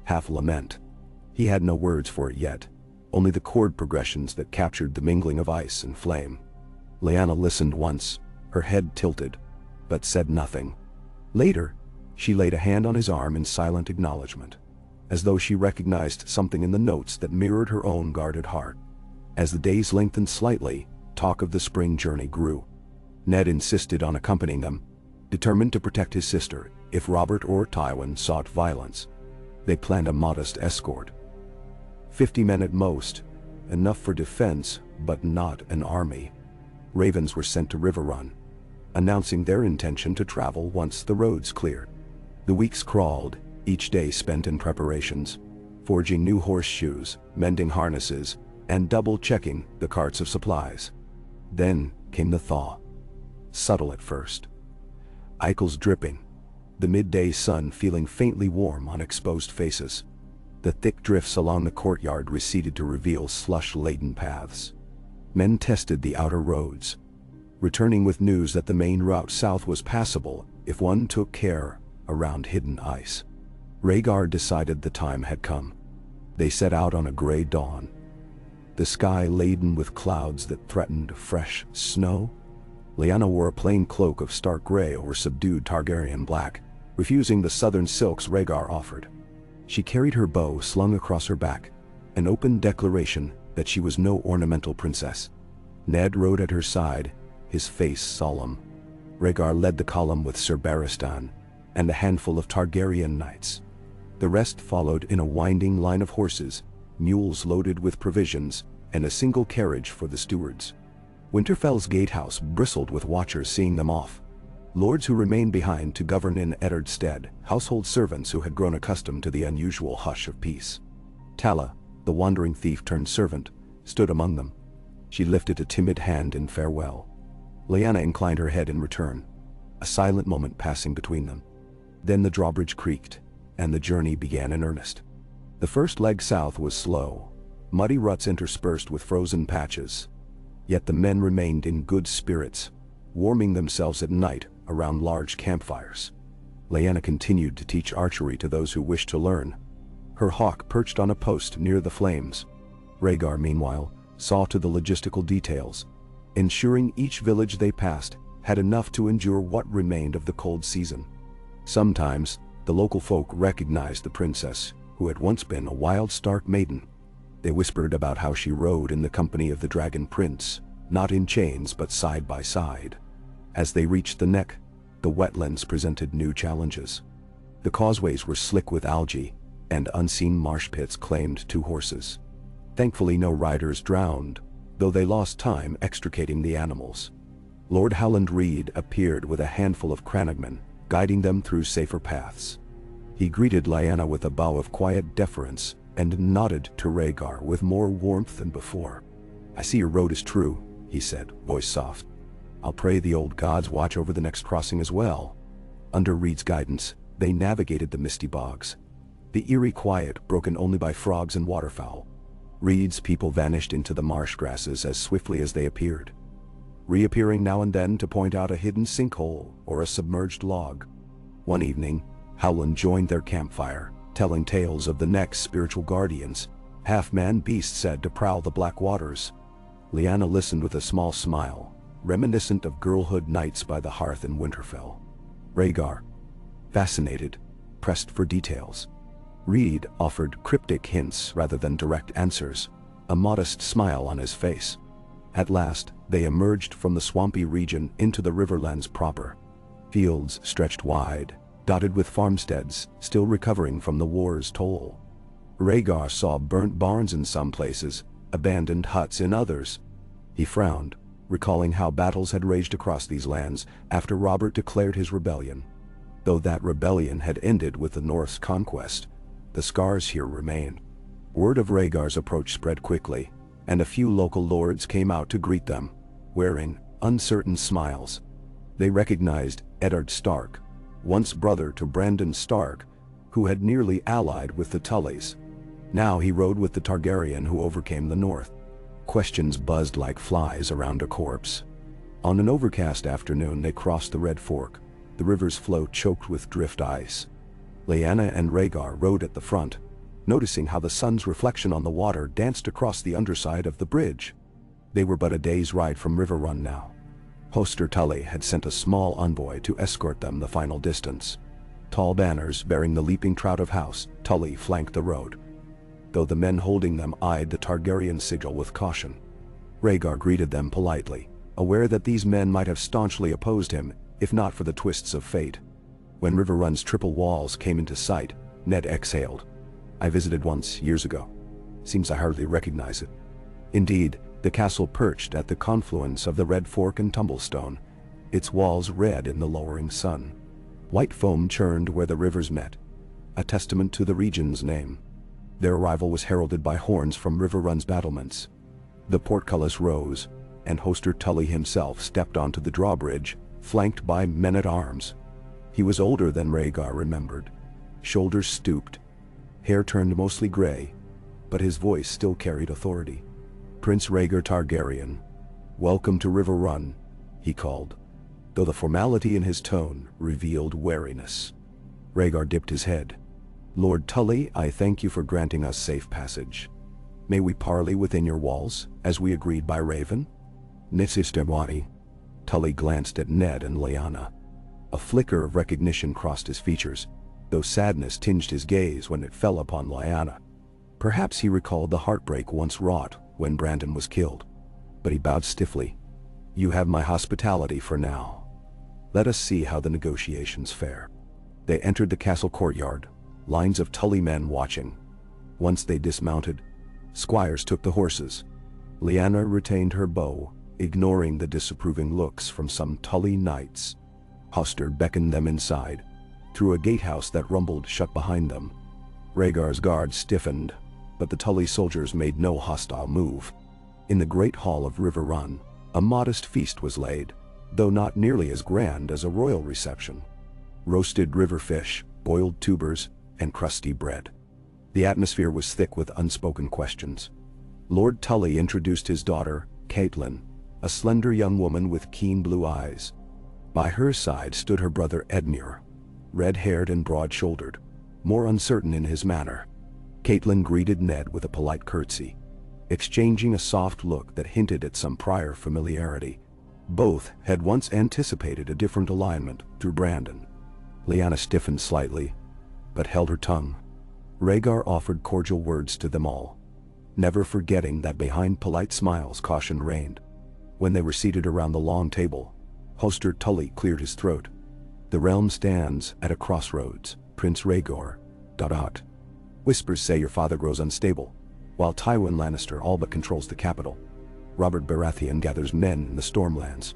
half lament. He had no words for it yet, only the chord progressions that captured the mingling of ice and flame. Lyanna listened once, her head tilted, but said nothing. Later, she laid a hand on his arm in silent acknowledgement, as though she recognized something in the notes that mirrored her own guarded heart. As the days lengthened slightly, talk of the spring journey grew. Ned insisted on accompanying them, determined to protect his sister if Robert or Tywin sought violence. They planned a modest escort. 50 men at most, enough for defense, but not an army. Ravens were sent to River Run, announcing their intention to travel once the roads cleared. The weeks crawled, each day spent in preparations, forging new horseshoes, mending harnesses, and double-checking the carts of supplies. Then came the thaw. Subtle at first. Icicles dripping, the midday sun feeling faintly warm on exposed faces. The thick drifts along the courtyard receded to reveal slush-laden paths. Men tested the outer roads, returning with news that the main route south was passable if one took care around hidden ice. Rhaegar decided the time had come. They set out on a gray dawn, the sky laden with clouds that threatened fresh snow. Lyanna wore a plain cloak of stark gray over subdued Targaryen black, refusing the southern silks Rhaegar offered. She carried her bow slung across her back, an open declaration that she was no ornamental princess. Ned rode at her side, his face solemn. Rhaegar led the column with Sir Barristan and a handful of Targaryen knights. The rest followed in a winding line of horses, mules loaded with provisions, and a single carriage for the stewards. Winterfell's gatehouse bristled with watchers seeing them off. Lords who remained behind to govern in Eddard's stead, household servants who had grown accustomed to the unusual hush of peace. Tala, the wandering thief-turned-servant, stood among them. She lifted a timid hand in farewell. Lyanna inclined her head in return, a silent moment passing between them. Then the drawbridge creaked, and the journey began in earnest. The first leg south was slow, muddy ruts interspersed with frozen patches. Yet the men remained in good spirits, warming themselves at night around large campfires. Lyanna continued to teach archery to those who wished to learn, her hawk perched on a post near the flames. Rhaegar, meanwhile, saw to the logistical details, ensuring each village they passed had enough to endure what remained of the cold season. Sometimes, the local folk recognized the princess, who had once been a wild Stark maiden. They whispered about how she rode in the company of the Dragon Prince, not in chains but side by side. As they reached the neck, the wetlands presented new challenges. The causeways were slick with algae, and unseen marsh pits claimed 2 horses. Thankfully no riders drowned, though they lost time extricating the animals. Lord Howland Reed appeared with a handful of crannogmen, guiding them through safer paths. He greeted Lyanna with a bow of quiet deference and nodded to Rhaegar with more warmth than before. "I see your road is true," he said, voice soft. "I'll pray the old gods watch over the next crossing as well." Under Reed's guidance, they navigated the misty bogs, the eerie quiet broken only by frogs and waterfowl. Reed's people vanished into the marsh grasses as swiftly as they appeared, reappearing now and then to point out a hidden sinkhole or a submerged log. One evening, Howland joined their campfire, telling tales of the next spiritual guardians, half-man beasts said to prowl the black waters. Lyanna listened with a small smile, reminiscent of girlhood nights by the hearth in Winterfell. Rhaegar, fascinated, pressed for details. Reed offered cryptic hints rather than direct answers, a modest smile on his face. At last, they emerged from the swampy region into the riverlands proper. Fields stretched wide, dotted with farmsteads still recovering from the war's toll. Rhaegar saw burnt barns in some places, abandoned huts in others. He frowned, recalling how battles had raged across these lands after Robert declared his rebellion. Though that rebellion had ended with the North's conquest, the scars here remained. Word of Rhaegar's approach spread quickly, and a few local lords came out to greet them, wearing uncertain smiles. They recognized Eddard Stark, once brother to Brandon Stark, who had nearly allied with the Tullys. Now he rode with the Targaryen who overcame the North. Questions buzzed like flies around a corpse. On an overcast afternoon they crossed the Red Fork, the river's flow choked with drift ice. Lyanna and Rhaegar rode at the front, noticing how the sun's reflection on the water danced across the underside of the bridge. They were but a day's ride from River Run now. Hoster Tully had sent a small envoy to escort them the final distance. Tall banners bearing the leaping trout of House Tully flanked the road, though the men holding them eyed the Targaryen sigil with caution. Rhaegar greeted them politely, aware that these men might have staunchly opposed him, if not for the twists of fate. When River Run's triple walls came into sight, Ned exhaled. I visited once, years ago. Seems I hardly recognize it. Indeed, the castle perched at the confluence of the Red Fork and Tumblestone, its walls red in the lowering sun. White foam churned where the rivers met, a testament to the region's name. Their arrival was heralded by horns from River Run's battlements. The portcullis rose, and Hoster Tully himself stepped onto the drawbridge, flanked by men-at-arms. He was older than Rhaegar remembered, shoulders stooped, hair turned mostly gray, but his voice still carried authority. Prince Rhaegar Targaryen, welcome to River Run, he called, though the formality in his tone revealed wariness. Rhaegar dipped his head. Lord Tully, I thank you for granting us safe passage. May we parley within your walls, as we agreed by Raven? Nisistewani. Tully glanced at Ned and Lyanna. A flicker of recognition crossed his features, though sadness tinged his gaze when it fell upon Lyanna. Perhaps he recalled the heartbreak once wrought when Brandon was killed. But he bowed stiffly. You have my hospitality for now. Let us see how the negotiations fare. They entered the castle courtyard, lines of Tully men watching. Once they dismounted, squires took the horses. Lyanna retained her bow, ignoring the disapproving looks from some Tully knights. Hoster beckoned them inside, through a gatehouse that rumbled shut behind them. Rhaegar's guard stiffened, but the Tully soldiers made no hostile move. In the great hall of River Run, a modest feast was laid, though not nearly as grand as a royal reception. Roasted river fish, boiled tubers, and crusty bread. The atmosphere was thick with unspoken questions. Lord Tully introduced his daughter, Catelyn, a slender young woman with keen blue eyes. By her side stood her brother Edmure, red-haired and broad-shouldered, more uncertain in his manner. Catelyn greeted Ned with a polite curtsy, exchanging a soft look that hinted at some prior familiarity. Both had once anticipated a different alignment through Brandon. Lyanna stiffened slightly, but held her tongue. Rhaegar offered cordial words to them all, never forgetting that behind polite smiles caution reigned. When they were seated around the long table, Hoster Tully cleared his throat. The realm stands at a crossroads, Prince Rhaegar. Whispers say your father grows unstable, while Tywin Lannister all but controls the capital. Robert Baratheon gathers men in the Stormlands.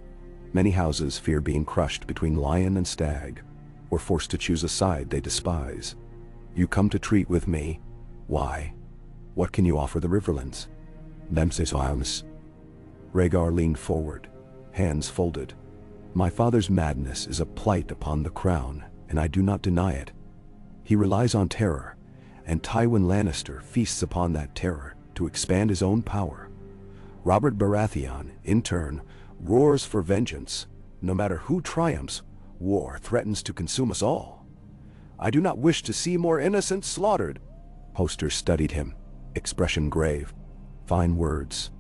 Many houses fear being crushed between lion and stag, or forced to choose a side they despise. You come to treat with me. Why? What can you offer the Riverlands? Themsis. Rhaegar leaned forward, hands folded. My father's madness is a blight upon the crown, and I do not deny it. He relies on terror, and Tywin Lannister feasts upon that terror to expand his own power. Robert Baratheon, in turn, roars for vengeance. No matter who triumphs, war threatens to consume us all. I do not wish to see more innocents slaughtered. Hoster studied him, expression grave. Fine words.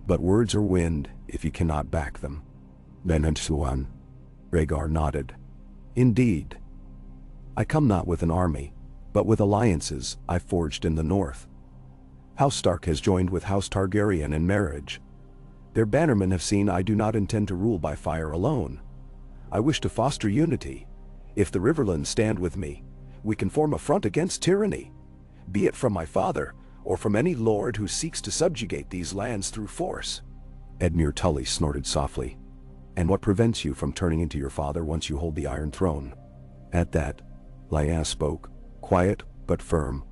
But words are wind if you cannot back them. Benentsuan. Rhaegar nodded. Indeed. I come not with an army, but with alliances I forged in the north. House Stark has joined with House Targaryen in marriage. Their bannermen have seen I do not intend to rule by fire alone. I wish to foster unity. If the Riverlands stand with me, we can form a front against tyranny, be it from my father or from any lord who seeks to subjugate these lands through force. Edmure Tully snorted softly. And what prevents you from turning into your father once you hold the Iron Throne? At that, Lyanna spoke, quiet but firm.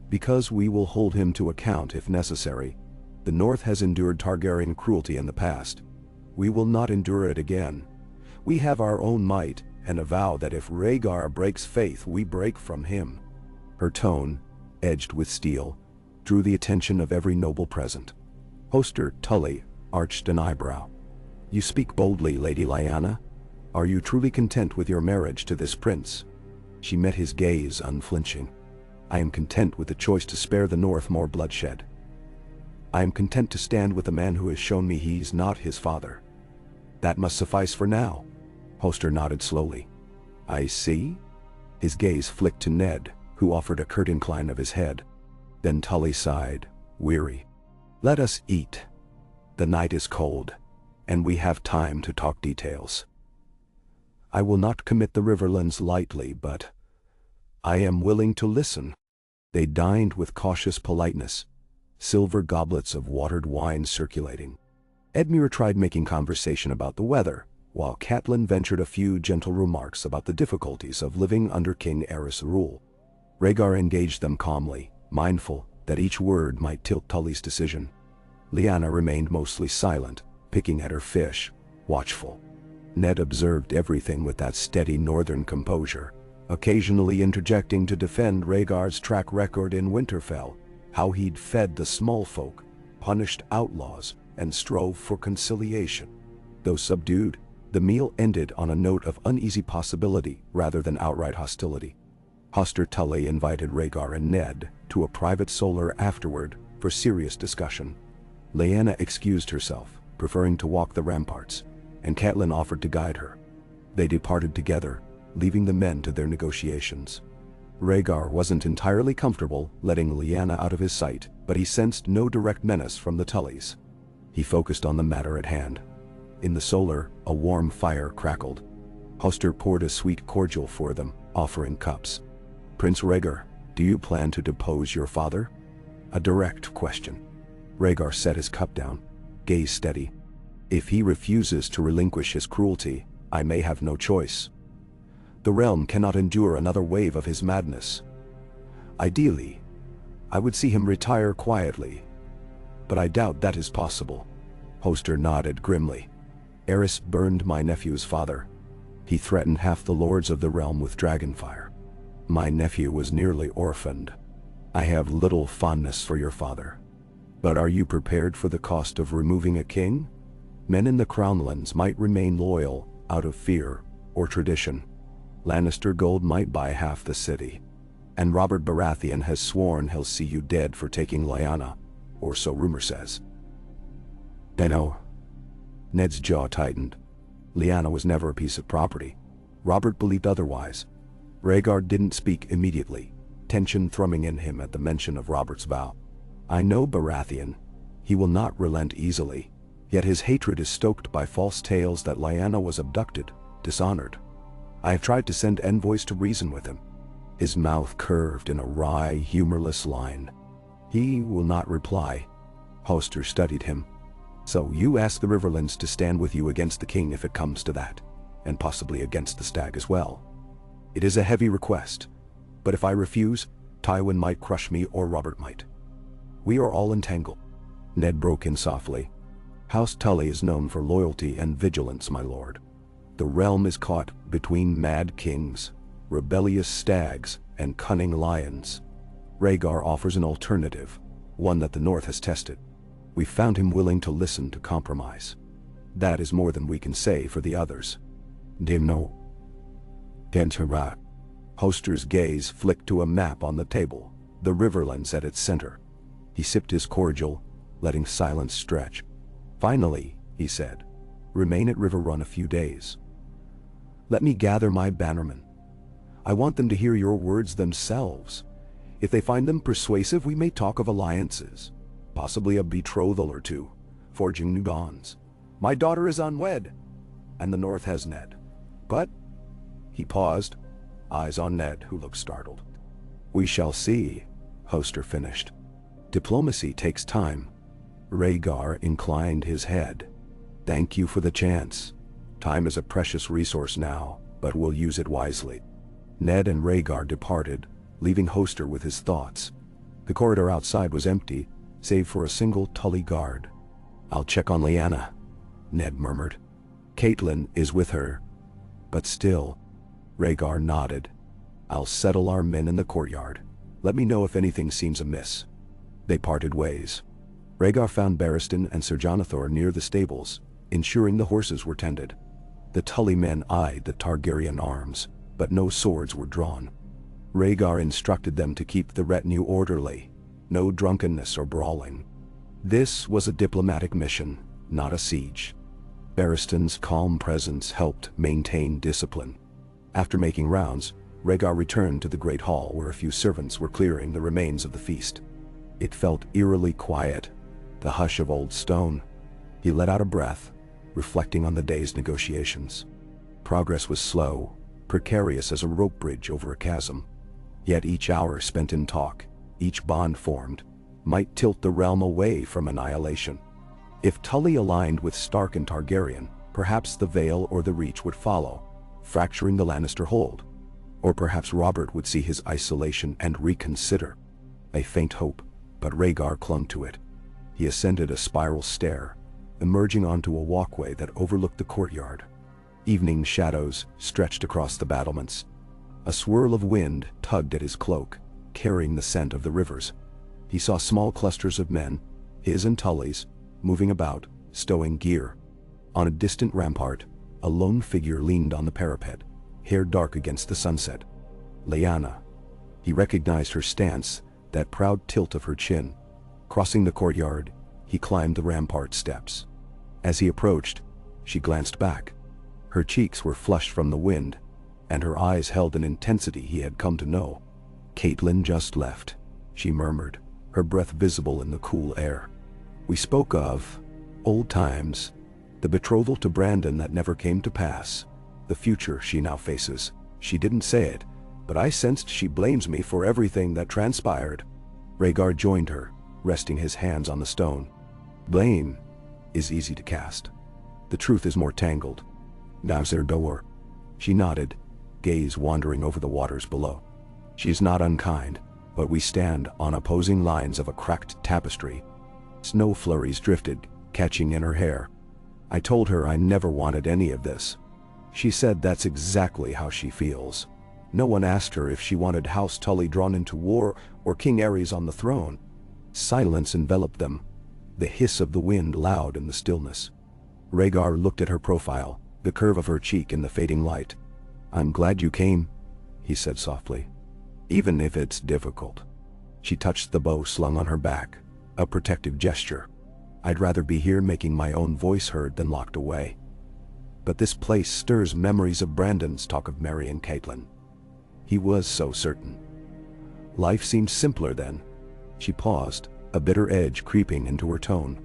Because we will hold him to account if necessary. The North has endured Targaryen cruelty in the past. We will not endure it again. We have our own might, and a vow that if Rhaegar breaks faith, we break from him. Her tone, edged with steel, drew the attention of every noble present. Hoster Tully arched an eyebrow. You speak boldly, Lady Lyanna. Are you truly content with your marriage to this prince? She met his gaze unflinching. I am content with the choice to spare the North more bloodshed. I am content to stand with a man who has shown me he's not his father. That must suffice for now. Hoster nodded slowly. I see. His gaze flicked to Ned, who offered a curt incline of his head. Then Tully sighed, weary. Let us eat. The night is cold, and we have time to talk details. I will not commit the Riverlands lightly, but I am willing to listen. They dined with cautious politeness, silver goblets of watered wine circulating. Edmure tried making conversation about the weather, while Catelyn ventured a few gentle remarks about the difficulties of living under King Aerys' rule. Rhaegar engaged them calmly, mindful that each word might tilt Tully's decision. Lyanna remained mostly silent, picking at her fish, watchful. Ned observed everything with that steady northern composure, occasionally interjecting to defend Rhaegar's track record in Winterfell, how he'd fed the small folk, punished outlaws, and strove for conciliation. Though subdued, the meal ended on a note of uneasy possibility rather than outright hostility. Hoster Tully invited Rhaegar and Ned to a private solar afterward for serious discussion. Lyanna excused herself, preferring to walk the ramparts, and Catelyn offered to guide her. They departed together, leaving the men to their negotiations. Rhaegar wasn't entirely comfortable letting Lyanna out of his sight, but he sensed no direct menace from the Tullys. He focused on the matter at hand. In the solar, a warm fire crackled. Hoster poured a sweet cordial for them, offering cups. Prince Rhaegar, do you plan to depose your father? A direct question. Rhaegar set his cup down, gaze steady. If he refuses to relinquish his cruelty, I may have no choice. The realm cannot endure another wave of his madness. Ideally, I would see him retire quietly, but I doubt that is possible. Hoster nodded grimly. Aerys burned my nephew's father. He threatened half the lords of the realm with dragonfire. My nephew was nearly orphaned. I have little fondness for your father. But are you prepared for the cost of removing a king? Men in the Crownlands might remain loyal out of fear or tradition. Lannister gold might buy half the city. And Robert Baratheon has sworn he'll see you dead for taking Lyanna, or so rumor says. I know. Ned's jaw tightened. Lyanna was never a piece of property. Robert believed otherwise. Rhaegar didn't speak immediately, tension thrumming in him at the mention of Robert's vow. I know Baratheon. He will not relent easily, yet his hatred is stoked by false tales that Lyanna was abducted, dishonored. I have tried to send envoys to reason with him. His mouth curved in a wry, humorless line. He will not reply. Hoster studied him. So you ask the Riverlands to stand with you against the king if it comes to that, and possibly against the stag as well. It is a heavy request, but if I refuse, Tywin might crush me or Robert might. We are all entangled. Ned broke in softly. House Tully is known for loyalty and vigilance, my lord. The realm is caught between mad kings, rebellious stags, and cunning lions. Rhaegar offers an alternative, one that the North has tested. We found him willing to listen to compromise. That is more than we can say for the others. Dimno. Dentera. Hoster's gaze flicked to a map on the table, the Riverlands at its center. He sipped his cordial, letting silence stretch. Finally, he said, remain at Riverrun a few days. Let me gather my bannermen. I want them to hear your words themselves. If they find them persuasive, we may talk of alliances, possibly a betrothal or two, forging new bonds. My daughter is unwed, and the North has Ned. But, he paused, eyes on Ned, who looked startled. We shall see, Hoster finished. Diplomacy takes time. Rhaegar inclined his head. Thank you for the chance. Time is a precious resource now, but we'll use it wisely. Ned and Rhaegar departed, leaving Hoster with his thoughts. The corridor outside was empty, save for a single Tully guard. I'll check on Lyanna, Ned murmured. Catelyn is with her. But still, Rhaegar nodded. I'll settle our men in the courtyard. Let me know if anything seems amiss. They parted ways. Rhaegar found Barristan and Ser Jonathor near the stables, ensuring the horses were tended. The Tully men eyed the Targaryen arms, but no swords were drawn. Rhaegar instructed them to keep the retinue orderly, no drunkenness or brawling. This was a diplomatic mission, not a siege. Barristan's calm presence helped maintain discipline. After making rounds, Rhaegar returned to the great hall where a few servants were clearing the remains of the feast. It felt eerily quiet, the hush of old stone. He let out a breath, reflecting on the day's negotiations. Progress was slow, precarious as a rope bridge over a chasm. Yet each hour spent in talk, each bond formed, might tilt the realm away from annihilation. If Tully aligned with Stark and Targaryen, perhaps the Vale or the Reach would follow, fracturing the Lannister hold. Or perhaps Robert would see his isolation and reconsider. A faint hope, but Rhaegar clung to it. He ascended a spiral stair, emerging onto a walkway that overlooked the courtyard. Evening shadows stretched across the battlements. A swirl of wind tugged at his cloak, carrying the scent of the rivers. He saw small clusters of men, his and Tully's, moving about, stowing gear. On a distant rampart, a lone figure leaned on the parapet, hair dark against the sunset. Lyanna. He recognized her stance, that proud tilt of her chin. Crossing the courtyard, he climbed the rampart steps. As he approached, she glanced back. Her cheeks were flushed from the wind, and her eyes held an intensity he had come to know. "Catelyn just left," she murmured, her breath visible in the cool air. "We spoke of old times, the betrothal to Brandon that never came to pass, the future she now faces. She didn't say it, but I sensed she blames me for everything that transpired." Rhaegar joined her, resting his hands on the stone. "Blame is easy to cast. The truth is more tangled. Now's their door." She nodded, gaze wandering over the waters below. "She is not unkind, but we stand on opposing lines of a cracked tapestry." Snow flurries drifted, catching in her hair. "I told her I never wanted any of this. She said that's exactly how she feels. No one asked her if she wanted House Tully drawn into war or King Aerys on the throne." Silence enveloped them, the hiss of the wind loud in the stillness. Rhaegar looked at her profile, the curve of her cheek in the fading light. "I'm glad you came," he said softly. "Even if it's difficult." She touched the bow slung on her back, a protective gesture. "I'd rather be here making my own voice heard than locked away. But this place stirs memories of Brandon's talk of marrying Catelyn. He was so certain. Life seemed simpler then." She paused, a bitter edge creeping into her tone.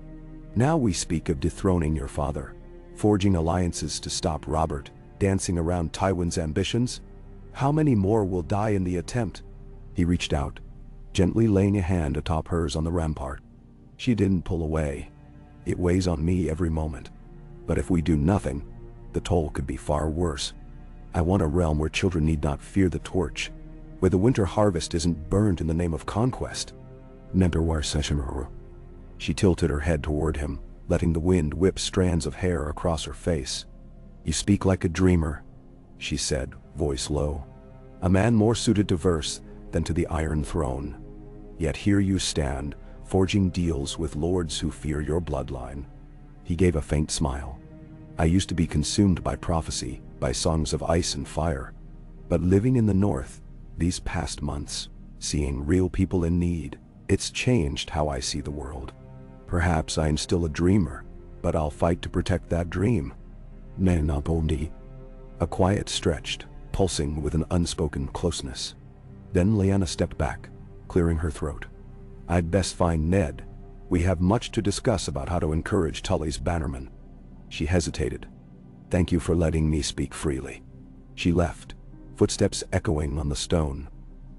"Now we speak of dethroning your father, forging alliances to stop Robert, dancing around Tywin's ambitions. How many more will die in the attempt?" He reached out, gently laying a hand atop hers on the rampart. She didn't pull away. "It weighs on me every moment. But if we do nothing, the toll could be far worse. I want a realm where children need not fear the torch, where the winter harvest isn't burned in the name of conquest." She tilted her head toward him, letting the wind whip strands of hair across her face. "You speak like a dreamer," she said, voice low. "A man more suited to verse than to the Iron Throne. Yet here you stand, forging deals with lords who fear your bloodline." He gave a faint smile. "I used to be consumed by prophecy, by songs of ice and fire. But living in the north, these past months, seeing real people in need, it's changed how I see the world. Perhaps I'm still a dreamer, but I'll fight to protect that dream." A quiet stretched, pulsing with an unspoken closeness. Then Lyanna stepped back, clearing her throat. "I'd best find Ned. We have much to discuss about how to encourage Tully's bannermen." She hesitated. "Thank you for letting me speak freely." She left, footsteps echoing on the stone.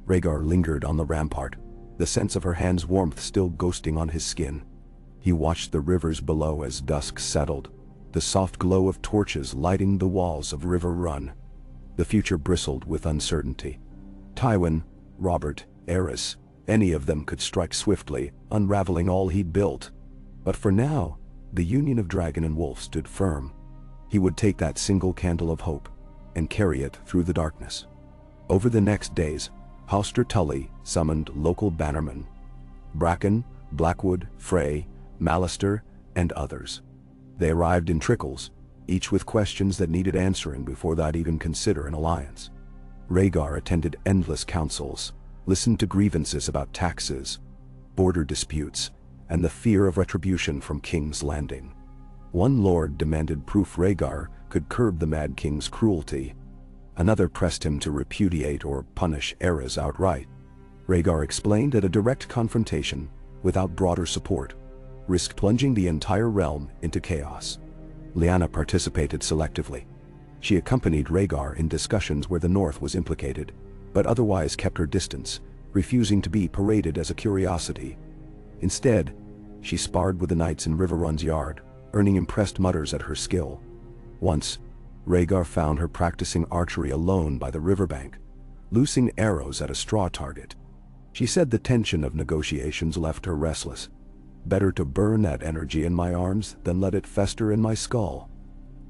Rhaegar lingered on the rampart, the sense of her hand's warmth still ghosting on his skin. He watched the rivers below as dusk settled, the soft glow of torches lighting the walls of River Run. The future bristled with uncertainty. Tywin, Robert, Aerys, any of them could strike swiftly, unraveling all he'd built. But for now, the union of dragon and wolf stood firm. He would take that single candle of hope and carry it through the darkness. Over the next days, Hoster Tully summoned local bannermen. Bracken, Blackwood, Frey, Mallister, and others. They arrived in trickles, each with questions that needed answering before they'd even consider an alliance. Rhaegar attended endless councils, listened to grievances about taxes, border disputes, and the fear of retribution from King's Landing. One lord demanded proof Rhaegar could curb the Mad King's cruelty. Another pressed him to repudiate or punish Aerys outright. Rhaegar explained that a direct confrontation, without broader support, risked plunging the entire realm into chaos. Lyanna participated selectively. She accompanied Rhaegar in discussions where the North was implicated, but otherwise kept her distance, refusing to be paraded as a curiosity. Instead, she sparred with the knights in Riverrun's yard, earning impressed mutters at her skill. Once, Rhaegar found her practicing archery alone by the riverbank, loosing arrows at a straw target. She said the tension of negotiations left her restless. Better to burn that energy in my arms than let it fester in my skull,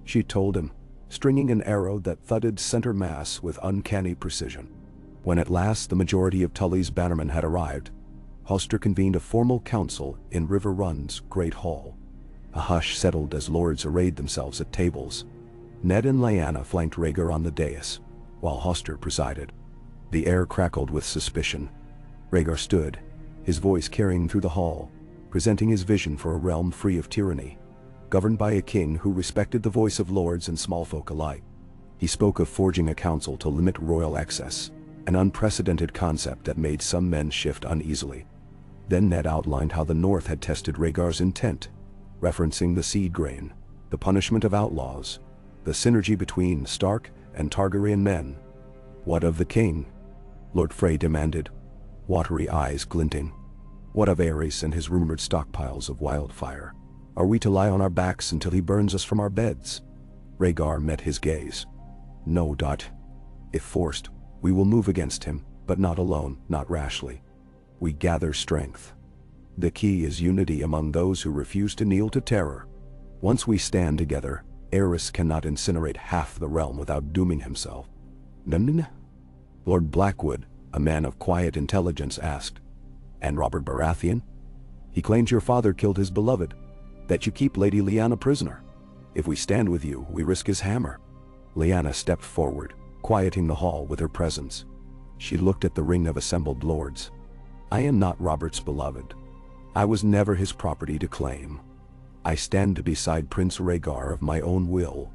she told him, stringing an arrow that thudded center mass with uncanny precision. When at last the majority of Tully's bannermen had arrived, Hoster convened a formal council in Riverrun's Great Hall. A hush settled as lords arrayed themselves at tables. Ned and Lyanna flanked Rhaegar on the dais, while Hoster presided. The air crackled with suspicion. Rhaegar stood, his voice carrying through the hall, presenting his vision for a realm free of tyranny, governed by a king who respected the voice of lords and small folk alike. He spoke of forging a council to limit royal excess, an unprecedented concept that made some men shift uneasily. Then Ned outlined how the North had tested Rhaegar's intent, referencing the seed grain, the punishment of outlaws, the synergy between Stark and Targaryen men. "What of the king?" Lord Frey demanded, watery eyes glinting. "What of Aerys and his rumored stockpiles of wildfire? Are we to lie on our backs until he burns us from our beds?" Rhaegar met his gaze. "No. If forced, we will move against him, but not alone, not rashly. We gather strength. The key is unity among those who refuse to kneel to terror. Once we stand together, Aerys cannot incinerate half the realm without dooming himself." "Nn?" Lord Blackwood, a man of quiet intelligence, asked. "And Robert Baratheon? He claims your father killed his beloved, that you keep Lady Lyanna prisoner. If we stand with you, we risk his hammer." Lyanna stepped forward, quieting the hall with her presence. She looked at the ring of assembled lords. "I am not Robert's beloved. I was never his property to claim. I stand beside Prince Rhaegar of my own will.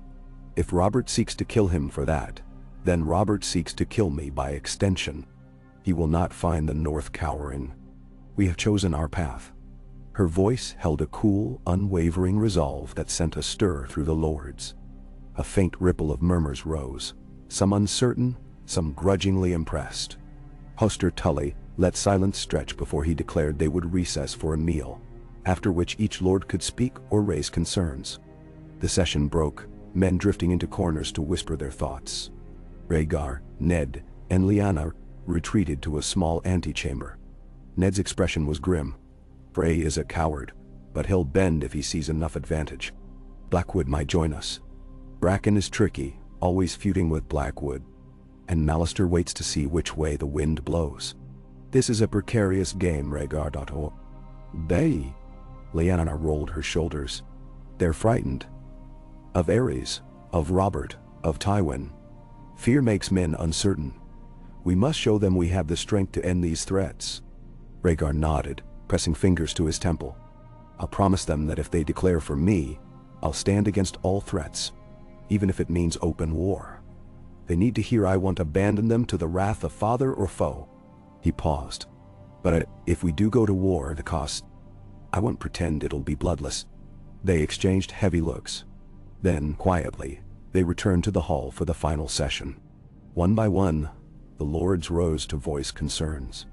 If Robert seeks to kill him for that, then Robert seeks to kill me by extension. He will not find the North cowering. We have chosen our path." Her voice held a cool, unwavering resolve that sent a stir through the lords. A faint ripple of murmurs rose, some uncertain, some grudgingly impressed. Hoster Tully let silence stretch before he declared they would recess for a meal, after which each lord could speak or raise concerns. The session broke, men drifting into corners to whisper their thoughts. Rhaegar, Ned, and Lyanna retreated to a small antechamber. Ned's expression was grim. Frey is a coward, but he'll bend if he sees enough advantage. Blackwood might join us. Bracken is tricky, always feuding with Blackwood. And Mallister waits to see which way the wind blows. This is a precarious game, Rhaegar. They? Lyanna rolled her shoulders. They're frightened. Of Aerys, of Robert, of Tywin. Fear makes men uncertain. We must show them we have the strength to end these threats. Rhaegar nodded, pressing fingers to his temple. "I'll promise them that if they declare for me, I'll stand against all threats, even if it means open war. They need to hear I won't abandon them to the wrath of father or foe." He paused. "But if we do go to war, the cost, I won't pretend it'll be bloodless." They exchanged heavy looks. Then, quietly, they returned to the hall for the final session. One by one, the lords rose to voice concerns.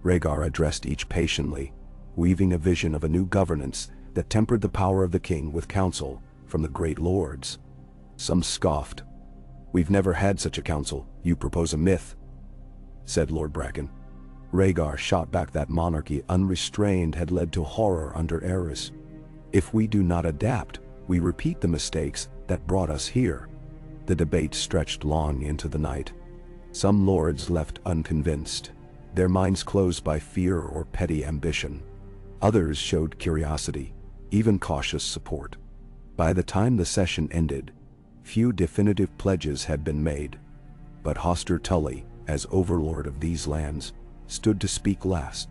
Rhaegar addressed each patiently, weaving a vision of a new governance that tempered the power of the king with counsel from the great lords. Some scoffed. "We've never had such a council. You propose a myth," said Lord Bracken. Rhaegar shot back that monarchy unrestrained had led to horror under Aerys. "If we do not adapt, we repeat the mistakes that brought us here." The debate stretched long into the night. Some lords left unconvinced, their minds closed by fear or petty ambition. Others showed curiosity, even cautious support. By the time the session ended, few definitive pledges had been made, but Hoster Tully, as overlord of these lands, stood to speak last.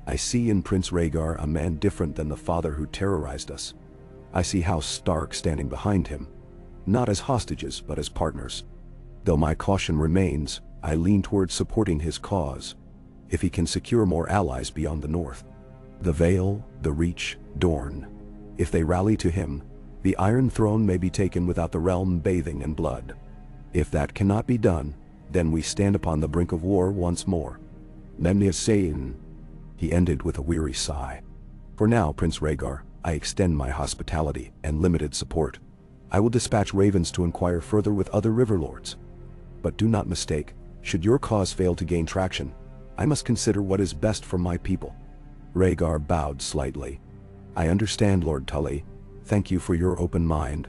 I see in Prince Rhaegar a man different than the father who terrorized us. I see House Stark standing behind him, not as hostages but as partners. Though my caution remains, I lean towards supporting his cause, if he can secure more allies beyond the north. The Vale, the Reach, Dorne. If they rally to him, the Iron Throne may be taken without the realm bathing in blood. If that cannot be done, then we stand upon the brink of war once more. Nemnia Sayin. He ended with a weary sigh. For now, Prince Rhaegar, I extend my hospitality and limited support. I will dispatch ravens to inquire further with other river lords. But do not mistake, should your cause fail to gain traction, I must consider what is best for my people. Rhaegar bowed slightly. I understand, Lord Tully. Thank you for your open mind.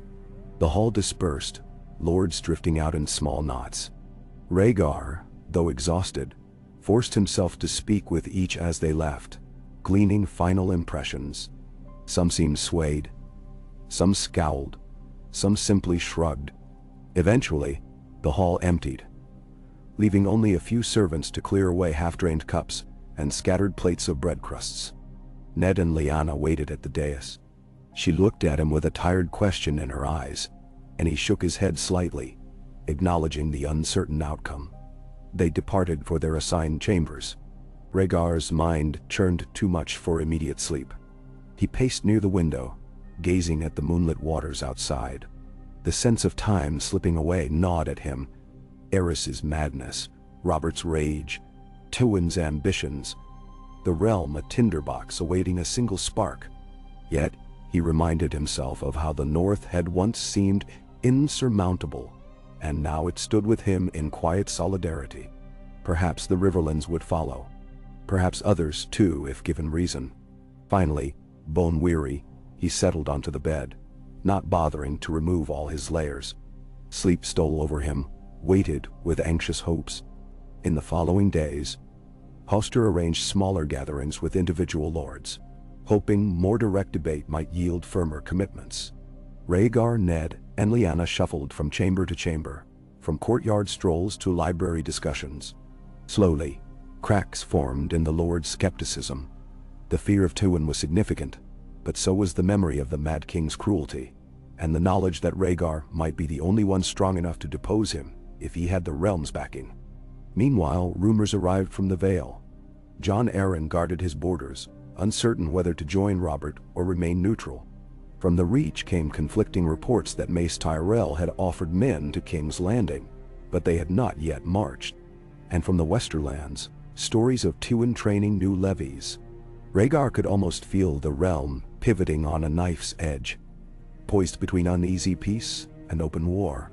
The hall dispersed, lords drifting out in small knots. Rhaegar, though exhausted, forced himself to speak with each as they left, gleaning final impressions. Some seemed swayed, some scowled, some simply shrugged. Eventually, the hall emptied, leaving only a few servants to clear away half-drained cups and scattered plates of bread crusts. Ned and Lyanna waited at the dais. She looked at him with a tired question in her eyes, and he shook his head slightly, acknowledging the uncertain outcome. They departed for their assigned chambers. Rhaegar's mind churned too much for immediate sleep. He paced near the window, gazing at the moonlit waters outside. The sense of time slipping away gnawed at him. Eris's madness, Robert's rage, Tywin's ambitions, the realm a tinderbox awaiting a single spark. Yet, he reminded himself of how the North had once seemed insurmountable, and now it stood with him in quiet solidarity. Perhaps the Riverlands would follow. Perhaps others, too, if given reason. Finally, bone-weary, he settled onto the bed, not bothering to remove all his layers. Sleep stole over him, weighted with anxious hopes. In the following days, Hoster arranged smaller gatherings with individual lords, hoping more direct debate might yield firmer commitments. Rhaegar, Ned, and Lyanna shuffled from chamber to chamber, from courtyard strolls to library discussions. Slowly, cracks formed in the lord's skepticism. The fear of Tywin was significant, but so was the memory of the Mad King's cruelty, and the knowledge that Rhaegar might be the only one strong enough to depose him if he had the realm's backing. Meanwhile, rumors arrived from the Vale. Jon Arryn guarded his borders, uncertain whether to join Robert or remain neutral. From the Reach came conflicting reports that Mace Tyrell had offered men to King's Landing, but they had not yet marched. And from the Westerlands, stories of Tywin training new levies. Rhaegar could almost feel the realm pivoting on a knife's edge, poised between uneasy peace and open war.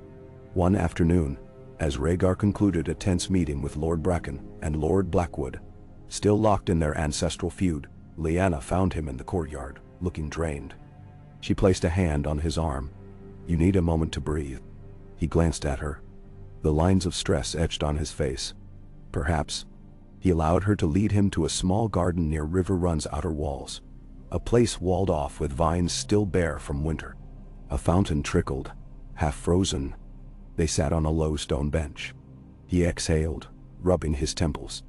One afternoon, as Rhaegar concluded a tense meeting with Lord Bracken and Lord Blackwood, still locked in their ancestral feud, Lyanna found him in the courtyard, looking drained. She placed a hand on his arm. "You need a moment to breathe." He glanced at her. The lines of stress etched on his face. Perhaps. He allowed her to lead him to a small garden near River Run's outer walls, a place walled off with vines still bare from winter. A fountain trickled, half frozen. They sat on a low stone bench. He exhaled, rubbing his temples.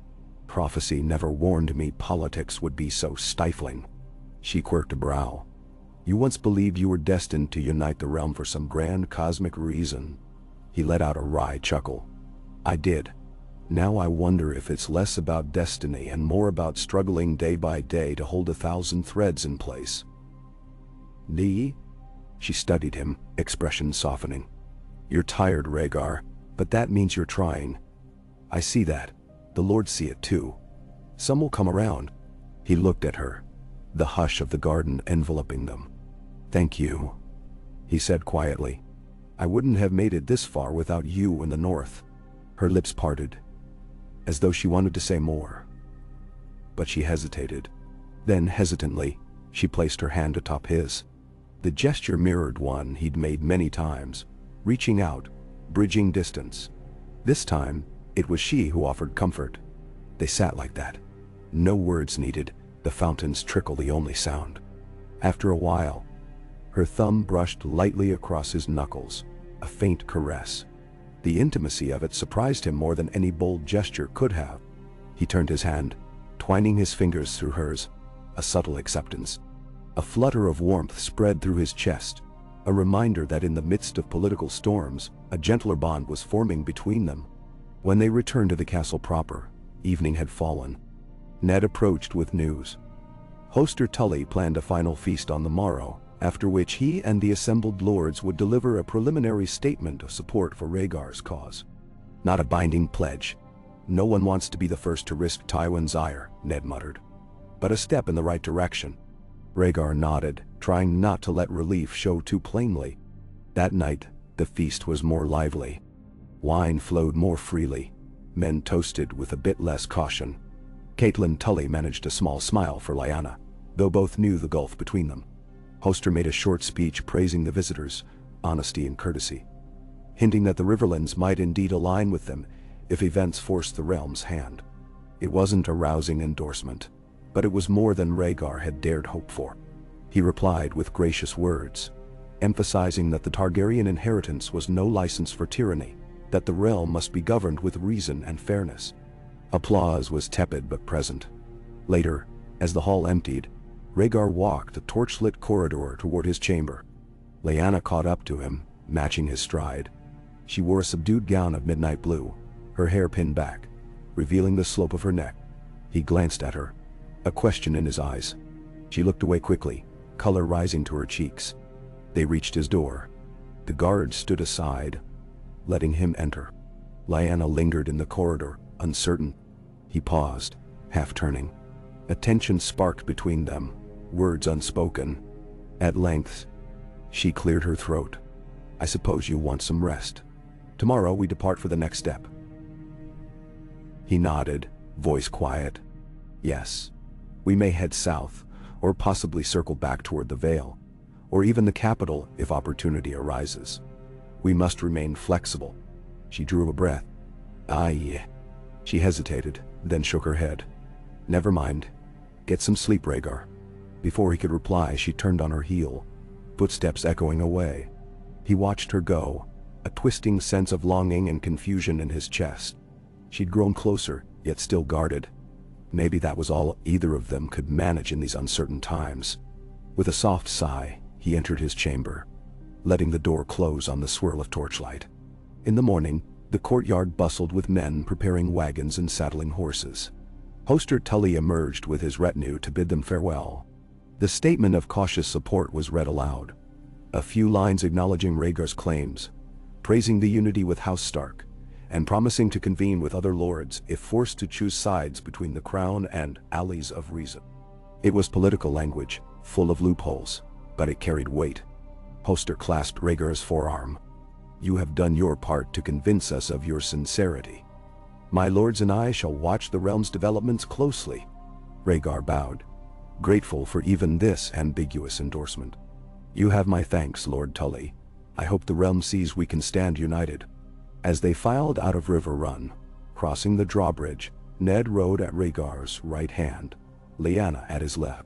Prophecy never warned me politics would be so stifling. She quirked a brow. "You once believed you were destined to unite the realm for some grand cosmic reason." He let out a wry chuckle. "I did. Now I wonder if it's less about destiny and more about struggling day by day to hold 1,000 threads in place." "Nee?" She studied him, expression softening. "You're tired, Rhaegar, but that means you're trying. I see that. The lords see it too. Some will come around." He looked at her, the hush of the garden enveloping them. "Thank you," he said quietly. "I wouldn't have made it this far without you in the north." Her lips parted, as though she wanted to say more. But she hesitated. Then, hesitantly, she placed her hand atop his. The gesture mirrored one he'd made many times, reaching out, bridging distance. This time, it was she who offered comfort. They sat like that. No words needed, the fountain's trickle the only sound. After a while, Her thumb brushed lightly across his knuckles, a faint caress. The intimacy of it surprised him more than any bold gesture could have. He turned his hand, twining his fingers through hers, a subtle acceptance. A flutter of warmth spread through his chest, a reminder that in the midst of political storms, a gentler bond was forming between them. When they returned to the castle proper, evening had fallen. Ned approached with news. Hoster Tully planned a final feast on the morrow, after which he and the assembled lords would deliver a preliminary statement of support for Rhaegar's cause. Not a binding pledge. No one wants to be the first to risk Tywin's ire, Ned muttered. But a step in the right direction. Rhaegar nodded, trying not to let relief show too plainly. That night, the feast was more lively. Wine flowed more freely. Men toasted with a bit less caution. Catelyn Tully managed a small smile for Lyanna, though both knew the gulf between them. Hoster made a short speech praising the visitors' honesty and courtesy, hinting that the Riverlands might indeed align with them if events forced the realm's hand. It wasn't a rousing endorsement, but it was more than Rhaegar had dared hope for. He replied with gracious words, emphasizing that the Targaryen inheritance was no license for tyranny, that the realm must be governed with reason and fairness. Applause was tepid but present. Later, as the hall emptied, Rhaegar walked a torchlit corridor toward his chamber. Lyanna caught up to him, matching his stride. She wore a subdued gown of midnight blue, her hair pinned back, revealing the slope of her neck. He glanced at her, a question in his eyes. She looked away quickly, color rising to her cheeks. They reached his door. The guard stood aside, letting him enter. Lyanna lingered in the corridor, uncertain. He paused, half turning. A tension sparked between them, words unspoken. At length, she cleared her throat. I suppose you want some rest. Tomorrow we depart for the next step. He nodded, voice quiet. Yes. We may head south, or possibly circle back toward the Vale, or even the capital if opportunity arises. We must remain flexible. She drew a breath. Aye. She hesitated, then shook her head. Never mind. Get some sleep, Rhaegar. Before he could reply, she turned on her heel, footsteps echoing away. He watched her go, a twisting sense of longing and confusion in his chest. She'd grown closer, yet still guarded. Maybe that was all either of them could manage in these uncertain times. With a soft sigh, he entered his chamber, letting the door close on the swirl of torchlight. In the morning, the courtyard bustled with men preparing wagons and saddling horses. Hoster Tully emerged with his retinue to bid them farewell. The statement of cautious support was read aloud. A few lines acknowledging Rhaegar's claims, praising the unity with House Stark, and promising to convene with other lords if forced to choose sides between the crown and allies of reason. It was political language, full of loopholes, but it carried weight. Hoster clasped Rhaegar's forearm. You have done your part to convince us of your sincerity. My lords and I shall watch the realm's developments closely. Rhaegar bowed, grateful for even this ambiguous endorsement. You have my thanks, Lord Tully. I hope the realm sees we can stand united. As they filed out of River Run, crossing the drawbridge, Ned rode at Rhaegar's right hand, Lyanna at his left.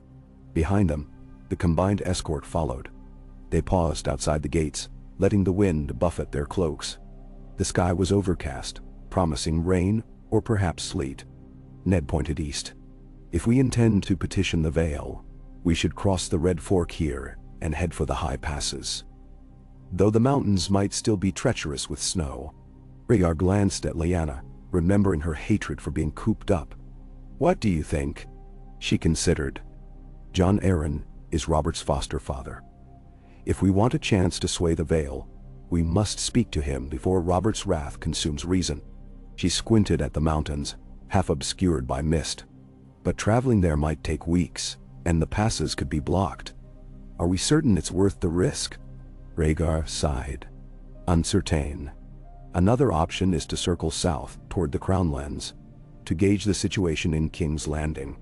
Behind them, the combined escort followed. They paused outside the gates, letting the wind buffet their cloaks. The sky was overcast, promising rain or perhaps sleet. Ned pointed east. If we intend to petition the Vale, we should cross the Red Fork here and head for the high passes. Though the mountains might still be treacherous with snow. Rhaegar glanced at Lyanna, remembering her hatred for being cooped up. What do you think? She considered. Jon Arryn is Robert's foster father. If we want a chance to sway the Vale, we must speak to him before Robert's wrath consumes reason. She squinted at the mountains, half obscured by mist. But traveling there might take weeks, and the passes could be blocked. Are we certain it's worth the risk? Rhaegar sighed. Uncertain. Another option is to circle south toward the Crownlands, to gauge the situation in King's Landing.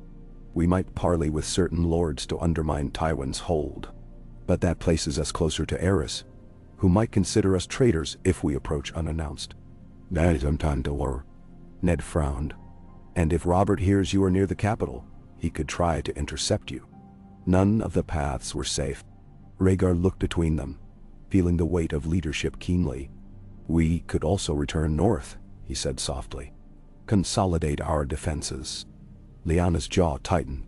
We might parley with certain lords to undermine Tywin's hold. But that places us closer to Aerys, who might consider us traitors if we approach unannounced. That is untendable. Ned frowned. And if Robert hears you are near the capital, he could try to intercept you. None of the paths were safe. Rhaegar looked between them, feeling the weight of leadership keenly. "We could also return north," he said softly. "Consolidate our defenses." Lyanna's jaw tightened.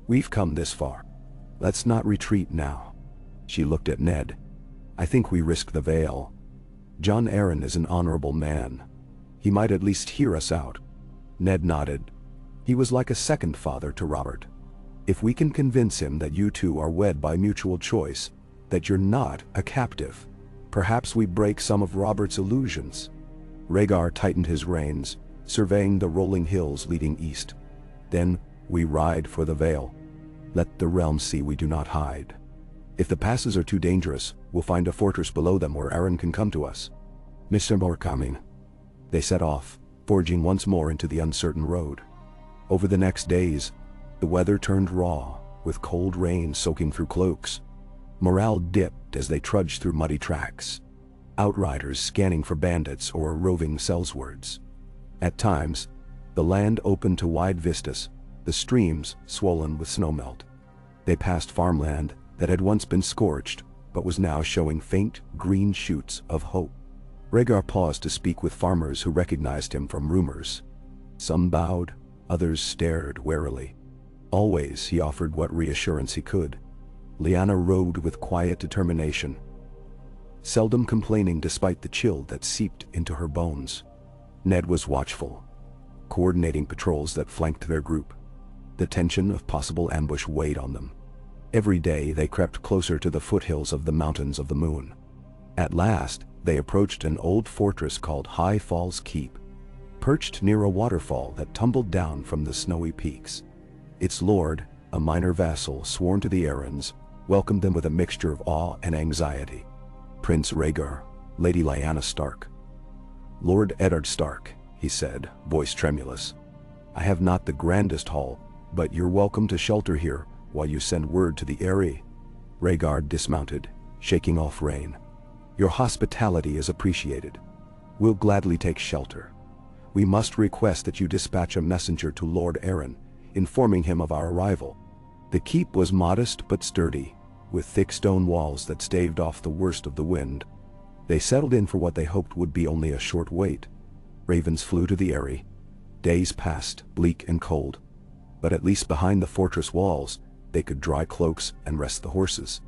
"We've come this far. Let's not retreat now." She looked at Ned. "I think we risk the Vale. Jon Arryn is an honorable man. He might at least hear us out." Ned nodded. He was like a second father to Robert. "If we can convince him that you two are wed by mutual choice, that you're not a captive, perhaps we break some of Robert's illusions." Rhaegar tightened his reins, surveying the rolling hills leading east. "Then we ride for the Vale. Let the realm see we do not hide. If the passes are too dangerous, we'll find a fortress below them where Arryn can come to us." "Mr. Morcoming." They set off, forging once more into the uncertain road. Over the next days, the weather turned raw, with cold rain soaking through cloaks. Morale dipped as they trudged through muddy tracks, outriders scanning for bandits or roving sellswards. At times, the land opened to wide vistas, the streams swollen with snowmelt. They passed farmland that had once been scorched, but was now showing faint green shoots of hope. Rhaegar paused to speak with farmers who recognized him from rumors. Some bowed, others stared warily. Always he offered what reassurance he could. Lyanna rode with quiet determination, seldom complaining despite the chill that seeped into her bones. Ned was watchful, coordinating patrols that flanked their group. The tension of possible ambush weighed on them. Every day they crept closer to the foothills of the Mountains of the Moon. At last, they approached an old fortress called High Falls Keep, perched near a waterfall that tumbled down from the snowy peaks. Its lord, a minor vassal sworn to the Arryns, welcomed them with a mixture of awe and anxiety. "Prince Rhaegar, Lady Lyanna Stark." "Lord Eddard Stark," he said, voice tremulous. "I have not the grandest hall, but you're welcome to shelter here while you send word to the Eyrie." Rhaegar dismounted, shaking off rein. "Your hospitality is appreciated. We'll gladly take shelter. We must request that you dispatch a messenger to Lord Arryn, informing him of our arrival." The keep was modest but sturdy, with thick stone walls that staved off the worst of the wind. They settled in for what they hoped would be only a short wait. Ravens flew to the Eyrie. Days passed, bleak and cold. But at least behind the fortress walls, they could dry cloaks and rest the horses.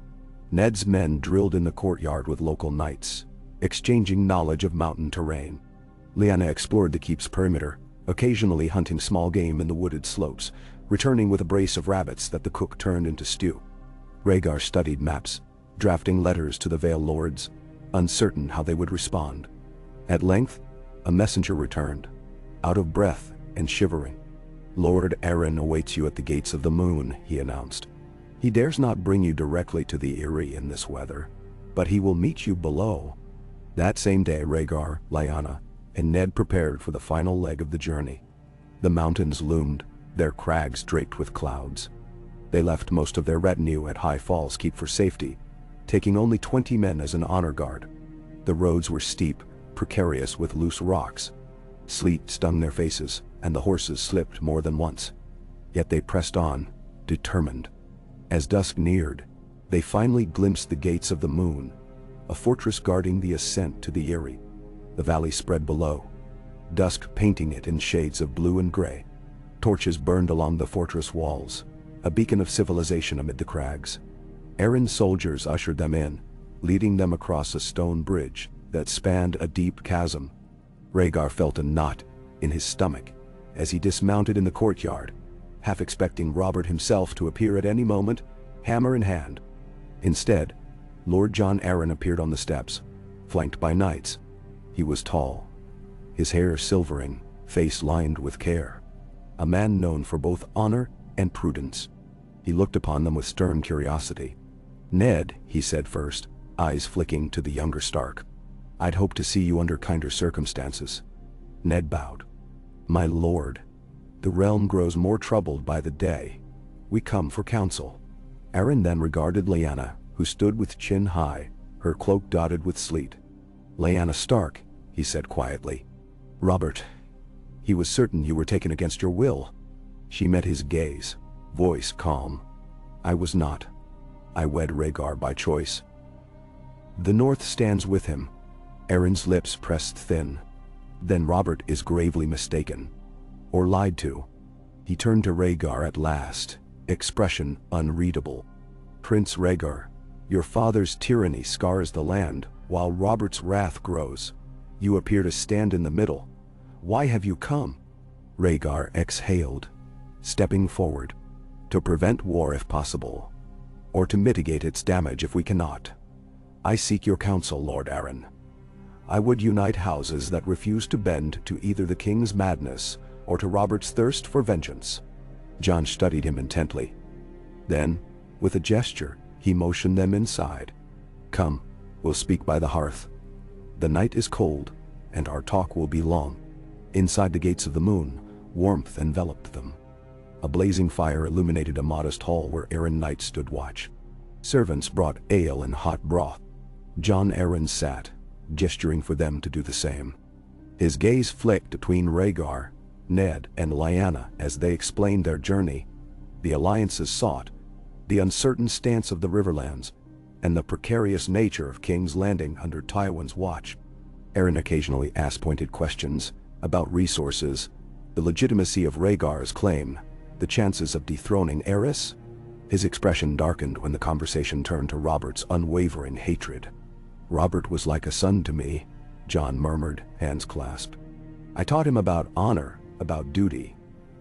Ned's men drilled in the courtyard with local knights, exchanging knowledge of mountain terrain. Lyanna explored the keep's perimeter, occasionally hunting small game in the wooded slopes, returning with a brace of rabbits that the cook turned into stew. Rhaegar studied maps, drafting letters to the Vale lords, uncertain how they would respond. At length, a messenger returned, out of breath and shivering. "Lord Arryn awaits you at the gates of the moon," he announced. "He dares not bring you directly to the Eyrie in this weather, but he will meet you below." That same day Rhaegar, Lyanna, and Ned prepared for the final leg of the journey. The mountains loomed, their crags draped with clouds. They left most of their retinue at High Falls Keep for safety, taking only 20 men as an honor guard. The roads were steep, precarious with loose rocks. Sleet stung their faces, and the horses slipped more than once. Yet they pressed on, determined. As dusk neared, they finally glimpsed the gates of the moon, a fortress guarding the ascent to the Eyrie. The valley spread below, dusk painting it in shades of blue and gray. Torches burned along the fortress walls, a beacon of civilization amid the crags. Arryn's soldiers ushered them in, leading them across a stone bridge that spanned a deep chasm. Rhaegar felt a knot in his stomach as he dismounted in the courtyard, half expecting Robert himself to appear at any moment, hammer in hand. Instead, Lord Jon Arryn appeared on the steps, flanked by knights. He was tall, his hair silvering, face lined with care. A man known for both honor and prudence. He looked upon them with stern curiosity. "Ned," he said first, eyes flicking to the younger Stark. "I'd hoped to see you under kinder circumstances." Ned bowed. "My lord, the realm grows more troubled by the day. We come for counsel." Arryn then regarded Lyanna, who stood with chin high, her cloak dotted with sleet. "Lyanna Stark," he said quietly. "Robert, he was certain you were taken against your will." She met his gaze, voice calm. "I was not. I wed Rhaegar by choice. The North stands with him. Aaron's lips pressed thin. Then Robert is gravely mistaken. Or lied to. He turned to Rhaegar at last, expression unreadable. Prince Rhaegar, your father's tyranny scars the land, while Robert's wrath grows. You appear to stand in the middle. Why have you come? Rhaegar exhaled, stepping forward. To prevent war if possible, or to mitigate its damage if we cannot. I seek your counsel, Lord Aaron. I would unite houses that refuse to bend to either the king's madness or to Robert's thirst for vengeance. Jon studied him intently. Then, with a gesture, he motioned them inside. Come, we'll speak by the hearth. The night is cold, and our talk will be long. Inside the gates of the moon, warmth enveloped them. A blazing fire illuminated a modest hall where Aaron Knight stood watch. Servants brought ale and hot broth. Jon Arryn sat, gesturing for them to do the same. His gaze flicked between Rhaegar, Ned, and Lyanna as they explained their journey, the alliances sought, the uncertain stance of the Riverlands, and the precarious nature of King's Landing under Tywin's watch. Aaron occasionally asked pointed questions about resources, the legitimacy of Rhaegar's claim, the chances of dethroning Aerys. His expression darkened when the conversation turned to Robert's unwavering hatred. Robert was like a son to me, Jon murmured, hands clasped. I taught him about honor, about duty,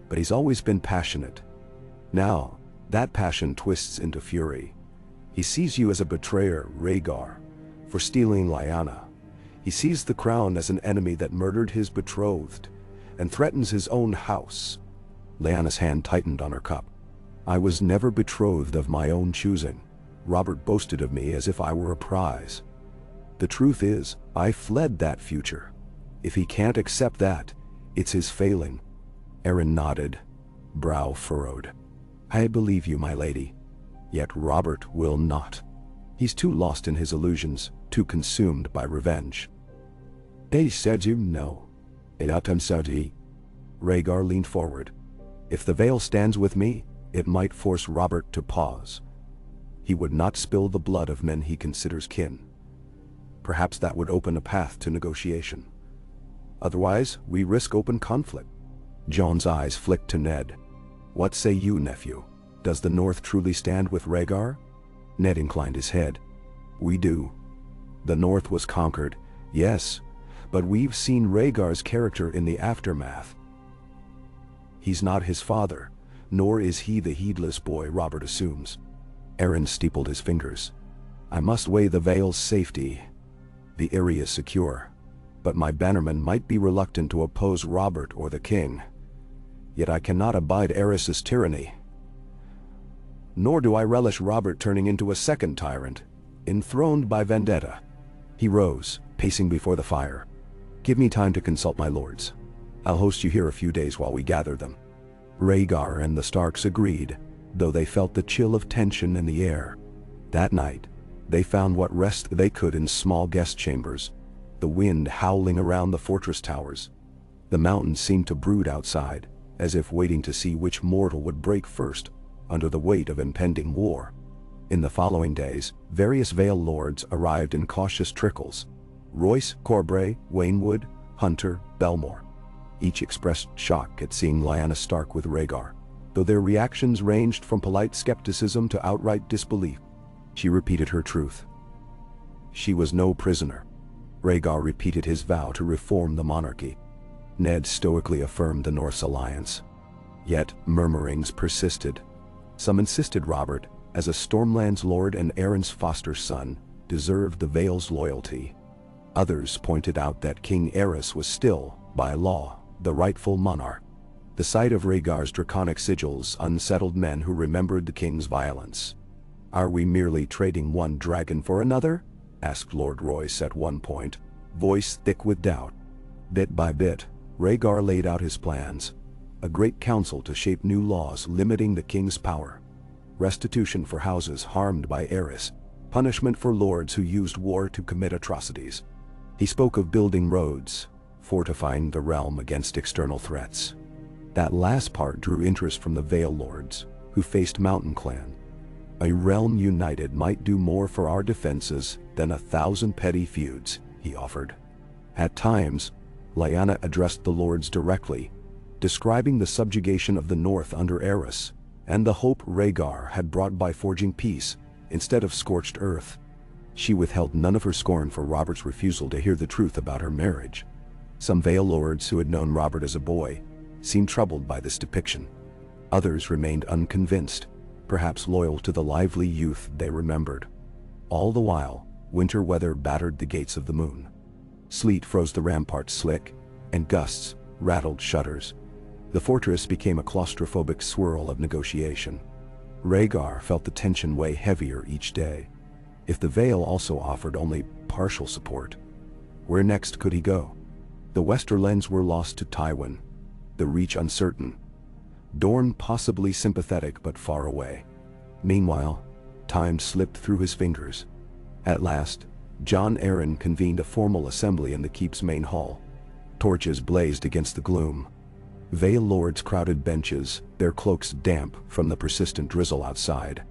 but he's always been passionate. Now, that passion twists into fury. He sees you as a betrayer, Rhaegar, for stealing Lyanna. He sees the crown as an enemy that murdered his betrothed and threatens his own house. Lyanna's hand tightened on her cup. I was never betrothed of my own choosing. Robert boasted of me as if I were a prize. The truth is, I fled that future. If he can't accept that, it's his failing. Aaron nodded, brow furrowed. I believe you, my lady. Yet Robert will not. He's too lost in his illusions, too consumed by revenge. They said you know. Elatam Saudi. Rhaegar leaned forward. If the veil stands with me, it might force Robert to pause. He would not spill the blood of men he considers kin. Perhaps that would open a path to negotiation. Otherwise, we risk open conflict. Jon's eyes flicked to Ned. What say you, nephew? Does the North truly stand with Rhaegar? Ned inclined his head. We do. The North was conquered, yes, but we've seen Rhaegar's character in the aftermath. He's not his father, nor is he the heedless boy Robert assumes. Aaron steepled his fingers. I must weigh the Vale's safety. The area is secure, but my bannermen might be reluctant to oppose Robert or the king. Yet I cannot abide Aerys's tyranny. Nor do I relish Robert turning into a second tyrant, enthroned by vendetta. He rose, pacing before the fire. Give me time to consult my lords. I'll host you here a few days while we gather them. Rhaegar and the Starks agreed, though they felt the chill of tension in the air. That night, they found what rest they could in small guest chambers, the wind howling around the fortress towers. The mountains seemed to brood outside, as if waiting to see which mortal would break first, under the weight of impending war. In the following days, various Vale lords arrived in cautious trickles. Royce, Corbray, Waynwood, Hunter, Belmore. Each expressed shock at seeing Lyanna Stark with Rhaegar, though their reactions ranged from polite skepticism to outright disbelief. She repeated her truth. She was no prisoner. Rhaegar repeated his vow to reform the monarchy. Ned stoically affirmed the North's alliance. Yet murmurings persisted. Some insisted Robert, as a Stormlands lord and Aaron's foster son, deserved the Vale's loyalty. Others pointed out that King Aerys was still, by law, the rightful monarch. The sight of Rhaegar's draconic sigils unsettled men who remembered the king's violence. Are we merely trading one dragon for another? Asked Lord Royce at one point, voice thick with doubt. Bit by bit, Rhaegar laid out his plans. A great council to shape new laws limiting the king's power. Restitution for houses harmed by Aerys. Punishment for lords who used war to commit atrocities. He spoke of building roads, fortifying the realm against external threats. That last part drew interest from the Vale lords, who faced Mountain Clan. A realm united might do more for our defenses than 1,000 petty feuds, he offered. At times, Lyanna addressed the lords directly, describing the subjugation of the north under Aerys, and the hope Rhaegar had brought by forging peace instead of scorched earth. She withheld none of her scorn for Robert's refusal to hear the truth about her marriage. Some Vale lords who had known Robert as a boy seemed troubled by this depiction. Others remained unconvinced, perhaps loyal to the lively youth they remembered. All the while, winter weather battered the gates of the moon. Sleet froze the ramparts slick, and gusts rattled shutters. The fortress became a claustrophobic swirl of negotiation. Rhaegar felt the tension weigh heavier each day. If the Vale also offered only partial support, where next could he go? The Westerlands were lost to Tywin, the Reach uncertain, Dorne possibly sympathetic but far away. Meanwhile, time slipped through his fingers. At last, Jon Arryn convened a formal assembly in the keep's main hall. Torches blazed against the gloom. Vale lords crowded benches, their cloaks damp from the persistent drizzle outside.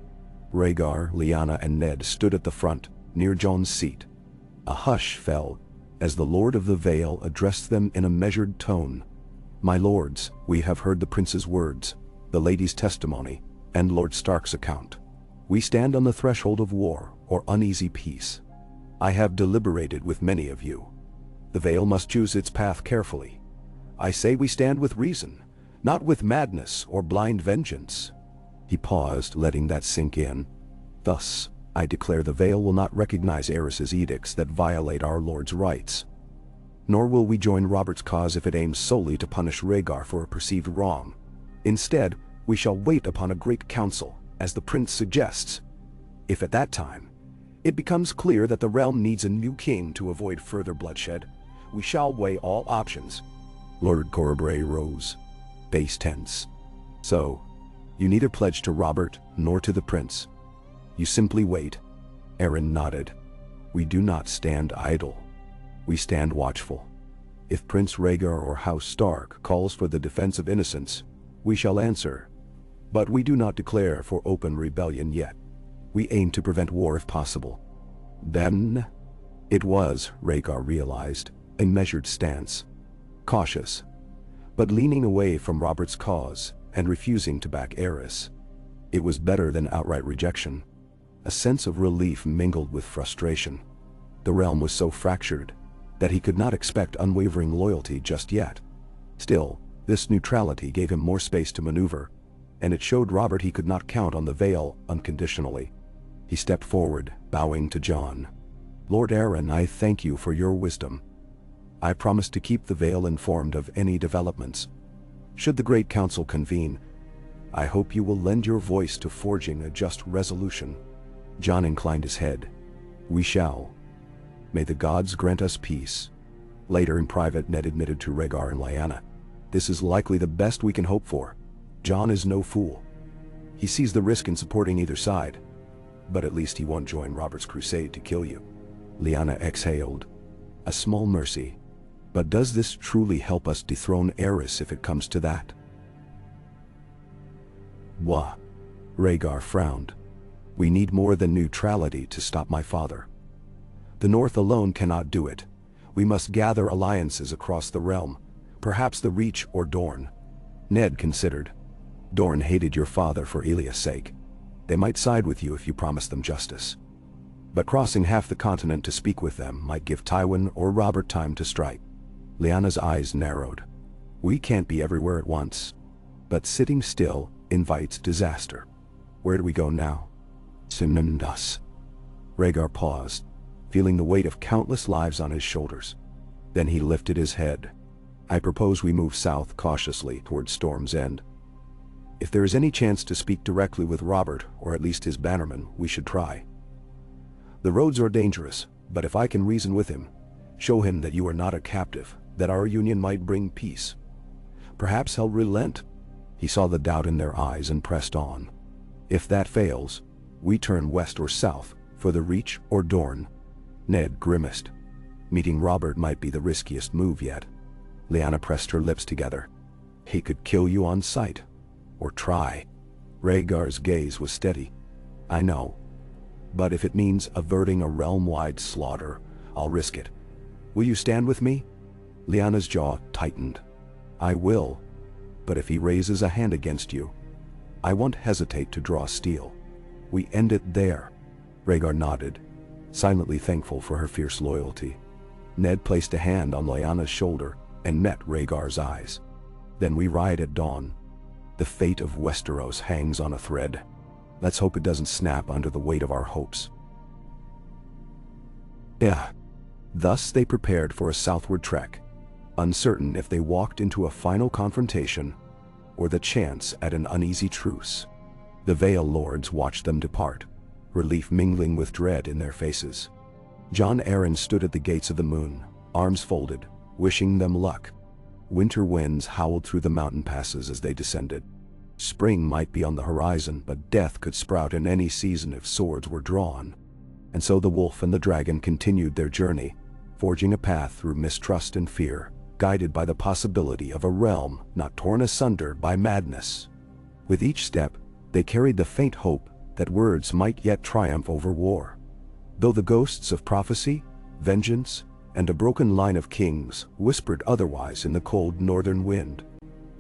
Rhaegar, Lyanna, and Ned stood at the front, near Jon's seat. A hush fell as the Lord of the Vale addressed them in a measured tone. "My lords, we have heard the prince's words, the lady's testimony, and Lord Stark's account. We stand on the threshold of war or uneasy peace. I have deliberated with many of you. The Vale must choose its path carefully. I say we stand with reason, not with madness or blind vengeance." He paused, letting that sink in. "Thus, I declare the Vale will not recognize Aerys's edicts that violate our Lord's rights. Nor will we join Robert's cause if it aims solely to punish Rhaegar for a perceived wrong. Instead, we shall wait upon a great council, as the prince suggests. If at that time, it becomes clear that the realm needs a new king to avoid further bloodshed, we shall weigh all options." Lord Corbray rose, face tense. "So, you neither pledge to Robert nor to the prince. You simply wait." Arryn nodded. "We do not stand idle. We stand watchful. If Prince Rhaegar or House Stark calls for the defense of innocence, we shall answer. But we do not declare for open rebellion yet. We aim to prevent war if possible." Then, it was, Rhaegar realized, a measured stance. Cautious, but leaning away from Robert's cause and refusing to back Aerys. It was better than outright rejection. A sense of relief mingled with frustration. The realm was so fractured that he could not expect unwavering loyalty just yet. Still, this neutrality gave him more space to maneuver, and it showed Robert he could not count on the Vale unconditionally. He stepped forward, bowing to Jon. "Lord Arryn, I thank you for your wisdom. I promise to keep the Vale informed of any developments. Should the Great Council convene, I hope you will lend your voice to forging a just resolution." Jon inclined his head. "We shall. May the gods grant us peace." Later in private, Ned admitted to Rhaegar and Lyanna, "This is likely the best we can hope for. Jon is no fool. He sees the risk in supporting either side. But at least he won't join Robert's crusade to kill you." Lyanna exhaled. "A small mercy. But does this truly help us dethrone Aerys if it comes to that?" "Wah." Rhaegar frowned. "We need more than neutrality to stop my father. The North alone cannot do it. We must gather alliances across the realm, perhaps the Reach or Dorne." Ned considered. "Dorne hated your father for Elia's sake. They might side with you if you promised them justice. But crossing half the continent to speak with them might give Tywin or Robert time to strike." Lyanna's eyes narrowed. "We can't be everywhere at once. But sitting still invites disaster. Where do we go now?" "Simnundas." Rhaegar paused, feeling the weight of countless lives on his shoulders. Then he lifted his head. "I propose we move south cautiously toward Storm's End. If there is any chance to speak directly with Robert, or at least his bannermen, we should try. The roads are dangerous, but if I can reason with him, show him that you are not a captive, that our union might bring peace, perhaps he'll relent." He saw the doubt in their eyes and pressed on. "If that fails, we turn west or south, for the Reach or Dorne." Ned grimaced. Meeting Robert might be the riskiest move yet. Lyanna pressed her lips together. "He could kill you on sight. Or try." Rhaegar's gaze was steady. I know. But if it means averting a realm-wide slaughter, I'll risk it. Will you stand with me? Lyanna's jaw tightened. I will. But if he raises a hand against you, I won't hesitate to draw steel. We end it there. Rhaegar nodded, silently thankful for her fierce loyalty. Ned placed a hand on Lyanna's shoulder and met Rhaegar's eyes. Then we ride at dawn. The fate of Westeros hangs on a thread. Let's hope it doesn't snap under the weight of our hopes. Yeah. Thus they prepared for a southward trek, uncertain if they walked into a final confrontation or the chance at an uneasy truce. The Vale Lords watched them depart, relief mingling with dread in their faces. Jon Arryn stood at the gates of the moon, arms folded, wishing them luck. Winter winds howled through the mountain passes as they descended. Spring might be on the horizon, but death could sprout in any season if swords were drawn. And so the wolf and the dragon continued their journey, forging a path through mistrust and fear, guided by the possibility of a realm not torn asunder by madness. With each step, they carried the faint hope that words might yet triumph over war. Though the ghosts of prophecy, vengeance, and a broken line of kings whispered otherwise in the cold northern wind.